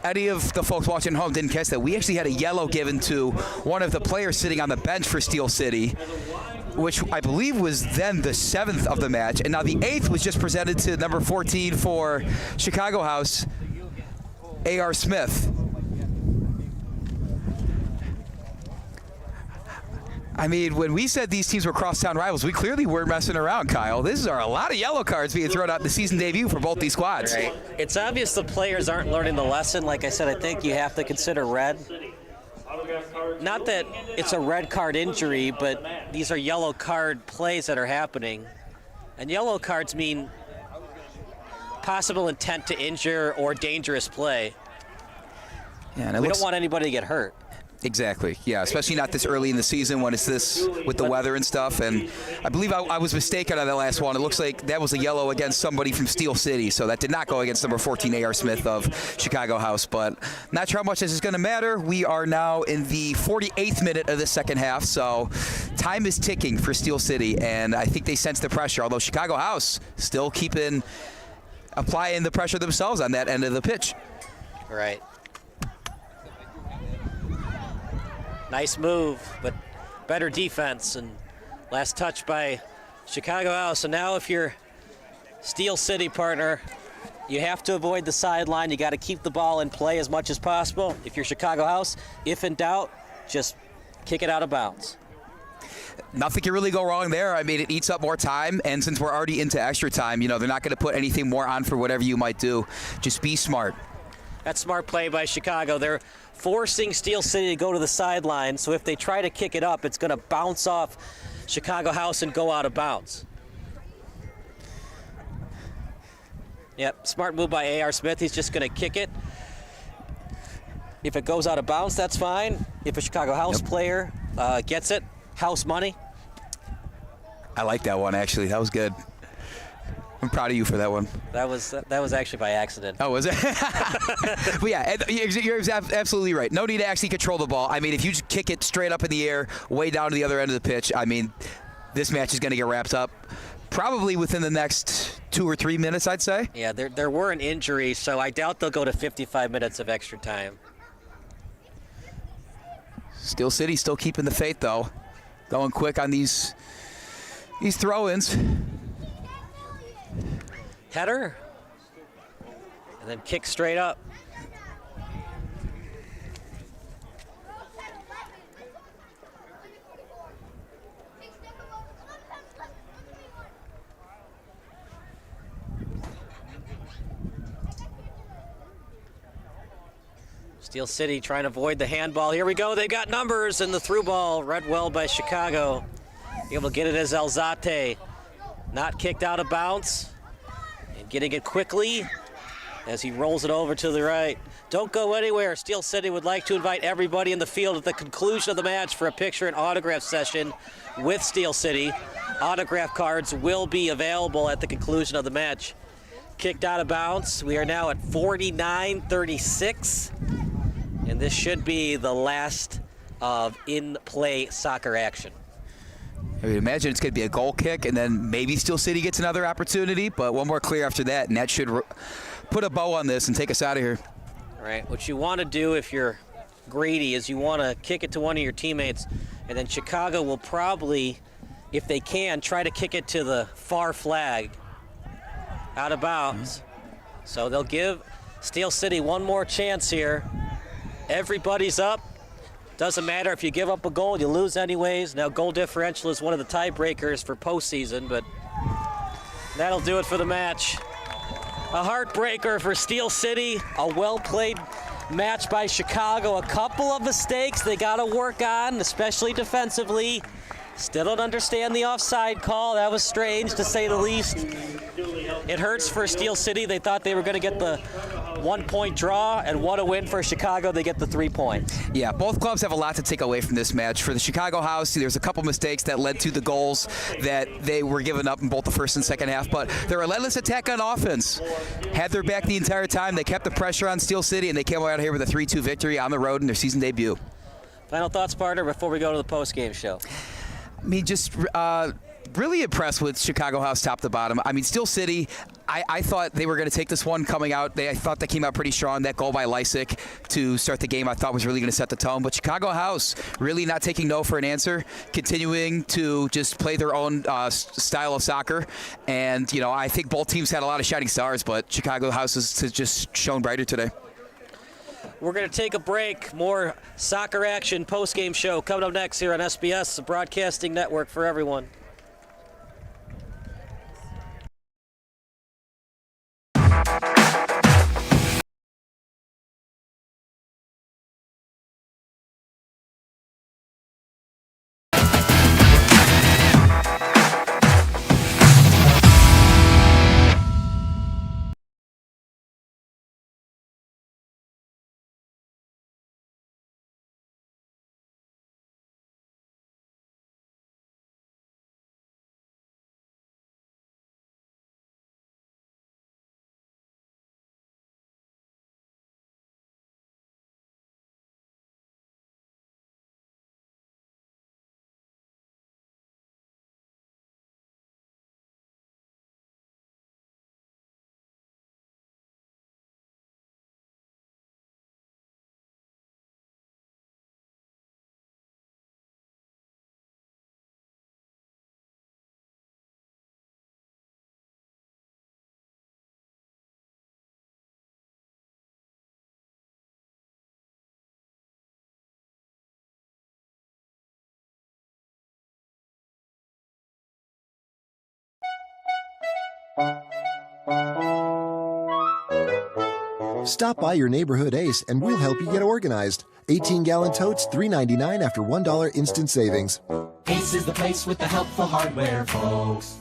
any of the folks watching at home didn't catch that, we actually had a yellow given to one of the players sitting on the bench for Steel City, which I believe was then the 7th of the match. And now the 8th was just presented to number 14 for Chicago House, A.R. Smith. I mean, when we said these teams were crosstown rivals, we clearly weren't messing around, Kyle. These are a lot of yellow cards being thrown out in the season debut for both these squads. Right. It's obvious the players aren't learning the lesson. Like I said, I think you have to consider red. Not that it's a red card injury, but these are yellow card plays that are happening. And yellow cards mean possible intent to injure or dangerous play. Yeah, and we don't want anybody to get hurt. Exactly, yeah, especially not this early in the season when it's this with the weather and stuff. And I believe I was mistaken on that last one. It looks like that was a yellow against somebody from Steel City, so that did not go against number 14, A.R. Smith of Chicago House. But not sure how much this is going to matter. We are now in the 48th minute of the second half, so time is ticking for Steel City, and I think they sense the pressure, although Chicago House still applying the pressure themselves on that end of the pitch. Right. Nice move, but better defense. And last touch by Chicago House. So now if you're Steel City, partner, you have to avoid the sideline. You got to keep the ball in play as much as possible. If you're Chicago House, if in doubt, just kick it out of bounds. Nothing can really go wrong there. I mean, it eats up more time, and since we're already into extra time, they're not going to put anything more on for whatever you might do. Just be smart. That's smart play by Chicago. They're forcing Steel City to go to the sideline, so if they try to kick it up, it's going to bounce off Chicago House and go out of bounds. Yep, smart move by A.R. Smith. He's just going to kick it. If it goes out of bounds, that's fine. If a Chicago House player gets it, house money. I like that one, actually. That was good. I'm proud of you for that one. That was actually by accident. Oh, was it? But yeah, you're absolutely right. No need to actually control the ball. I mean, if you just kick it straight up in the air, way down to the other end of the pitch, I mean, this match is going to get wrapped up probably within the next 2 or 3 minutes, I'd say. Yeah, there were an injury, so I doubt they'll go to 55 minutes of extra time. Steel City still keeping the faith, though. Going quick on these throw-ins. Header, and then kick straight up. Steel City trying to avoid the handball. Here we go. They got numbers and the through ball. Read well by Chicago. Able to get it as Alzate. Not kicked out of bounds. And getting it quickly as he rolls it over to the right. Don't go anywhere. Steel City would like to invite everybody in the field at the conclusion of the match for a picture and autograph session with Steel City. Autograph cards will be available at the conclusion of the match. Kicked out of bounds. We are now at 49-36. And this should be the last of in-play soccer action. I would imagine it's going to be a goal kick, and then maybe Steel City gets another opportunity, but one more clear after that, and that should put a bow on this and take us out of here. All right, what you want to do if you're greedy is you want to kick it to one of your teammates, and then Chicago will probably, if they can, try to kick it to the far flag out of bounds. So they'll give Steel City one more chance here. Everybody's up. Doesn't matter if you give up a goal, you lose anyways. Now goal differential is one of the tiebreakers for postseason, but that'll do it for the match. A heartbreaker for Steel City, a well-played match by Chicago. A couple of mistakes they got to work on, especially defensively. Still don't understand the offside call. That was strange, to say the least. It hurts for Steel City. They thought they were going to get the 1-point draw, and what a win for Chicago. They get the 3 points. Yeah, both clubs have a lot to take away from this match. For the Chicago House, there's a couple mistakes that led to the goals that they were giving up in both the first and second half, but their relentless attack on offense had their back the entire time. They kept the pressure on Steel City, and they came out here with a 3-2 victory on the road in their season debut. Final thoughts, partner, before we go to the post-game show? I mean, just really impressed with Chicago House top to bottom. I mean, Steel City, I thought they were going to take this one coming out. I thought they came out pretty strong. That goal by Lysick to start the game I thought was really going to set the tone. But Chicago House really not taking no for an answer, continuing to just play their own style of soccer. And, I think both teams had a lot of shining stars, but Chicago House has just shown brighter today. We're going to take a break. More soccer action post-game show coming up next here on SBS, the broadcasting network for everyone. Stop by your neighborhood Ace and we'll help you get organized. 18-gallon totes, $3.99 after $1 instant savings. Ace is the place with the helpful hardware, folks.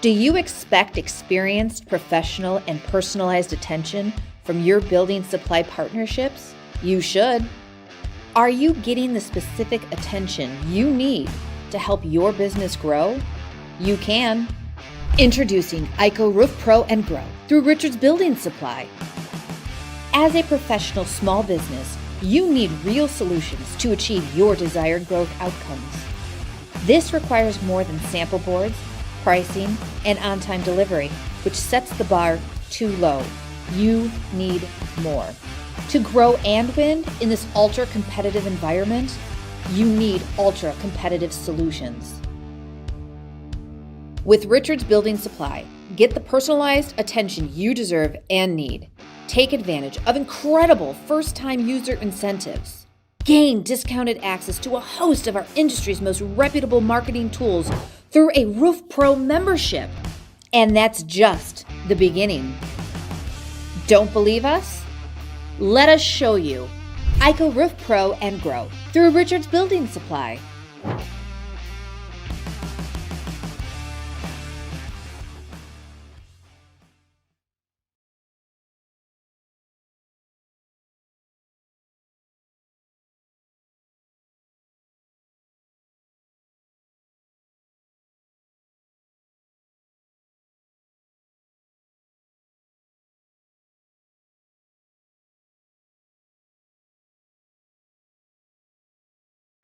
Do you expect experienced, professional, and personalized attention from your building supply partnerships? You should. Are you getting the specific attention you need to help your business grow? You can. Introducing ICO Roof Pro and Grow through Richards Building Supply. As a professional small business, you need real solutions to achieve your desired growth outcomes. This requires more than sample boards, pricing, and on-time delivery, which sets the bar too low. You need more. To grow and win in this ultra-competitive environment, you need ultra-competitive solutions. With Richards Building Supply, get the personalized attention you deserve and need. Take advantage of incredible first-time user incentives. Gain discounted access to a host of our industry's most reputable marketing tools through a Roof Pro membership. And that's just the beginning. Don't believe us? Let us show you. ICO Roof Pro and Grow through Richards Building Supply.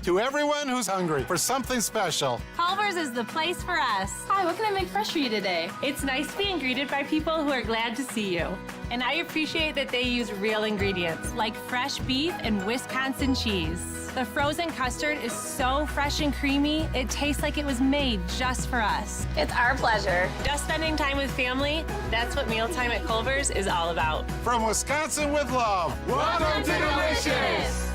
To everyone who's hungry for something special, Culver's is the place for us. Hi, what can I make fresh for you today? It's nice being greeted by people who are glad to see you. And I appreciate that they use real ingredients, like fresh beef and Wisconsin cheese. The frozen custard is so fresh and creamy, it tastes like it was made just for us. It's our pleasure. Just spending time with family, that's what mealtime at Culver's is all about. from Wisconsin with love. Welcome to Delicious!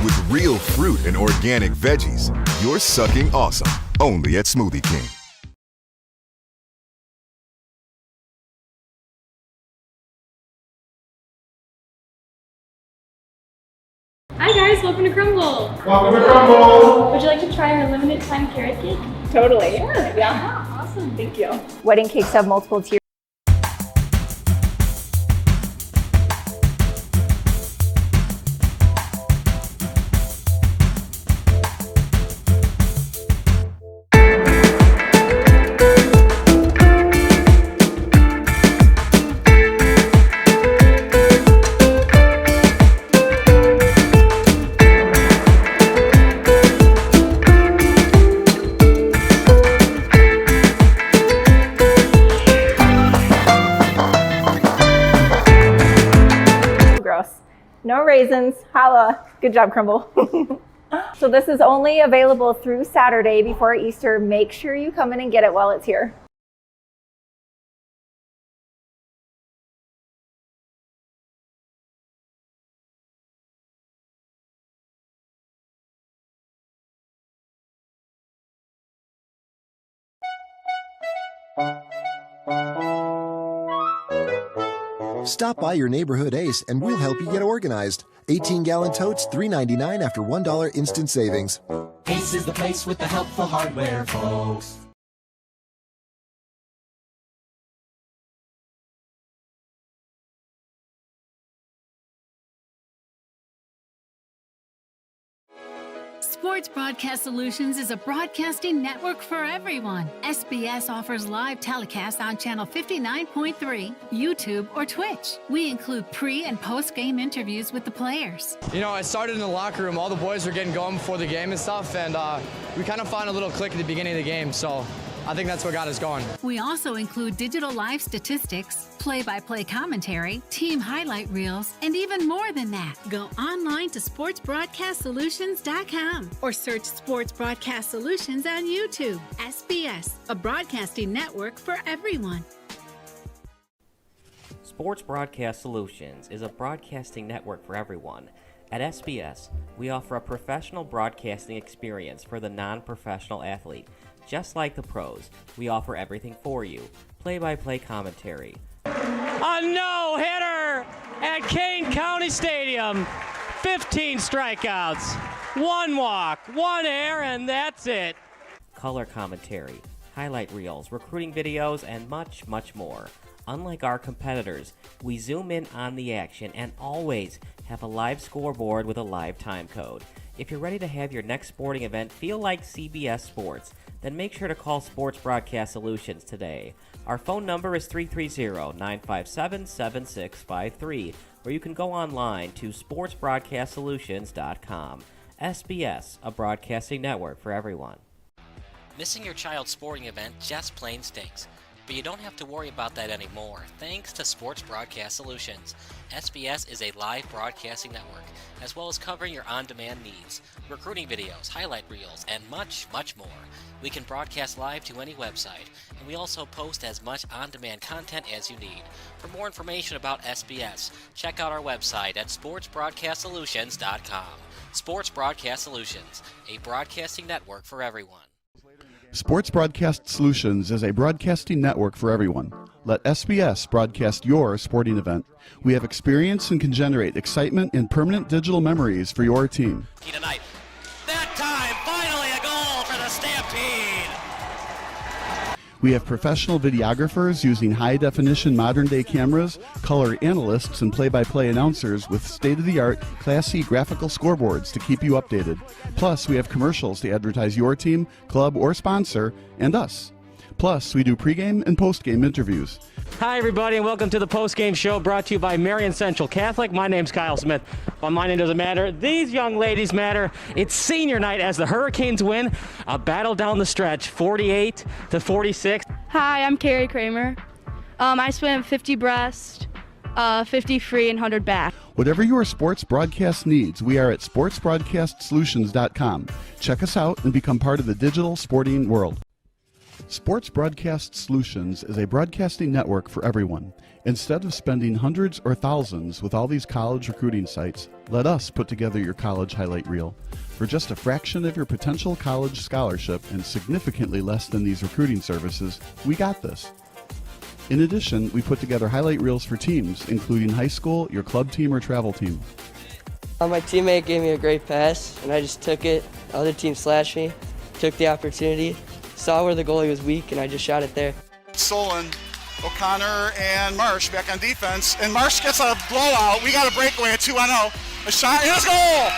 With real fruit and organic veggies, you're sucking awesome. Only at Smoothie King. Hi guys, welcome to Crumble. Welcome to Crumble. Would you like to try our limited time carrot cake? Totally. Sure. Yeah. Awesome. Thank you. Wedding cakes have multiple tiers. No raisins. Holla. Good job, Crumble. So this is only available through Saturday before Easter. Make sure you come in and get it while it's here. Stop by your neighborhood Ace and we'll help you get organized. 18-gallon totes, $3.99 after $1 instant savings. Ace is the place with the helpful hardware, folks. Sports Broadcast Solutions is a broadcasting network for everyone. SBS offers live telecasts on Channel 59.3, YouTube, or Twitch. We include pre- and post-game interviews with the players. You know, I started in the locker room. All the boys were getting going before the game and stuff, and we kind of found a little click at the beginning of the game, so I think that's what got us going. We also include digital live statistics, play-by-play commentary, team highlight reels, and even more than that. Go online to sportsbroadcastsolutions.com or search Sports Broadcast Solutions on YouTube. SBS, a broadcasting network for everyone. Sports Broadcast Solutions is a broadcasting network for everyone. At SBS, we offer a professional broadcasting experience for the non-professional athlete. Just like the pros, we offer everything for you. Play-by-play commentary. A no-hitter at Kane County Stadium. 15 strikeouts, 1 walk, 1 error, and that's it. Color commentary, highlight reels, recruiting videos, and much, much more. Unlike our competitors, we zoom in on the action and always have a live scoreboard with a live time code. If you're ready to have your next sporting event feel like CBS Sports, then make sure to call Sports Broadcast Solutions today. Our phone number is 330-957-7653, or you can go online to sportsbroadcastsolutions.com. SBS, a broadcasting network for everyone. Missing your child's sporting event just plain stinks. But you don't have to worry about that anymore, thanks to Sports Broadcast Solutions. SBS is a live broadcasting network, as well as covering your on-demand needs, recruiting videos, highlight reels, and much, much more. We can broadcast live to any website, and we also post as much on-demand content as you need. For more information about SBS, check out our website at sportsbroadcastsolutions.com. Sports Broadcast Solutions, a broadcasting network for everyone. Sports Broadcast Solutions is a broadcasting network for everyone. Let SBS broadcast your sporting event. We have experience and can generate excitement and permanent digital memories for your team. Tonight. That time, finally a goal for the Stampede! We have professional videographers using high-definition modern-day cameras, color analysts, and play-by-play announcers with state-of-the-art, classy graphical scoreboards to keep you updated. Plus, we have commercials to advertise your team, club, or sponsor, and us. Plus, we do pregame and postgame interviews. Hi, everybody, and welcome to the postgame show brought to you by Marion Central Catholic. My name's Kyle Smith, but my name doesn't matter. These young ladies matter. It's senior night as the Hurricanes win a battle down the stretch, 48-46. Hi, I'm Carrie Kramer. I swim 50 breast, 50 free, and 100 back. Whatever your sports broadcast needs, we are at sportsbroadcastsolutions.com. Check us out and become part of the digital sporting world. Sports Broadcast Solutions is a broadcasting network for everyone. Instead of spending hundreds or thousands with all these college recruiting sites, let us put together your college highlight reel. For just a fraction of your potential college scholarship and significantly less than these recruiting services, we got this. In addition, we put together highlight reels for teams, including high school, your club team, or travel team. My teammate gave me a great pass, and I just took it. The other team slashed me, took the opportunity, saw where the goalie was weak, and I just shot it there. Solon, O'Connor, and Marsh back on defense, and Marsh gets a blowout. We got a breakaway at 2-0. A shot, and a goal!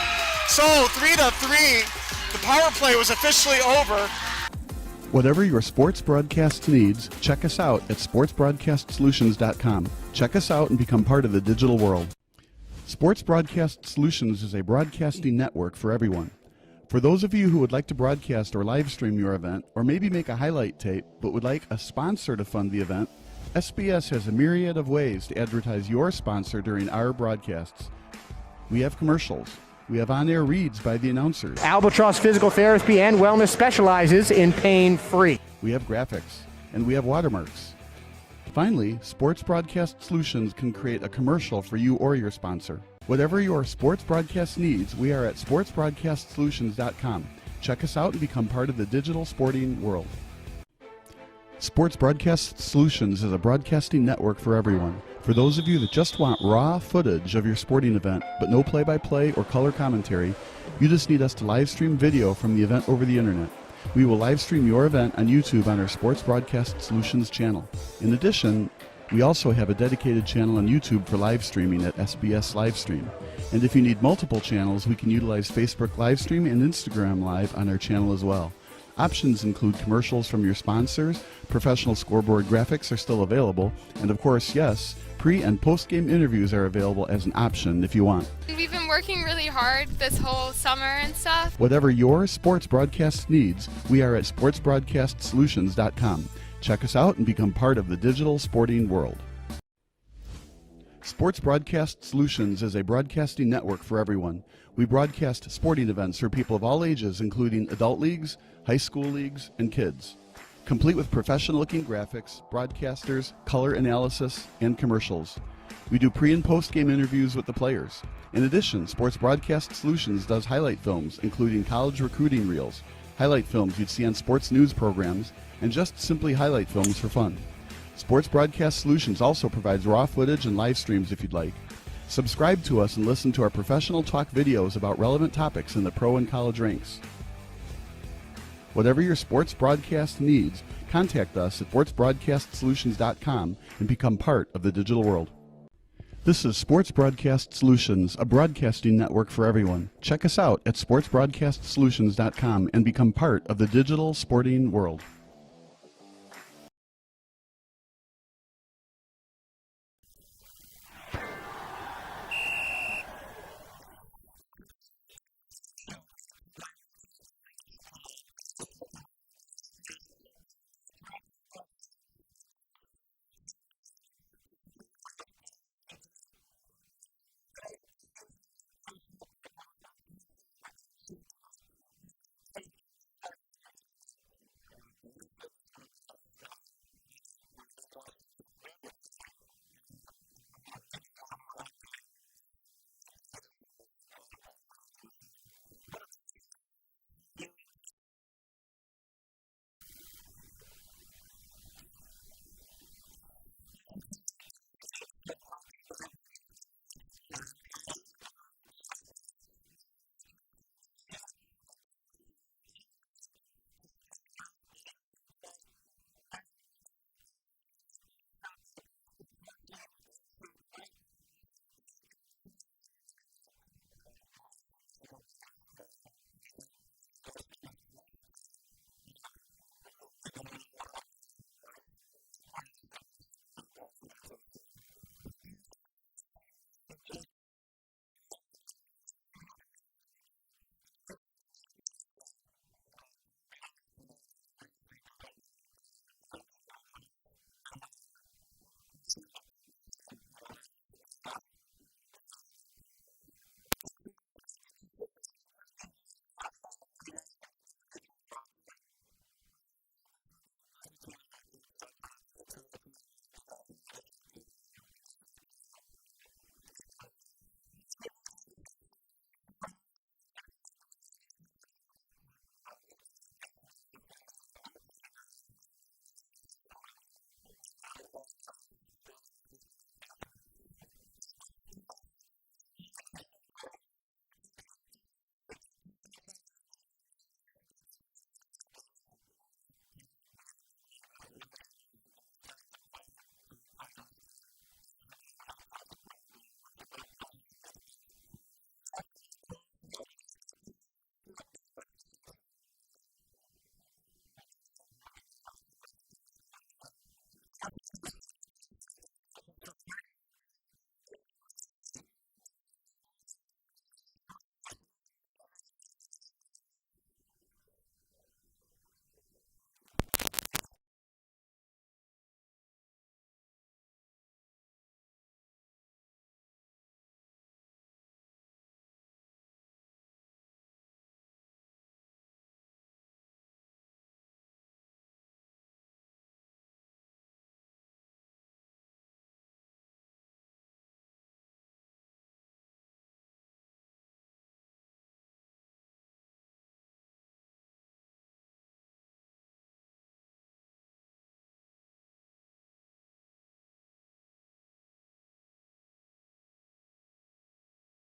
So 3-3. The power play was officially over. Whatever your sports broadcast needs, check us out at sportsbroadcastsolutions.com. Check us out and become part of the digital world. Sports Broadcast Solutions is a broadcasting network for everyone. For those of you who would like to broadcast or live stream your event, or maybe make a highlight tape but would like a sponsor to fund the event, SBS has a myriad of ways to advertise your sponsor during our broadcasts. We have commercials. We have on-air reads by the announcers. Albatross Physical Therapy and Wellness specializes in pain-free. We have graphics, and we have watermarks. Finally, Sports Broadcast Solutions can create a commercial for you or your sponsor. Whatever your sports broadcast needs, we are at sportsbroadcastsolutions.com. Check us out and become part of the digital sporting world. Sports Broadcast Solutions is a broadcasting network for everyone. For those of you that just want raw footage of your sporting event, but no play-by-play or color commentary, you just need us to live stream video from the event over the internet. We will live stream your event on YouTube on our Sports Broadcast Solutions channel. In addition, we also have a dedicated channel on YouTube for live streaming at SBS Livestream. And if you need multiple channels, we can utilize Facebook Livestream and Instagram Live on our channel as well. Options include commercials from your sponsors, professional scoreboard graphics are still available, and of course, yes, pre- and post-game interviews are available as an option if you want. We've been working really hard this whole summer and stuff. Whatever your sports broadcast needs, we are at sportsbroadcastsolutions.com. Check us out and become part of the digital sporting world. Sports Broadcast Solutions is a broadcasting network for everyone. We broadcast sporting events for people of all ages, including adult leagues, high school leagues, and kids. Complete with professional-looking graphics, broadcasters, color analysis, and commercials. We do pre- and post-game interviews with the players. In addition, Sports Broadcast Solutions does highlight films, including college recruiting reels, highlight films you'd see on sports news programs, and just simply highlight films for fun. Sports Broadcast Solutions also provides raw footage and live streams if you'd like. Subscribe to us and listen to our professional talk videos about relevant topics in the pro and college ranks. Whatever your sports broadcast needs, contact us at sportsbroadcastsolutions.com and become part of the digital world. This is Sports Broadcast Solutions, a broadcasting network for everyone. Check us out at sportsbroadcastsolutions.com and become part of the digital sporting world.